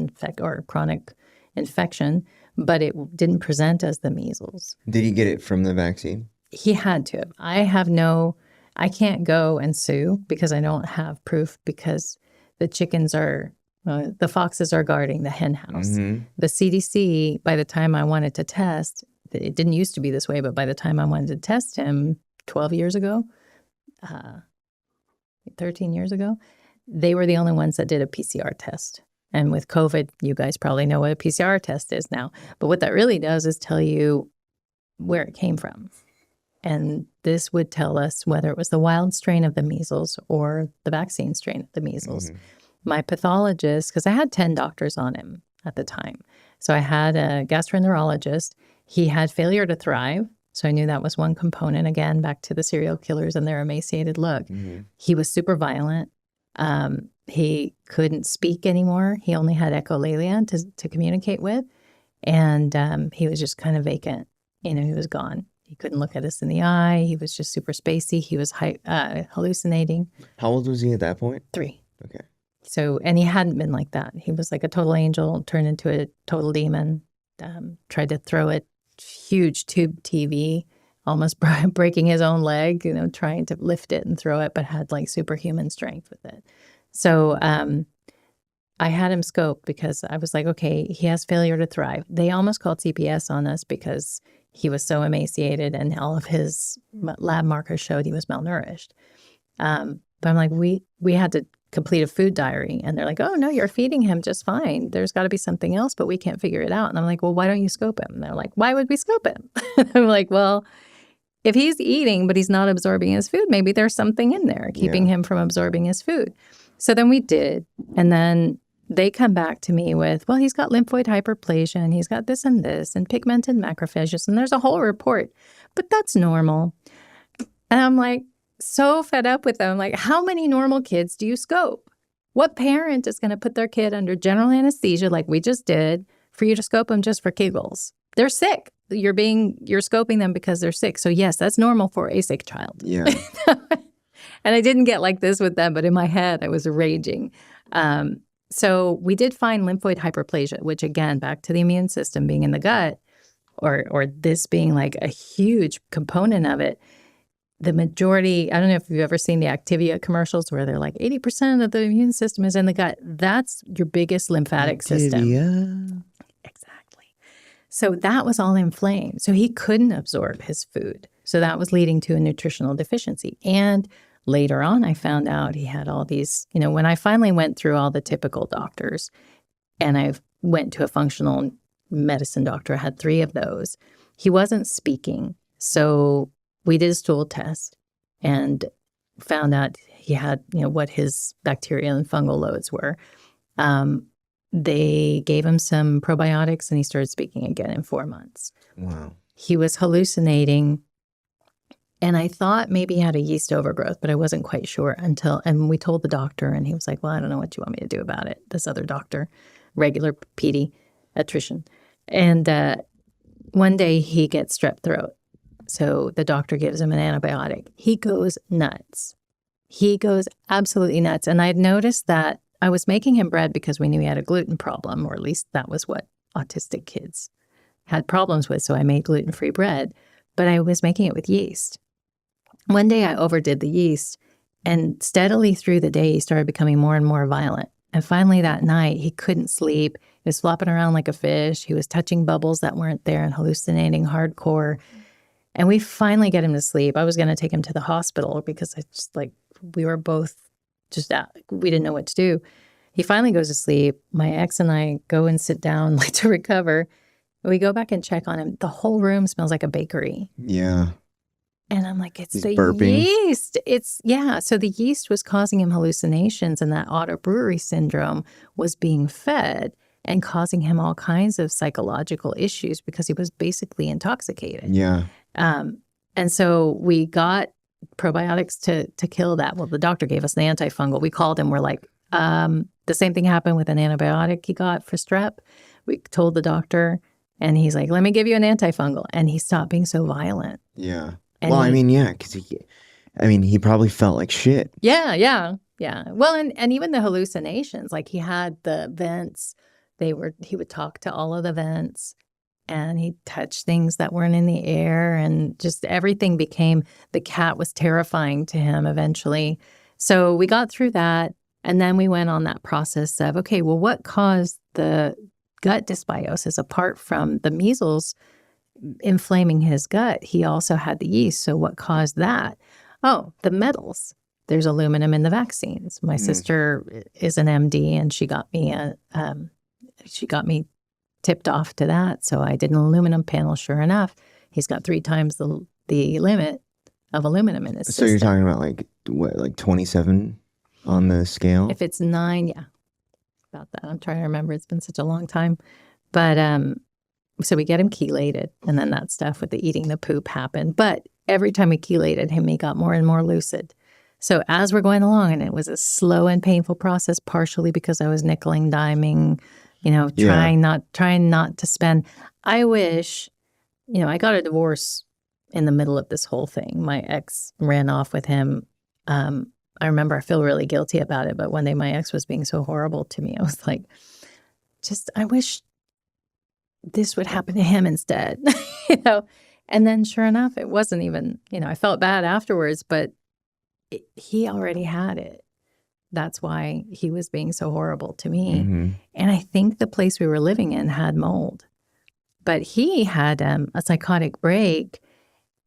chronic infection, but it didn't present as the measles. Did he get it from the vaccine? He had to. I can't go and sue because I don't have proof, because the foxes are guarding the hen house. Mm-hmm. The CDC, by the time I wanted to test, it didn't used to be this way, but by the time I wanted to test him 12 years ago, 13 years ago, they were the only ones that did a PCR test. And with COVID, you guys probably know what a PCR test is now. But what that really does is tell you where it came from. And this would tell us whether it was the wild strain of the measles or the vaccine strain of the measles. Mm-hmm. My pathologist, because I had 10 doctors on him at the time. So I had a gastroenterologist. He had failure to thrive. So I knew that was one component. Again, back to the serial killers and their emaciated look. Mm-hmm. He was super violent. He couldn't speak anymore. He only had echolalia to communicate with. And he was just kind of vacant. He was gone. He couldn't look at us in the eye. He was just super spacey. He was hallucinating. How old was he at that point? 3. Okay. So, and he hadn't been like that. He was like a total angel, turned into a total demon, tried to throw a huge tube TV, almost breaking his own leg, trying to lift it and throw it, but had like superhuman strength with it. So I had him scoped because I was like, okay, he has failure to thrive. They almost called CPS on us because he was so emaciated and all of his lab markers showed he was malnourished. But I'm like, we had to complete a food diary. And they're like, oh, no, you're feeding him just fine. There's got to be something else, but we can't figure it out. And I'm like, well, why don't you scope him? And they're like, why would we scope him? I'm like, well, if he's eating, but he's not absorbing his food, maybe there's something in there keeping him from absorbing his food. So then we did. And then they come back to me with, well, he's got lymphoid hyperplasia and he's got this and pigmented macrophages. And there's a whole report, but that's normal. And I'm like, so fed up with them. Like, how many normal kids do you scope? What parent is going to put their kid under general anesthesia like we just did for you to scope them just for giggles? They're sick. You're scoping them because they're sick. So yes, that's normal for a sick child. Yeah. And I didn't get like this with them, but in my head, I was raging. So we did find lymphoid hyperplasia, which again, back to the immune system being in the gut, or this being like a huge component of it. The majority, I don't know if you've ever seen the Activia commercials where they're like 80% of the immune system is in the gut. That's your biggest lymphatic system. Exactly. So that was all inflamed. So he couldn't absorb his food. So that was leading to a nutritional deficiency. And later on, I found out he had all these, when I finally went through all the typical doctors and I went to a functional medicine doctor, I had 3 of those. He wasn't speaking. So we did a stool test and found out he had, what his bacterial and fungal loads were. They gave him some probiotics and he started speaking again in 4 months. Wow. He was hallucinating. And I thought maybe he had a yeast overgrowth, but I wasn't quite sure and we told the doctor and he was like, well, I don't know what you want me to do about it. This other doctor, regular pediatrician. And one day he gets strep throat. So the doctor gives him an antibiotic. He goes nuts. He goes absolutely nuts. And I'd noticed that I was making him bread because we knew he had a gluten problem, or at least that was what autistic kids had problems with. So I made gluten-free bread, but I was making it with yeast. One day I overdid the yeast, and steadily through the day, he started becoming more and more violent. And finally that night, he couldn't sleep. He was flopping around like a fish. He was touching bubbles that weren't there and hallucinating hardcore. And we finally get him to sleep. I was going to take him to the hospital because I just we were both just out. We didn't know what to do. He finally goes to sleep. My ex and I go and sit down to recover. We go back and check on him. The whole room smells like a bakery. Yeah. And I'm like, it's He's the burping. yeast. So the yeast was causing him hallucinations, and that auto brewery syndrome was being fed and causing him all kinds of psychological issues because he was basically intoxicated. Yeah. And so we got probiotics to kill that. Well, the doctor gave us an antifungal. We called him. We're like, the same thing happened with an antibiotic he got for strep. We told the doctor, and he's like, let me give you an antifungal. And he stopped being so violent. Yeah. And Well, because he probably felt like shit. Yeah. Well, and even the hallucinations, like he had the vents, he would talk to all of the vents, and he'd touch things that weren't in the air, and just everything the cat was terrifying to him eventually. So we got through that, and then we went on that process of, okay, well, what caused the gut dysbiosis apart from the measles inflaming his gut? He also had the yeast. So what caused that? Oh, the metals. There's aluminum in the vaccines. My sister is an MD, and she got me tipped off to that. So I did an aluminum panel. Sure enough, he's got 3 times the limit of aluminum in his system. So you're talking about like 27 on the scale? If it's 9, yeah, about that. I'm trying to remember. It's been such a long time. But so we get him chelated, and then that stuff with the eating the poop happened. But every time we chelated him, he got more and more lucid. So as we're going along, and it was a slow and painful process, partially because I was nickeling, diming, trying not to spend. I wish, I got a divorce in the middle of this whole thing. My ex ran off with him. I remember I feel really guilty about it, but one day my ex was being so horrible to me. I was like, I wish this would happen to him instead, And then sure enough, it wasn't even, I felt bad afterwards, but he already had it. That's why he was being so horrible to me. Mm-hmm. And I think the place we were living in had mold. But he had a psychotic break,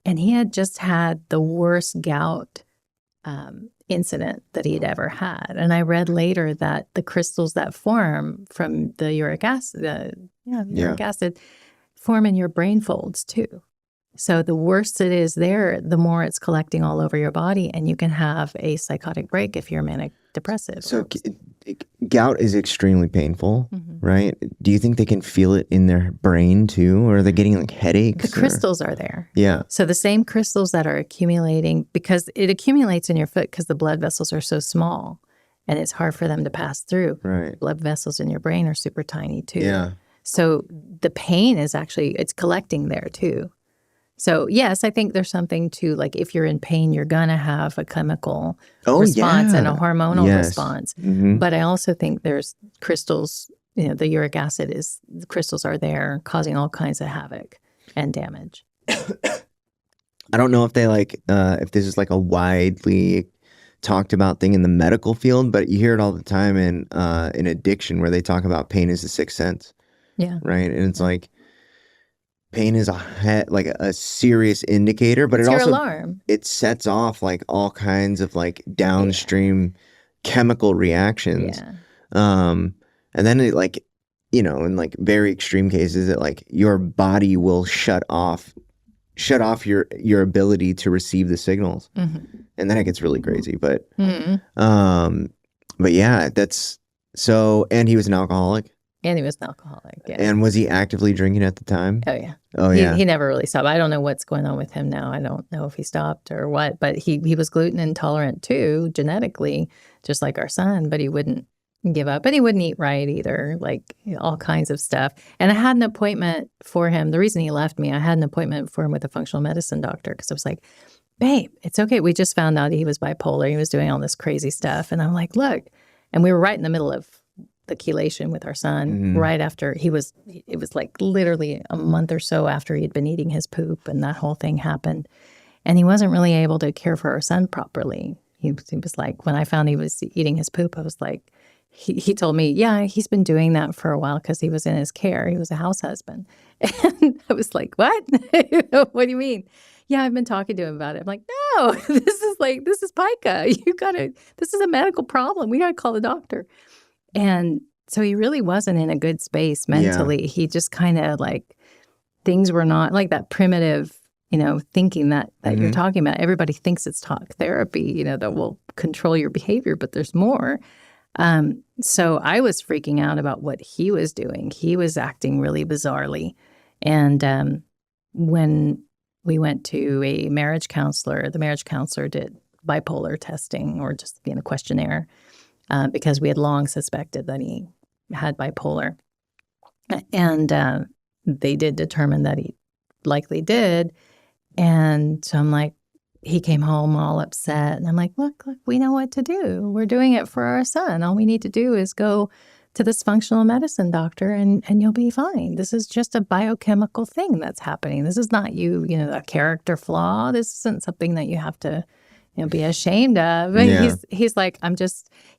and he had just had the worst gout incident that he'd ever had. And I read later that the crystals that form from the uric acid, uric acid, form in your brain folds too. So the worse it is there, the more it's collecting all over your body, and you can have a psychotic break if you're manic depressive. So gout is extremely painful, right? Do you think they can feel it in their brain too, or are they getting headaches? The crystals are there. Yeah. So the same crystals that are accumulating, because it accumulates in your foot because the blood vessels are so small, and it's hard for them to pass through. Right. Blood vessels in your brain are super tiny too. Yeah. So the pain is it's collecting there too. So yes, I think there's something to, if you're in pain, you're going to have a chemical response and a hormonal response. Mm-hmm. But I also think there's crystals, the uric acid the crystals are there causing all kinds of havoc and damage. I don't know if they if this is a widely talked about thing in the medical field, but you hear it all the time in addiction, where they talk about pain as a sixth sense. Yeah. Right. And it's pain is a serious indicator, but it's it your also alarm. It sets off all kinds of downstream chemical reactions. Yeah. And then it in very extreme cases, it your body will shut off your ability to receive the signals. Mm-hmm. And then it gets really crazy. But mm-hmm. Yeah, that's so. And he was an alcoholic. And he was an alcoholic. Yeah. And was he actively drinking at the time? Oh, yeah. Oh, yeah. He never really stopped. I don't know what's going on with him now. I don't know if he stopped or what. But he was gluten intolerant too, genetically, just like our son. But he wouldn't give up. And he wouldn't eat right either, all kinds of stuff. And I had an appointment for him. The reason he left me, I had an appointment for him with a functional medicine doctor because I was like, babe, it's okay. We just found out he was bipolar. He was doing all this crazy stuff. And I'm like, look. And we were right in the middle of the chelation with our son, right after it was literally a month or so after he'd been eating his poop, and that whole thing happened. And he wasn't really able to care for our son properly. He was when I found he was eating his poop, I was like, he told me, yeah, he's been doing that for a while because he was in his care. He was a house husband. And I was like, what? What do you mean? Yeah, I've been talking to him about it. I'm like, no, this is pica. This is a medical problem. We got to call the doctor. And so he really wasn't in a good space mentally. He just kind of like, things were not like that primitive, thinking that you're talking about. Everybody thinks it's talk therapy, that will control your behavior, but there's more. So I was freaking out about what he was doing. He was acting really bizarrely. And when we went to a marriage counselor, the marriage counselor did bipolar testing or just a questionnaire because we had long suspected that he had bipolar. And they did determine that he likely did. And so I'm like, he came home all upset. And I'm like, look, we know what to do. We're doing it for our son. All we need to do is go to this functional medicine doctor and you'll be fine. This is just a biochemical thing that's happening. This is not a character flaw. This isn't something that you have to, be ashamed of. Yeah. He's like,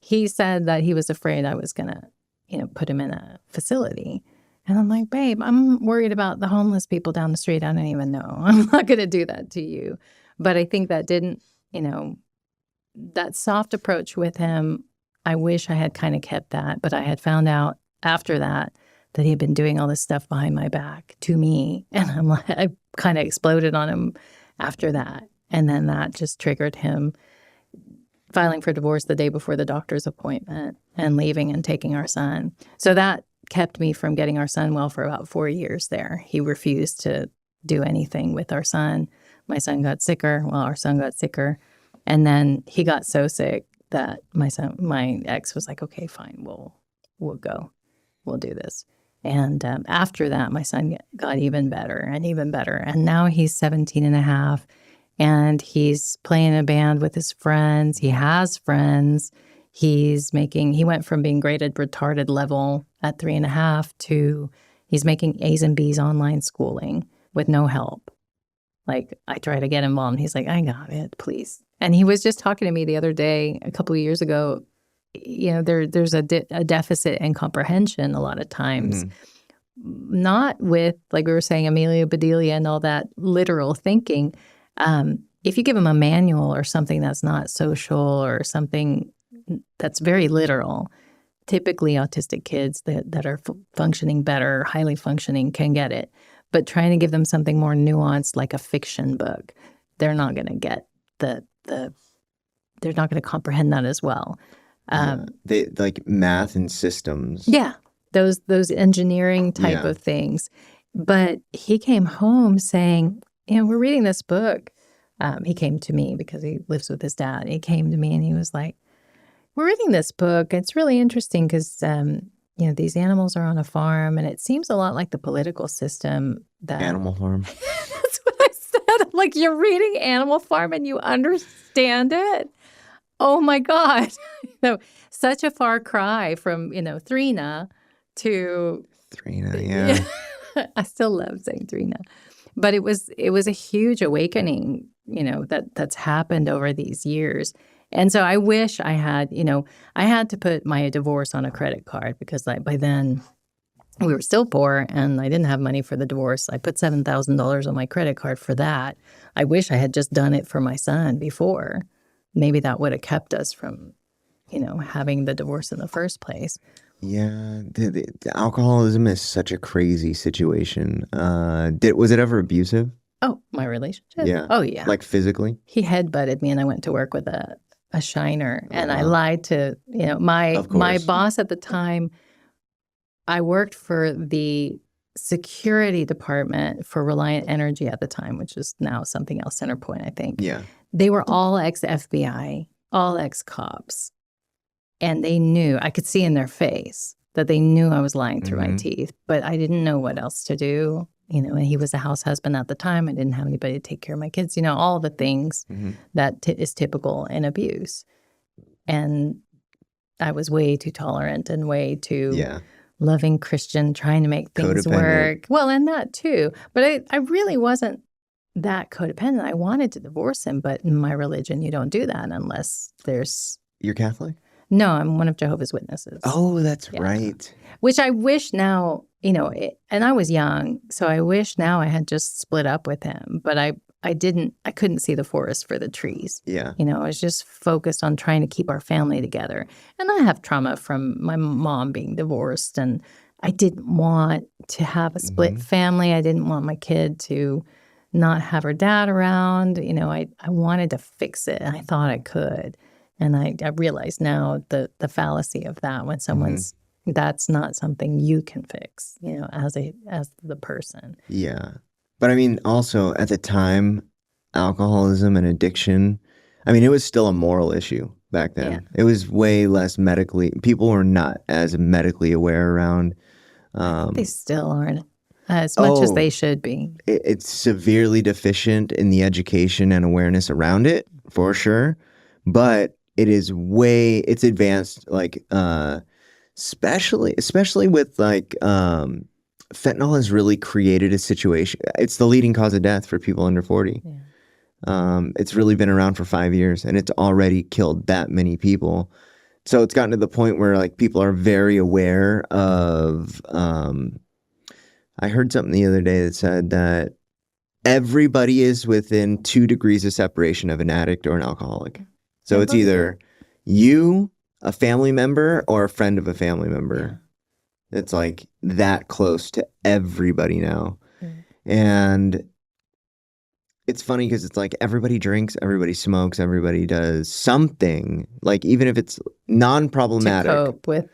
he said that he was afraid I was going to, put him in a facility. And I'm like, babe, I'm worried about the homeless people down the street. I don't even know. I'm not going to do that to you. But I think that didn't, that soft approach with him, I wish I had kind of kept that. But I had found out after that he had been doing all this stuff behind my back to me. And I'm like, I kind of exploded on him after that. And then that just triggered him filing for divorce the day before the doctor's appointment and leaving and taking our son. So that kept me from getting our son well for about 4 years there. He refused to do anything with our son. My son got sicker. Well, our son got sicker. And then he got so sick that my ex was like, okay, fine, we'll go. We'll do this. And after that, my son got even better and even better. And now he's 17 and a half. And he's playing a band with his friends. He has friends. He went from being graded retarded level at 3.5 to he's making A's and B's online schooling with no help. Like, I try to get involved. And he's like, I got it, please. And he was just talking to me the other day, a couple of years ago. There's a deficit in comprehension a lot of times. Not with, like we were saying, Amelia Bedelia and all that literal thinking. If you give them a manual or something that's not social or something that's very literal, typically autistic kids that are functioning better, highly functioning, can get it. But trying to give them something more nuanced, like a fiction book, they're not going to get they're not going to comprehend that as well. They like math and systems. Yeah, those engineering type of things. But he came home saying, we're reading this book. He came to me because he lives with his dad. He came to me and he was like, we're reading this book. It's really interesting because, these animals are on a farm and it seems a lot like the political system. Animal Farm. That's what I said. I'm like, you're reading Animal Farm and you understand it? Oh my God. Such a far cry from, Thrina to... Thrina, yeah. I still love saying Thrina. But it was a huge awakening, that's happened over these years. And so I wish I had, I had to put my divorce on a credit card because by then we were still poor and I didn't have money for the divorce. I put $7,000 on my credit card for that. I wish I had just done it for my son before. Maybe that would have kept us from, having the divorce in the first place. Yeah, the alcoholism is such a crazy situation. Was it ever abusive? Oh, my relationship? Yeah. Oh, yeah. Like physically? He headbutted me and I went to work with a shiner. And I lied to, my boss at the time. I worked for the security department for Reliant Energy at the time, which is now something else, Centerpoint, I think. Yeah. They were all ex-FBI, all ex-cops. And they knew, I could see in their face that they knew I was lying through my teeth, but I didn't know what else to do. And he was a house husband at the time. I didn't have anybody to take care of my kids, all the things that is typical in abuse. And I was way too tolerant and way too loving Christian, trying to make things work. Well, and that too. But I really wasn't that codependent. I wanted to divorce him, but in my religion, you don't do that unless there's... You're Catholic? No, I'm one of Jehovah's Witnesses. Oh, that's Yeah. right. Which I wish now, and I was young, so I wish now I had just split up with him, but I couldn't see the forest for the trees. Yeah. I was just focused on trying to keep our family together. And I have trauma from my mom being divorced, and I didn't want to have a split family. I didn't want my kid to not have her dad around. I wanted to fix it, and I thought I could. And I realize now the fallacy of that when someone's that's not something you can fix, as the person. Yeah. But I mean, also at the time, alcoholism and addiction, I mean, it was still a moral issue back then. Yeah. It was way less people were not as medically aware around. They still aren't as much as they should be. It's severely deficient in the education and awareness around it, for sure. But it's advanced, like, especially with like, fentanyl has really created a situation. It's the leading cause of death for people under 40. Yeah. It's really been around for 5 years, and it's already killed that many people. So it's gotten to the point where like people are very aware of. I heard something the other day that said that everybody is within 2 degrees of separation of an addict or an alcoholic. So it's either you, a family member, or a friend of a family member. Yeah. It's like that close to everybody now. And it's funny because it's like everybody drinks, everybody smokes, everybody does something, like even if it's non-problematic. To cope with,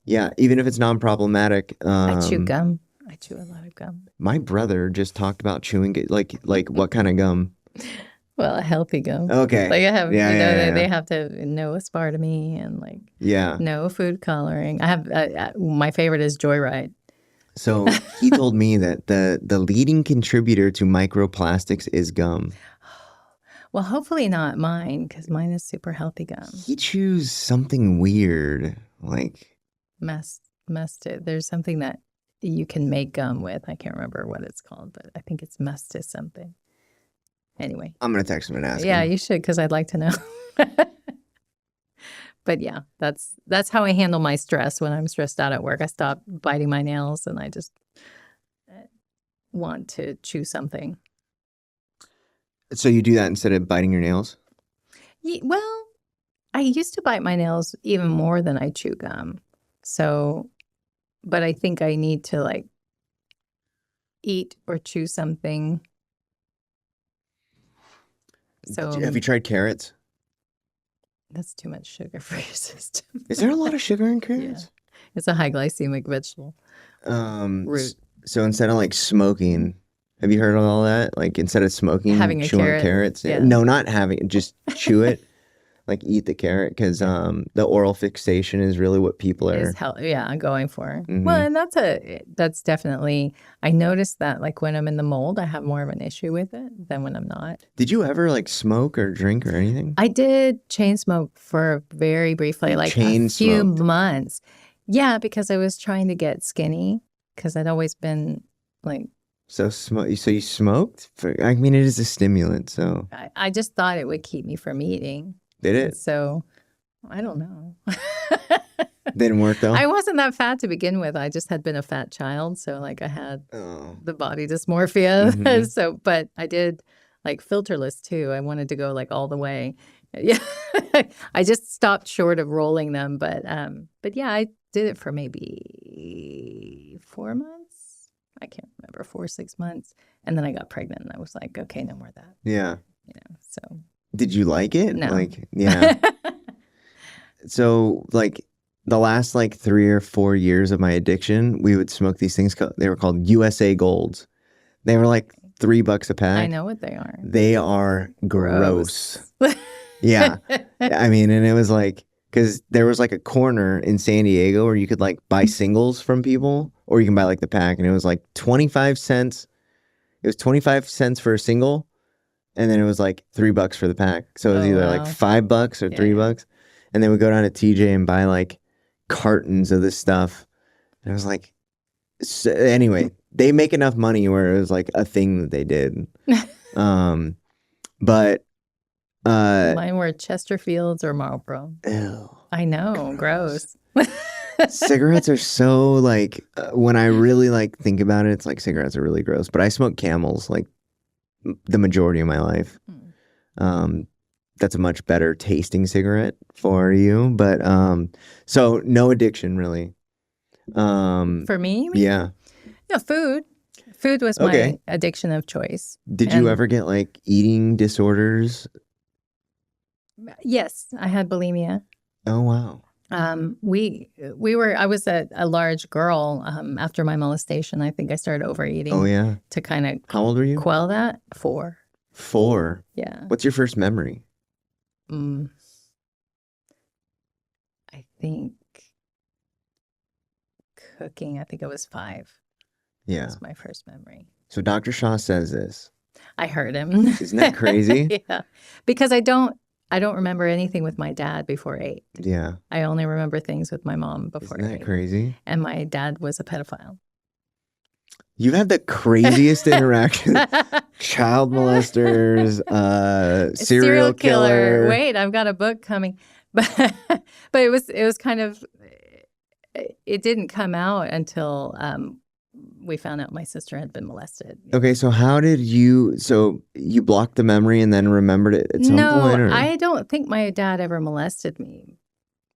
Yeah, even if it's non-problematic. I chew gum. I chew a lot of gum. My brother just talked about chewing, like what kind of gum? Well, a healthy gum. Okay. Like I have, they have to no aspartame and like no food coloring. I have my favorite is Joyride. So he told me that the leading contributor to microplastics is gum. Well, hopefully not mine, because mine is super healthy gum. He chews something weird, like musted. There's something that you can make gum with. I can't remember what it's called, but I think it's mustis something. Anyway, I'm gonna text him and ask. Yeah, him. You should, because I'd like to know. But yeah, that's how I handle my stress when I'm stressed out at work. I stop biting my nails and I just want to chew something. So you do that instead of biting your nails? Yeah, well, I used to bite my nails even more than I chew gum. So, but I think I need to like eat or chew something. So have you tried carrots? That's too much sugar for your system. Is there a lot of sugar in carrots? Yeah. It's a high glycemic vegetable. Root. So instead of like smoking, have you heard of all that? Like instead of smoking, having a chewing carrot. carrots? Yeah. No, not having it. Just chew it. Like eat the carrot, because the oral fixation is really what people are going for. Well, and that's definitely, I noticed that like when I'm in the mold, I have more of an issue with it than when I'm not. Did you ever like smoke or drink or anything? I did chain smoke for very briefly, like a few months. Yeah, because I was trying to get skinny, because I'd always been like. So you smoked? I mean, it is a stimulant, so. I just thought it would keep me from eating. Did it? So, I don't know. Didn't work though? I wasn't that fat to begin with. I just had been a fat child. So, like, I had the body dysmorphia. So, but I did like filterless too. I wanted to go like all the way. Yeah. I just stopped short of rolling them. But yeah, I did it for maybe 4 months. I can't remember, 4 or 6 months. And then I got pregnant and I was like, okay, no more of that. Yeah. So. Did you like it? No. Like, yeah. So, like, the last, like, 3 or 4 years of my addiction, we would smoke these things. They were called USA Golds. They were, like, $3 a pack. I know what they are. They are gross. Yeah. I mean, and it was, like, because there was, like, a corner in San Diego where you could, like, buy singles from people, or you can buy, like, the pack, and it was, like, 25 cents. It was 25 cents for a single. And then it was like $3 for the pack. So it was either like $5 or $3. And then we go down to TJ and buy like cartons of this stuff. And I was like, anyway, they make enough money where it was like a thing that they did. But Mine were Chesterfields or Marlboro. Ew, I know, gross. cigarettes are so like when I really like think about it, it's like cigarettes are really gross. But I smoked Camels like the majority of my life. Um, that's a much better tasting cigarette for you. But so no addiction really. For me, you mean? Yeah. No, food. Food was Okay. my addiction of choice. Did you And ever get like eating disorders? yes, I had bulimia. Oh wow. I was a large girl after my molestation. I think I started overeating Oh yeah. to kind of How old were you? quell that. 4. 4. Yeah. What's your first memory? I think cooking. I think it was 5. Yeah. That's my first memory. So Dr. Shaw says this. I heard him. Isn't that crazy? Yeah. Because I don't remember anything with my dad before 8. Yeah. I only remember things with my mom before Isn't that 8. crazy? And my dad was a pedophile. You've had the craziest interaction. Child molesters, serial killer. Wait, I've got a book coming. But it was kind of, it didn't come out until we found out my sister had been molested. Okay, so so you blocked the memory and then remembered it at some point? No, I don't think my dad ever molested me.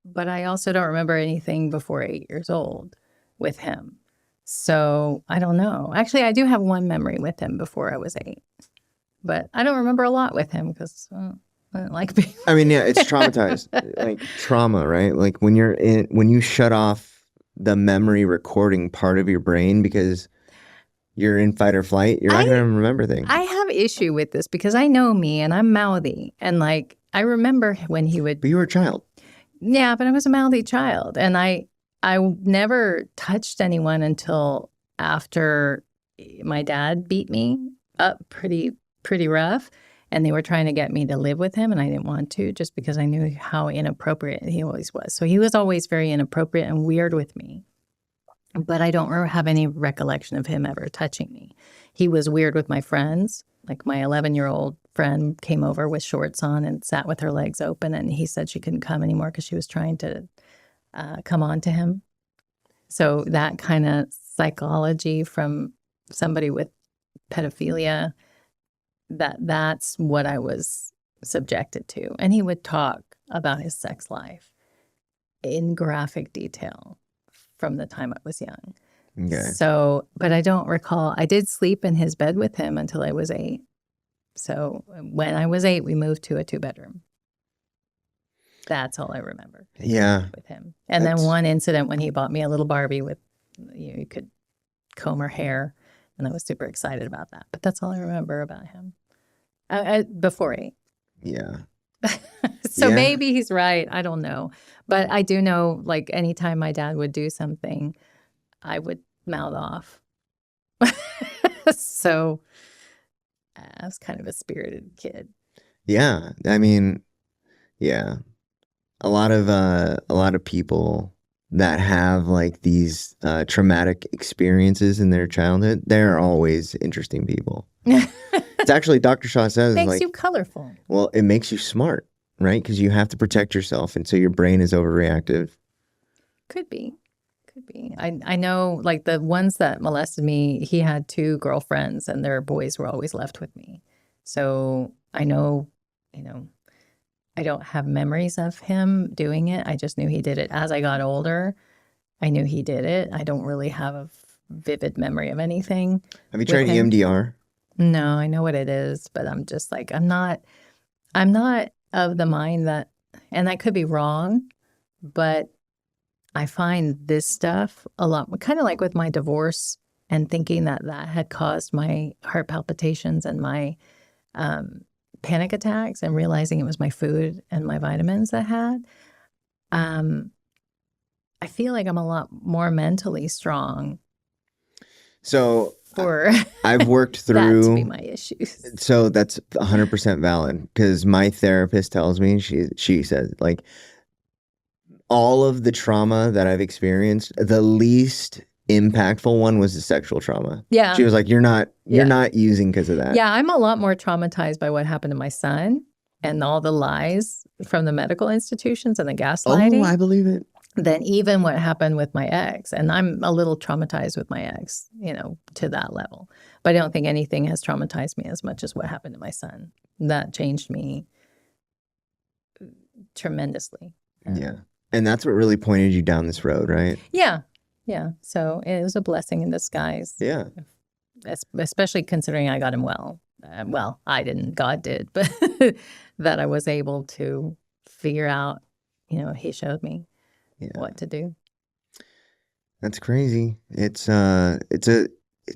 But I also don't remember anything before 8 years old with him. So I don't know. Actually, I do have one memory with him before I was 8. But I don't remember a lot with him because I didn't like being. I mean, yeah, it's traumatized. Like trauma, right? Like when you shut off the memory recording part of your brain because you're in fight or flight, you're not going to remember things. I have issue with this because I know me and I'm mouthy. And like, I remember when he would. But you were a child. Yeah, but I was a mouthy child. And I never touched anyone until after my dad beat me up pretty rough. And they were trying to get me to live with him. And I didn't want to just because I knew how inappropriate he always was. So he was always very inappropriate and weird with me. But I don't have any recollection of him ever touching me. He was weird with my friends. Like my 11-year-old friend came over with shorts on and sat with her legs open. And he said she couldn't come anymore because she was trying to come on to him. So that kind of psychology from somebody with pedophilia, that's what I was subjected to. And he would talk about his sex life in graphic detail from the time I was young. Okay. So, but I don't recall. I did sleep in his bed with him until I was 8. So when I was 8, we moved to a 2-bedroom. That's all I remember. Yeah. With him. And then one incident when he bought me a little Barbie with, you could comb her hair. And I was super excited about that. But that's all I remember about him. Before 8. Yeah. So Yeah. maybe he's right. I don't know. But I do know, like, anytime my dad would do something, I would mouth off. So I was kind of a spirited kid. Yeah. I mean, yeah. A lot of people that have like these traumatic experiences in their childhood, they're always interesting people. It's actually, Dr. Shaw says, Makes you colorful. Well, it makes you smart, right? Because you have to protect yourself, and so your brain is overreactive. Could be. I know, like, the ones that molested me, he had 2 girlfriends, and their boys were always left with me. So I know, I don't have memories of him doing it. I just knew he did it. As I got older, I knew he did it. I don't really have a vivid memory of anything. Have you tried EMDR? No, I know what it is, but I'm just like, I'm not of the mind that, and I could be wrong, but I find this stuff a lot, kind of like with my divorce and thinking that had caused my heart palpitations and my panic attacks, and realizing it was my food and my vitamins that had. I feel like I'm a lot more mentally strong. So for I've worked through that to be my issues. So that's 100% valid, because my therapist tells me, she says, like, all of the trauma that I've experienced, the least impactful one was the sexual trauma. Yeah. She was like, you're not using because of that. Yeah, I'm a lot more traumatized by what happened to my son and all the lies from the medical institutions and the Oh, gaslighting I believe it. than even what happened with my ex. And I'm a little traumatized with my ex, to that level. But I don't think anything has traumatized me as much as what happened to my son. That changed me tremendously. Yeah. And that's what really pointed you down this road, right? Yeah. Yeah. So it was a blessing in disguise. Yeah. Especially considering I got him well. Well, I didn't, God did, but that I was able to figure out, he showed me what to do. That's crazy. It's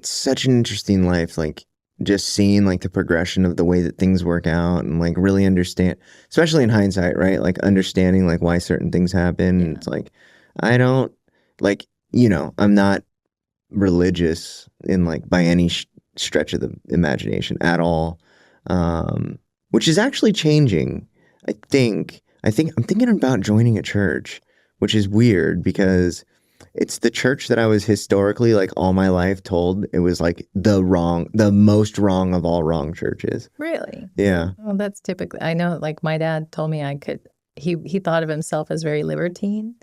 such an interesting life, like just seeing like the progression of the way that things work out and like really understand, especially in hindsight, right? Like understanding like why certain things happen. Yeah. It's like I don't like, I'm not religious in like by any stretch of the imagination at all. Which is actually changing. I'm thinking about joining a church, which is weird because it's the church that I was historically like all my life told it was like the most wrong of all wrong churches. Really? Yeah. Well, that's typically, I know, like my dad told me he thought of himself as very libertine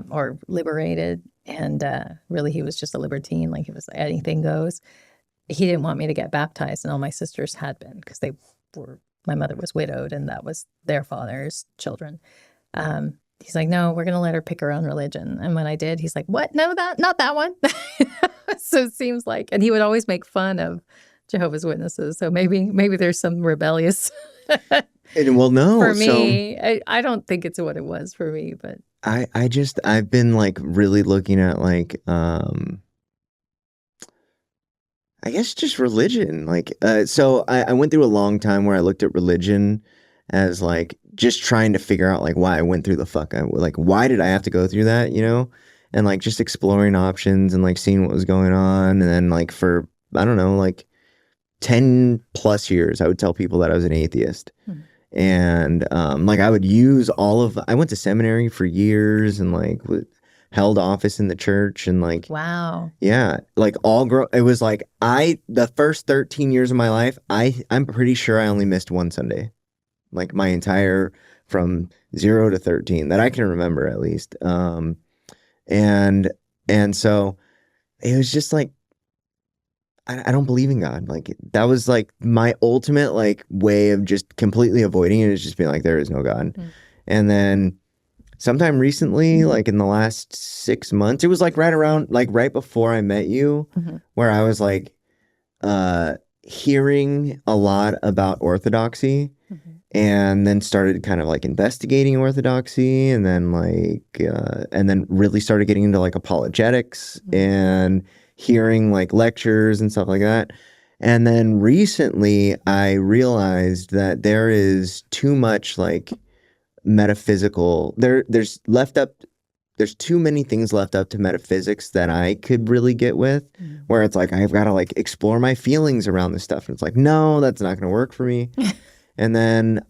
or liberated. And really, he was just a libertine. Like he was anything goes. He didn't want me to get baptized, and all my sisters had been because my mother was widowed, and that was their father's children. He's like, no, we're going to let her pick her own religion. And when I did, he's like, what? No, not that one. So it seems like, and he would always make fun of Jehovah's Witnesses. So maybe there's some rebellious. No. For me, I don't think it's what it was for me, but I've been like really looking at like, I guess just religion. Like, so I went through a long time where I looked at religion as like just trying to figure out like why I went through the fuck. Like, why did I have to go through that, And like just exploring options and like seeing what was going on. And then like for, I don't know, like 10 plus years, I would tell people that I was an atheist. And like I would use I went to seminary for years and like held office in the church and like wow. Yeah, like it was like the first 13 years of my life, I'm pretty sure I only missed one Sunday. Like my entire from 0 to 13 that I can remember at least. And so it was just like I don't believe in God. Like that was like my ultimate like way of just completely avoiding it, is just being like there is no God. And then sometime recently, like in the last 6 months, it was like right before I met you, where I was like hearing a lot about orthodoxy, and then started kind of like investigating orthodoxy, and then really started getting into like apologetics and hearing like lectures and stuff like that. And then recently I realized that there is too much like metaphysical, there's too many things left up to metaphysics that I could really get with, where it's like I've got to like explore my feelings around this stuff, and it's like no, that's not going to work for me. And then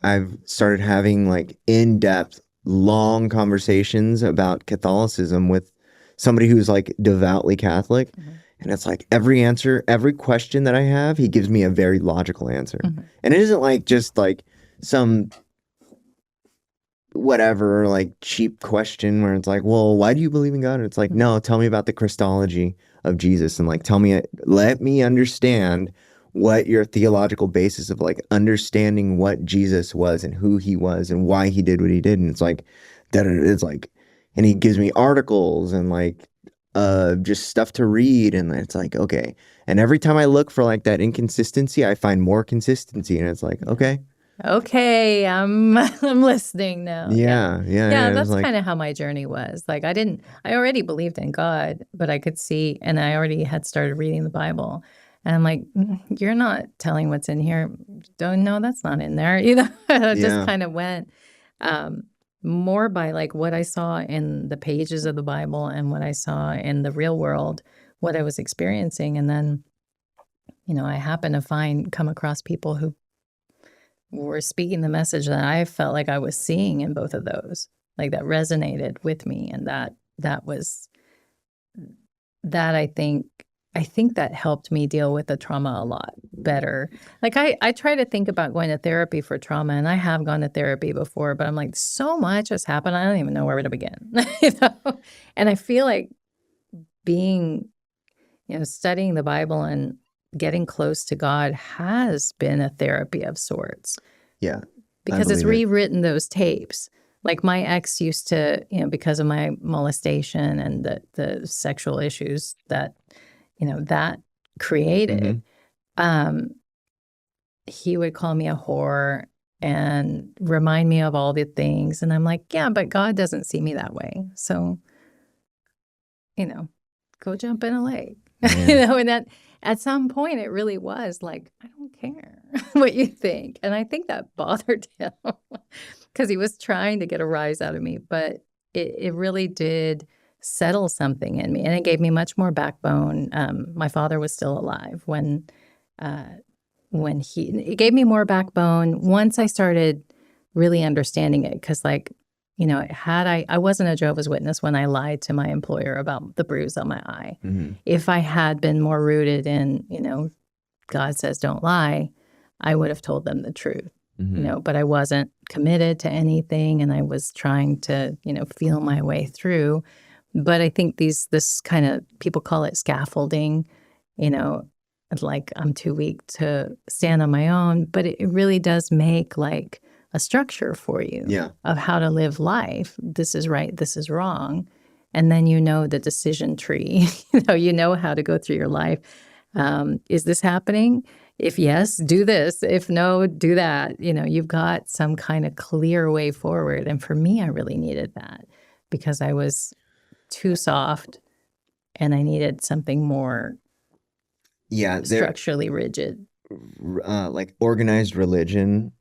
I've started having like in-depth long conversations about Catholicism with somebody who's like devoutly Catholic. And it's like every question that I have, he gives me a very logical answer. And it isn't like just like some whatever like cheap question where it's like, well, why do you believe in God? And it's like, no, tell me about the Christology of Jesus, and like let me understand what your theological basis of like understanding what Jesus was and who he was and why he did what he did. And it's like that it's like, and he gives me articles and like just stuff to read, and it's like, okay. And every time I look for like that inconsistency, I find more consistency, and it's like, okay, I'm listening now. Yeah. That's like, kind of how my journey was. Like I already believed in God, but I could see, and I already had started reading the Bible, and I'm like, you're not telling what's in here. Don't know that's not in there. I just kind of went more by like what I saw in the pages of the Bible and what I saw in the real world, what I was experiencing, and then, I happened to come across people who were speaking the message that I felt like I was seeing in both of those, like that resonated with me. And that I think I think that helped me deal with the trauma a lot better. Like I try to think about going to therapy for trauma, and I have gone to therapy before, but I'm like, so much has happened. I don't even know where to begin. You know? And I feel like being, studying the Bible and getting close to God has been a therapy of sorts. Yeah. Because it's rewritten those tapes. Like my ex used to, because of my molestation and the sexual issues that that created, he would call me a whore and remind me of all the things. And I'm like, yeah, but God doesn't see me that way. So, go jump in a lake. Yeah. And that at some point it really was like, I don't care what you think. And I think that bothered him because he was trying to get a rise out of me. But it really did settle something in me, and it gave me much more backbone. My father was still alive when it gave me more backbone once I started really understanding it. Because I wasn't a Jehovah's Witness when I lied to my employer about the bruise on my eye. If I had been more rooted in, God says don't lie, I would have told them the truth. But I wasn't committed to anything, and I was trying to, feel my way through. But I think this kind of, people call it scaffolding, like I'm too weak to stand on my own, but it really does make like a structure for you of how to live life. This is right, this is wrong. And then the decision tree, you know how to go through your life. Is this happening? If yes, do this. If no, do that. You've got some kind of clear way forward. And for me, I really needed that because I was too soft and I needed something more structurally rigid. Like organized religion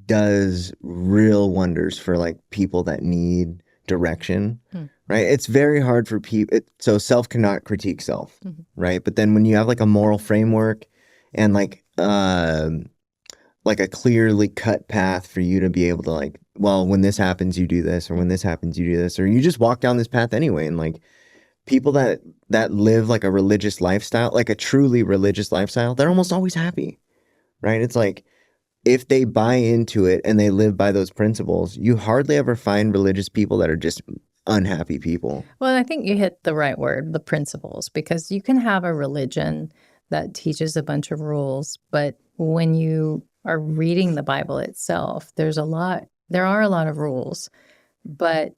does real wonders for like people that need direction, right? It's very hard for people. So self cannot critique self, right? But then when you have like a moral framework and like a clearly cut path for you to be able to like, well, when this happens, you do this, or when this happens, you do this, or you just walk down this path anyway. And like people that live like a religious lifestyle, like a truly religious lifestyle, they're almost always happy, right? It's like, if they buy into it and they live by those principles, you hardly ever find religious people that are just unhappy people. Well, I think you hit the right word, the principles, because you can have a religion that teaches a bunch of rules, but when you are reading the Bible itself, there are a lot of rules, but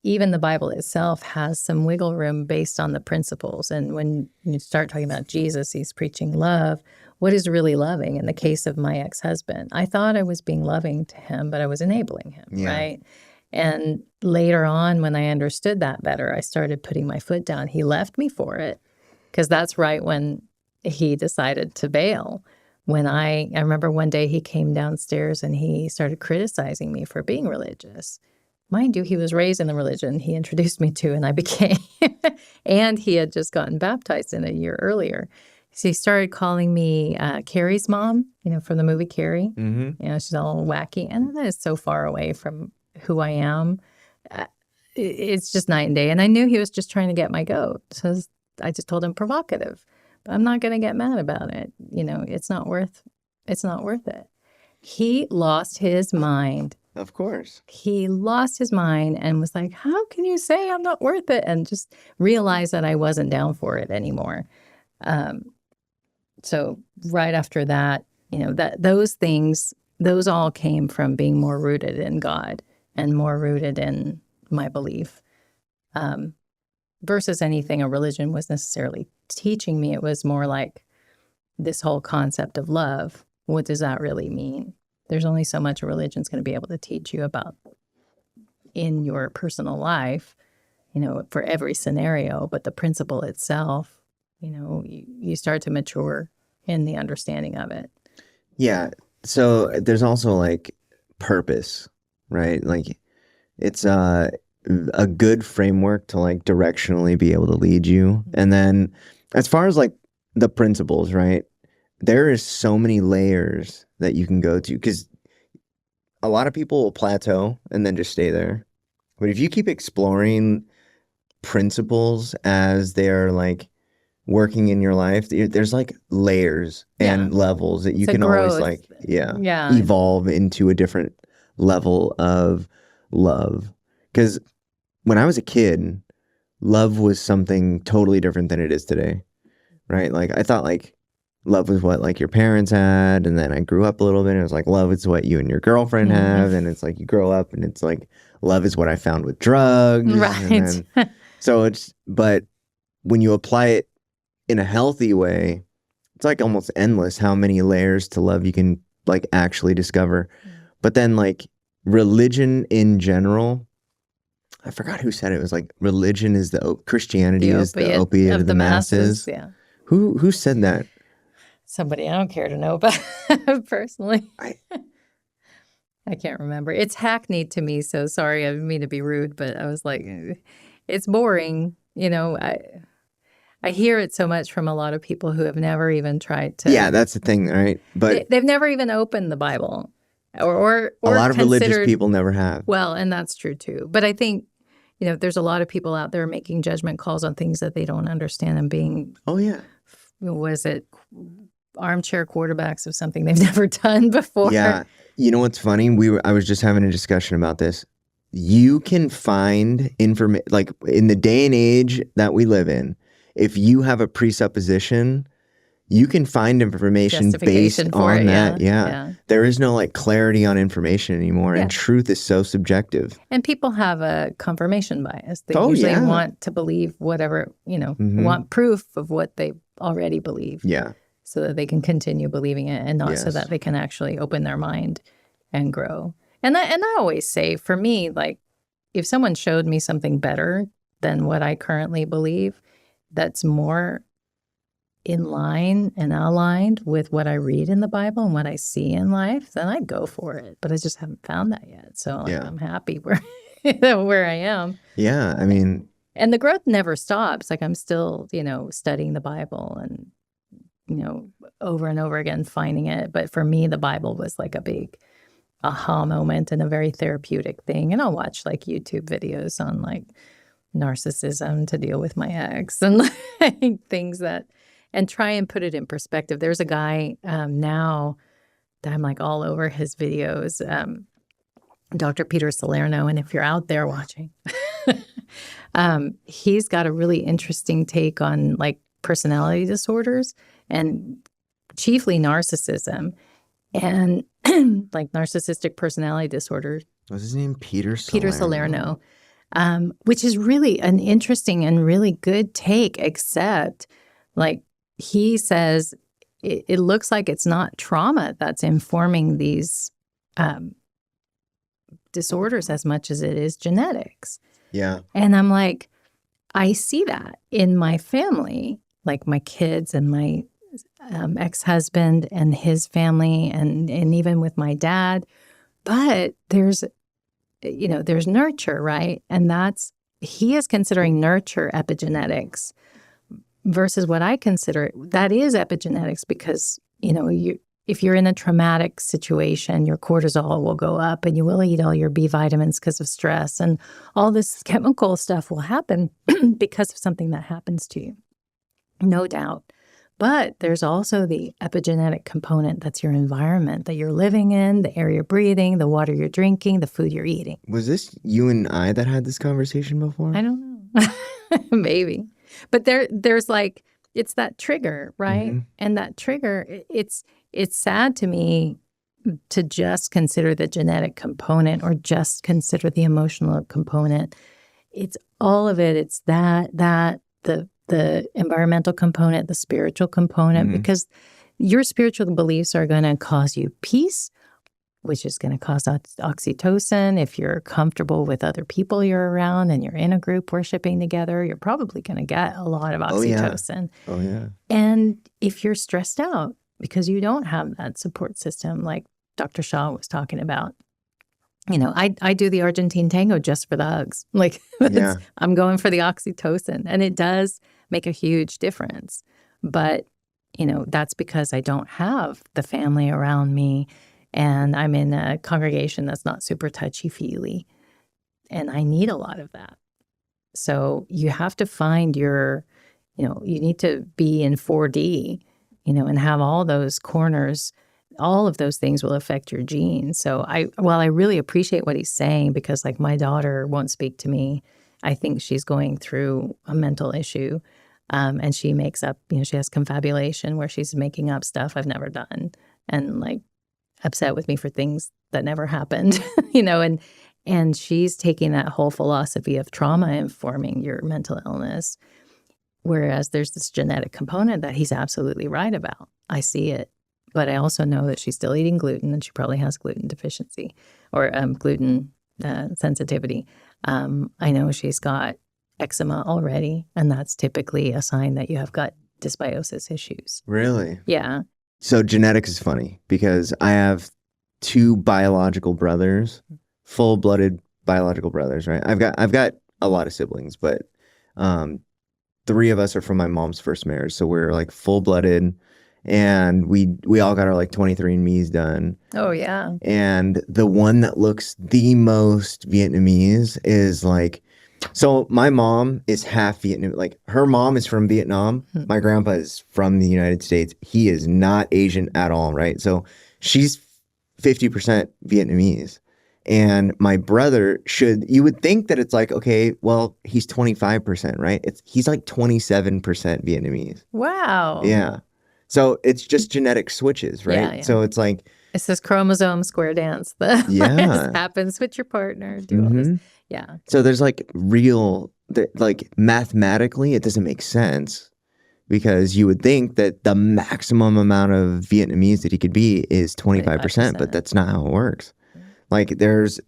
even the Bible itself has some wiggle room based on the principles. And when you start talking about Jesus, he's preaching love. What is really loving? In the case of my ex-husband, I thought I was being loving to him, but I was enabling him, right? And later on, when I understood that better, I started putting my foot down. He left me for it because that's right when he decided to bail. When I remember one day he came downstairs and he started criticizing me for being religious. Mind you, he was raised in the religion he introduced me to, and I became, and he had just gotten baptized in a year earlier. So he started calling me Carrie's mom, from the movie Carrie. She's all wacky. And that is so far away from who I am. It's just night and day. And I knew he was just trying to get my goat. So I just told him provocative. But I'm not going to get mad about it. It's not worth it. He lost his mind. Of course. He lost his mind and was like, how can you say I'm not worth it? And just realized that I wasn't down for it anymore. So right after that, those things, those all came from being more rooted in God and more rooted in my belief, versus anything a religion was necessarily teaching me. It was more like this whole concept of love. What does that really mean? There's only so much a religion's going to be able to teach you about in your personal life, for every scenario, but the principle itself, you start to mature in the understanding of it. Yeah. So there's also like purpose, right? Like it's a good framework to like directionally be able to lead you. And then as far as like the principles, right? There is so many layers that you can go to because a lot of people will plateau and then just stay there. But if you keep exploring principles as they're like working in your life, there's like layers and levels that you It's a can always growth. like, Yeah. evolve into a different level of love. Because when I was a kid, love was something totally different than it is today, right? Like I thought like love was what like your parents had, and then I grew up a little bit and it was like love is what you and your girlfriend have, and it's like you grow up and it's like love is what I found with drugs. Right. And then but when you apply it in a healthy way, it's like almost endless how many layers to love you can like actually discover. But then like religion in general, I forgot who said it. It was like religion is Christianity is the opiate of the masses. Yeah. Who said that? Somebody I don't care to know about personally. I can't remember. It's hackneyed to me, so sorry. I didn't mean to be rude, but I was like, it's boring. You know, I hear it so much from a lot of people who have never even tried to. Yeah, that's the thing, right? But they've never even opened the Bible, or a lot of religious considered- people never have. Well, and that's true too. But I think, you know, there's a lot of people out there making judgment calls on things that they don't understand and being, was it armchair quarterbacks of something they've never done before? Yeah. You know what's funny? I was just having a discussion about this. You can find information, like in the day and age that we live in, if you have a presupposition, you can find information based on that. Yeah. There is no like clarity on information anymore, and truth is so subjective. And people have a confirmation bias. They usually want to believe whatever, you know, want proof of what they already believe. Yeah. So that they can continue believing it, and not so that they can actually open their mind and grow. And I always say, for me, like, if someone showed me something better than what I currently believe, that's more in line and aligned with what I read in the Bible and what I see in life, then I'd go for it. But I just haven't found that yet. So like, I'm happy where I am. Yeah, I mean. And the growth never stops. Like I'm still, you know, studying the Bible and, you know, over and over again finding it. But for me, the Bible was like a big aha moment and a very therapeutic thing. And I'll watch like YouTube videos on like narcissism to deal with my ex and like things that, and try and put it in perspective. There's a guy now that I'm like all over his videos, Dr. Peter Salerno. And if you're out there watching, he's got a really interesting take on like personality disorders and chiefly narcissism and like narcissistic personality disorder. What's his name? Peter Salerno. Peter Salerno, which is really an interesting and really good take, except like he says it looks like it's not trauma that's informing these disorders as much as it is genetics. Yeah. And I'm like, I see that in my family, like my kids and my ex-husband and his family and even with my dad. But there's, you know, there's nurture, right? And he is considering nurture epigenetics versus what I consider, that is epigenetics because, you know, if you're in a traumatic situation, your cortisol will go up and you will eat all your B vitamins because of stress and all this chemical stuff will happen because of something that happens to you. No doubt. But there's also the epigenetic component that's your environment that you're living in, the air you're breathing, the water you're drinking, the food you're eating. Was this you and I that had this conversation before? I don't know. Maybe. But there's like, it's that trigger, right? Mm-hmm. And that trigger, it's sad to me to just consider the genetic component or just consider the emotional component. It's all of it. It's the environmental component, the spiritual component, because your spiritual beliefs are going to cause you peace, which is going to cause oxytocin. If you're comfortable with other people you're around and you're in a group worshiping together, you're probably going to get a lot of oxytocin. Oh, yeah. And if you're stressed out because you don't have that support system, like Dr. Shaw was talking about, you know, I do the Argentine tango just for the hugs. Like, I'm going for the oxytocin. And it does make a huge difference. But, you know, that's because I don't have the family around me. And I'm in a congregation that's not super touchy-feely. And I need a lot of that. So you have to find your you need to be in 4D, and have all those corners. All of those things will affect your genes. So while I really appreciate what he's saying, because like my daughter won't speak to me, I think she's going through a mental issue. And she makes up, she has confabulation where she's making up stuff I've never done and like upset with me for things that never happened, and she's taking that whole philosophy of trauma informing your mental illness. Whereas there's this genetic component that he's absolutely right about. I see it. But I also know that she's still eating gluten and she probably has gluten deficiency or gluten sensitivity. I know she's got eczema already, and that's typically a sign that you have got dysbiosis issues. Really? Yeah. So genetics is funny because I have 2 biological brothers, full-blooded biological brothers, right? I've got a lot of siblings, but 3 of us are from my mom's first marriage, so we're like full-blooded. And we all got our like 23andMe's done. Oh, yeah. And the one that looks the most Vietnamese is like, so my mom is half Vietnamese. Like her mom is from Vietnam. My grandpa is from the United States. He is not Asian at all, right? So she's 50% Vietnamese. And my brother you would think that it's like, okay, well, he's 25%, right? He's like 27% Vietnamese. Wow. Yeah. So it's just genetic switches, right? Yeah. So it's like... It's this chromosome square dance that happens with your partner. Do all this. Yeah. So there's like like mathematically, it doesn't make sense because you would think that the maximum amount of Vietnamese that he could be is 25%, but that's not how it works. Like if there's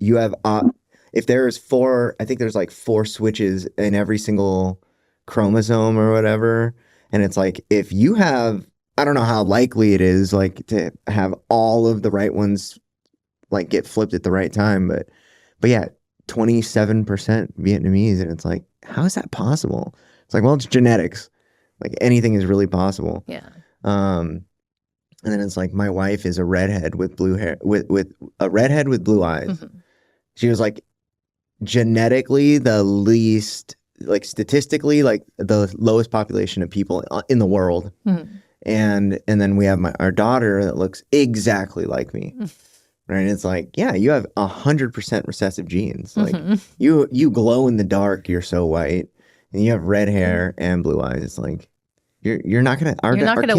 4, I think there's like 4 switches in every single chromosome or whatever. And it's like, if you have... I don't know how likely it is like to have all of the right ones like get flipped at the right time, but yeah, 27% Vietnamese, and it's like, how is that possible? It's like, well, it's genetics. Like anything is really possible. Yeah. And then it's like my wife is a redhead with blue hair with a redhead with blue eyes. Mm-hmm. She was like genetically the least, like statistically, like the lowest population of people in the world. Mm-hmm. And then we have our daughter that looks exactly like me, right? It's like, yeah, you have 100% recessive genes. Like you glow in the dark. You're so white, and you have red hair and blue eyes. It's like you're not gonna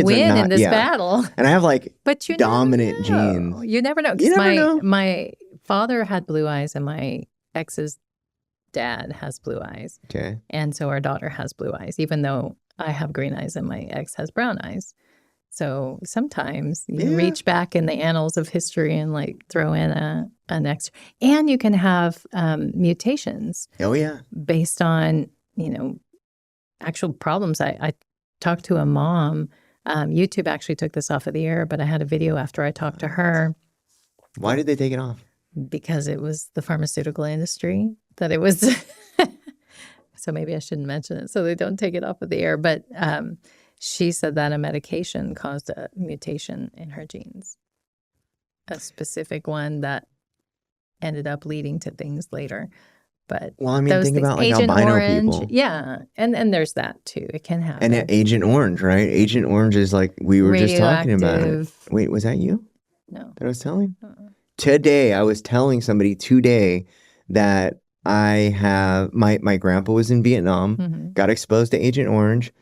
win in this battle. And I have like but dominant genes. You never know. You never know. My father had blue eyes, and my ex's dad has blue eyes. Okay. And so our daughter has blue eyes, even though I have green eyes and my ex has brown eyes. So sometimes you reach back in the annals of history and like throw in an extra. And you can have mutations. Oh, yeah. Based on, actual problems. I talked to a mom. YouTube actually took this off of the air, but I had a video after I talked to her. Why did they take it off? Because it was the pharmaceutical industry that it was... So maybe I shouldn't mention it so they don't take it off of the air. But she said that a medication caused a mutation in her genes, a specific one that ended up leading to things later. But well, I mean, think about like albino people. Yeah, and there's that too. It can happen. And Agent Orange, right? Agent Orange is like we were just talking about it. Wait, was that you? No. That I was telling? Today, I was telling somebody today that I have my grandpa was in Vietnam, got exposed to Agent Orange,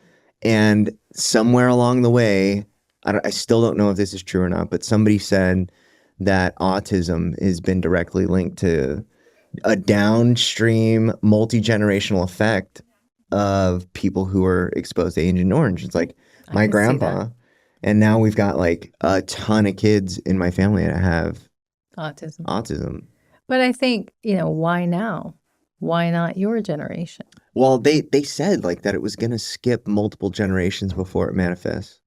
and somewhere along the way, I still don't know if this is true or not, but somebody said that autism has been directly linked to a downstream multi-generational effect of people who are exposed to Agent Orange. It's like my grandpa, and now we've got like a ton of kids in my family that have autism. But I think, why now? Why not your generation? Well, they said like that it was going to skip multiple generations before it manifests.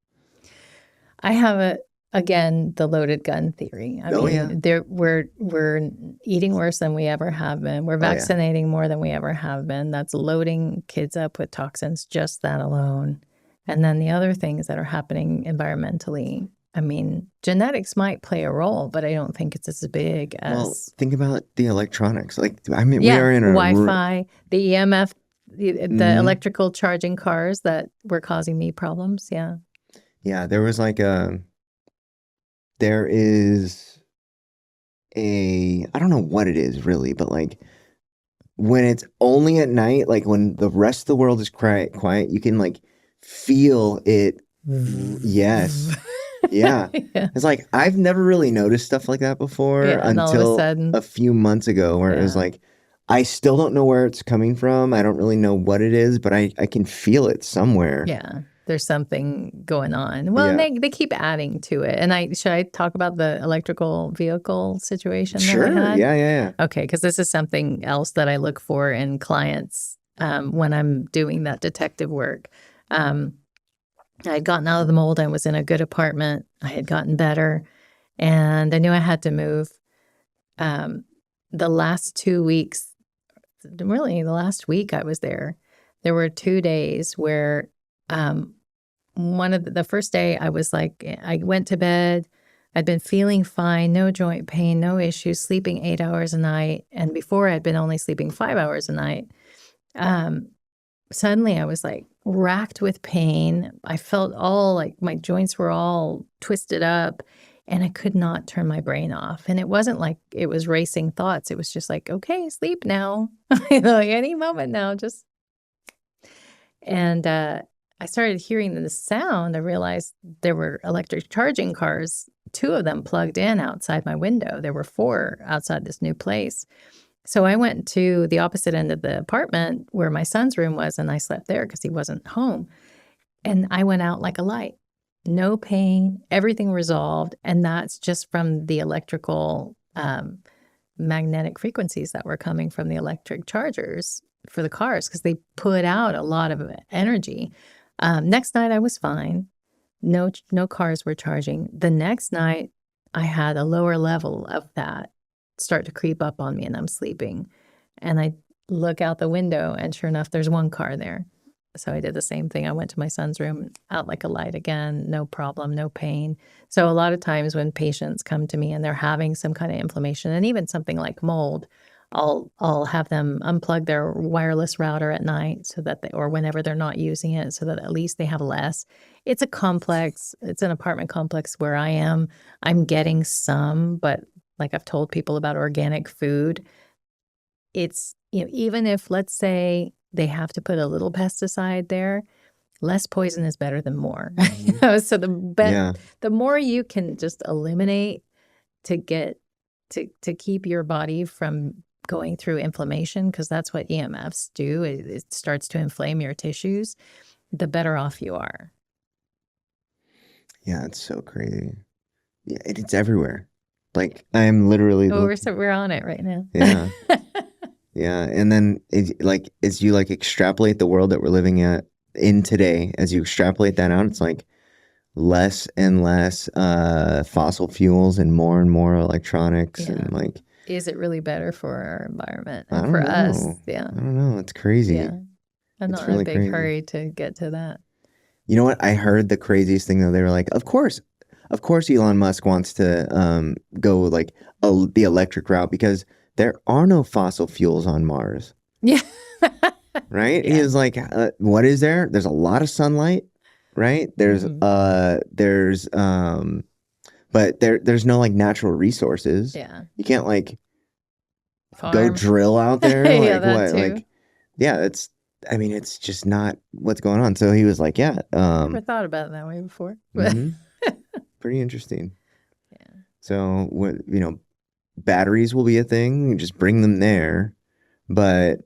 I have again, the loaded gun theory. I mean, we're eating worse than we ever have been. We're vaccinating more than we ever have been. That's loading kids up with toxins, just that alone. And then the other things that are happening environmentally. I mean, genetics might play a role, but I don't think it's as big as... Well, think about the electronics. Like, I mean, we are in a... Wi-Fi, the EMF the electrical charging cars that were causing me problems. Yeah. Yeah, there is I don't know what it is really, but like when it's only at night, like when the rest of the world is quiet, you can like feel it. Yes. Yeah. Yeah. It's like I've never really noticed stuff like that before Yeah. And all of a until sudden, a few months ago where it was yeah. like I still don't know where it's coming from. I don't really know what it is, but I can feel it somewhere. Yeah. There's something going on. Well, Yeah. and they keep adding to it. And should I talk about the electrical vehicle situation that Sure. I had? Yeah. Okay, because this is something else that I look for in clients when I'm doing that detective work. I had gotten out of the mold. I was in a good apartment. I had gotten better, and I knew I had to move. The last 2 weeks, really the last week I was there were 2 days where the first day I was like, I went to bed. I'd been feeling fine, no joint pain, no issues, sleeping 8 hours a night. And before I'd been only sleeping 5 hours a night. Suddenly I was like racked with pain. I felt all like my joints were all twisted up and I could not turn my brain off. And it wasn't like it was racing thoughts. It was just like, okay, sleep now. Like any moment now, and I started hearing the sound. I realized there were electric charging cars, 2 of them plugged in outside my window. There were 4 outside this new place. So I went to the opposite end of the apartment where my son's room was, and I slept there because he wasn't home. And I went out like a light. No pain, everything resolved. And that's just from the electrical magnetic frequencies that were coming from the electric chargers for the cars because they put out a lot of energy. Next night I was fine. No cars were charging. The next night I had a lower level of that start to creep up on me and I'm sleeping. And I look out the window and sure enough, there's 1 car there. So I did the same thing. I went to my son's room, out like a light again, no problem, no pain. So a lot of times when patients come to me and they're having some kind of inflammation and even something like mold, I'll have them unplug their wireless router at night so that or whenever they're not using it so that at least they have less. It's an apartment complex where I am. I'm getting some, but like I've told people about organic food, it's, even if let's say they have to put a little pesticide there, less poison is better than more. Mm-hmm. So the more you can just eliminate to keep your body from going through inflammation, because that's what EMFs do. It starts to inflame your tissues, the better off you are. Yeah, it's so crazy. Yeah, it's everywhere. Like I'm literally. We're on it right now. Yeah. Yeah, and then as you like extrapolate the world that we're living in today, as you extrapolate that out, it's like less and less fossil fuels and more electronics and like. Is it really better for our environment I and don't for know. us? Yeah, I don't know. It's crazy. Yeah, I'm not in a big hurry to get to that. You know what? I heard the craziest thing though. They were like, of course, Elon Musk wants to go like the electric route because there are no fossil fuels on Mars. Yeah. Right? Yeah. He was like, what is there? There's a lot of sunlight, right? There's but there's no like natural resources. Yeah. You can't like Farm. go drill out there. Yeah, like that what? too. Like yeah, it's just not what's going on. So he was like, yeah. Never thought about it that way before. Pretty interesting. Yeah. So batteries will be a thing. You just bring them there, but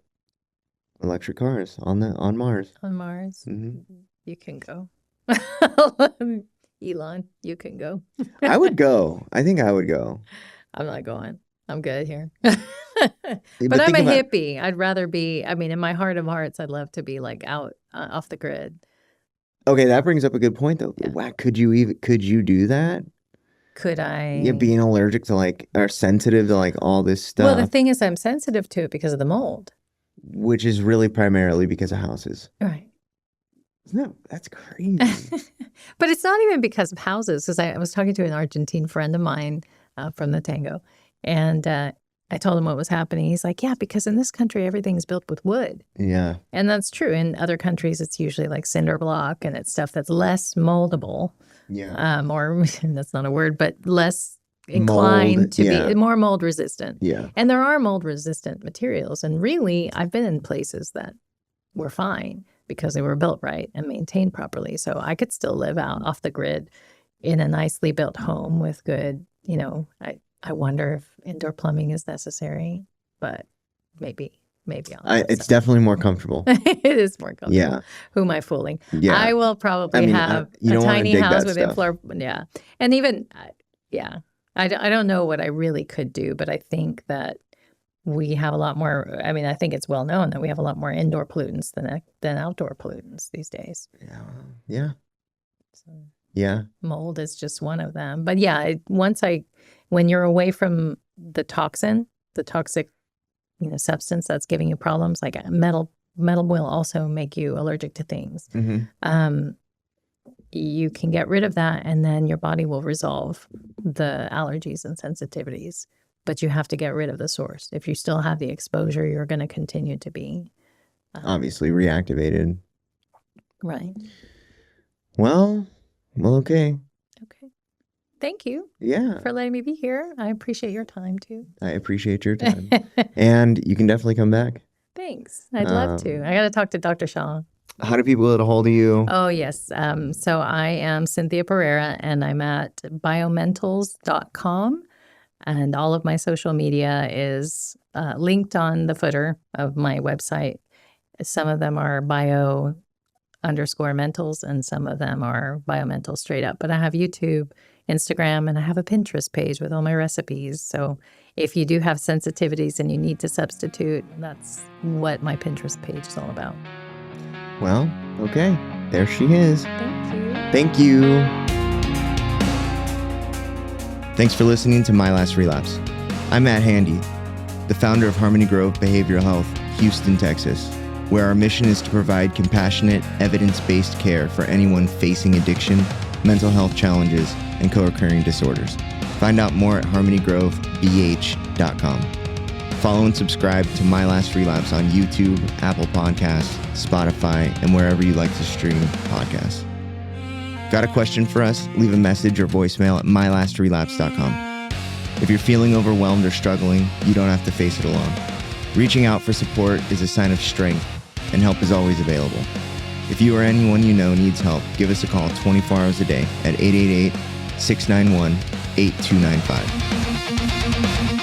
electric cars on Mars. On Mars, you can go. Elon, you can go. I would go. I think I would go. I'm not going. I'm good here. But I'm a hippie. I'd rather be. I mean, in my heart of hearts, I'd love to be like out off the grid. Okay, that brings up a good point though. Yeah. Could you do that? Could I? Yeah, being allergic to like or sensitive to like all this stuff. Well, the thing is, I'm sensitive to it because of the mold, which is really primarily because of houses. Right. No, that's crazy. But it's not even because of houses. Because I was talking to an Argentine friend of mine from the tango, and I told him what was happening. He's like, yeah, because in this country, everything's built with wood. Yeah. And that's true. In other countries, it's usually like cinder block, and it's stuff that's less moldable. Yeah. Or that's not a word, but less inclined to be more mold resistant. Yeah. And there are mold resistant materials. And really, I've been in places that were fine because they were built right and maintained properly. So I could still live out off the grid in a nicely built home with good, I wonder if indoor plumbing is necessary, but maybe it's definitely more comfortable. It is more comfortable. Yeah. Who am I fooling? Yeah. I will probably have a tiny house with floor. Yeah. And even, I don't know what I really could do, but I think that we have a lot more. I mean, I think it's well known that we have a lot more indoor pollutants than outdoor pollutants these days. Yeah. Yeah. So yeah. Mold is just one of them. But yeah, when you're away from the toxic, substance that's giving you problems, like metal will also make you allergic to things. Mm-hmm. You can get rid of that, and then your body will resolve the allergies and sensitivities. But you have to get rid of the source. If you still have the exposure, you're going to continue to be obviously reactivated. Right. Well, okay. Okay. Thank you. Yeah. For letting me be here. I appreciate your time too. I appreciate your time. And you can definitely come back. Thanks. I'd love to. I got to talk to Dr. Shaw. How do people get a hold of you? Oh, yes. So I am Cynthia Pereira, and I'm at biomentals.com. And all of my social media is linked on the footer of my website. Some of them are bio_mentals, and some of them are biomentals straight up. But I have YouTube, Instagram, and I have a Pinterest page with all my recipes. So if you do have sensitivities and you need to substitute, that's what my Pinterest page is all about. Well, okay. There she is. Thank you. Thank you. Thanks for listening to My Last Relapse. I'm Matt Handy, the founder of Harmony Grove Behavioral Health, Houston, Texas, where our mission is to provide compassionate, evidence-based care for anyone facing addiction, mental health challenges, and co-occurring disorders. Find out more at harmonygrovebh.com. Follow and subscribe to My Last Relapse on YouTube, Apple Podcasts, Spotify, and wherever you like to stream podcasts. Got a question for us? Leave a message or voicemail at mylastrelapse.com. If you're feeling overwhelmed or struggling, you don't have to face it alone. Reaching out for support is a sign of strength, and help is always available. If you or anyone you know needs help, give us a call 24 hours a day at 888-691-8295.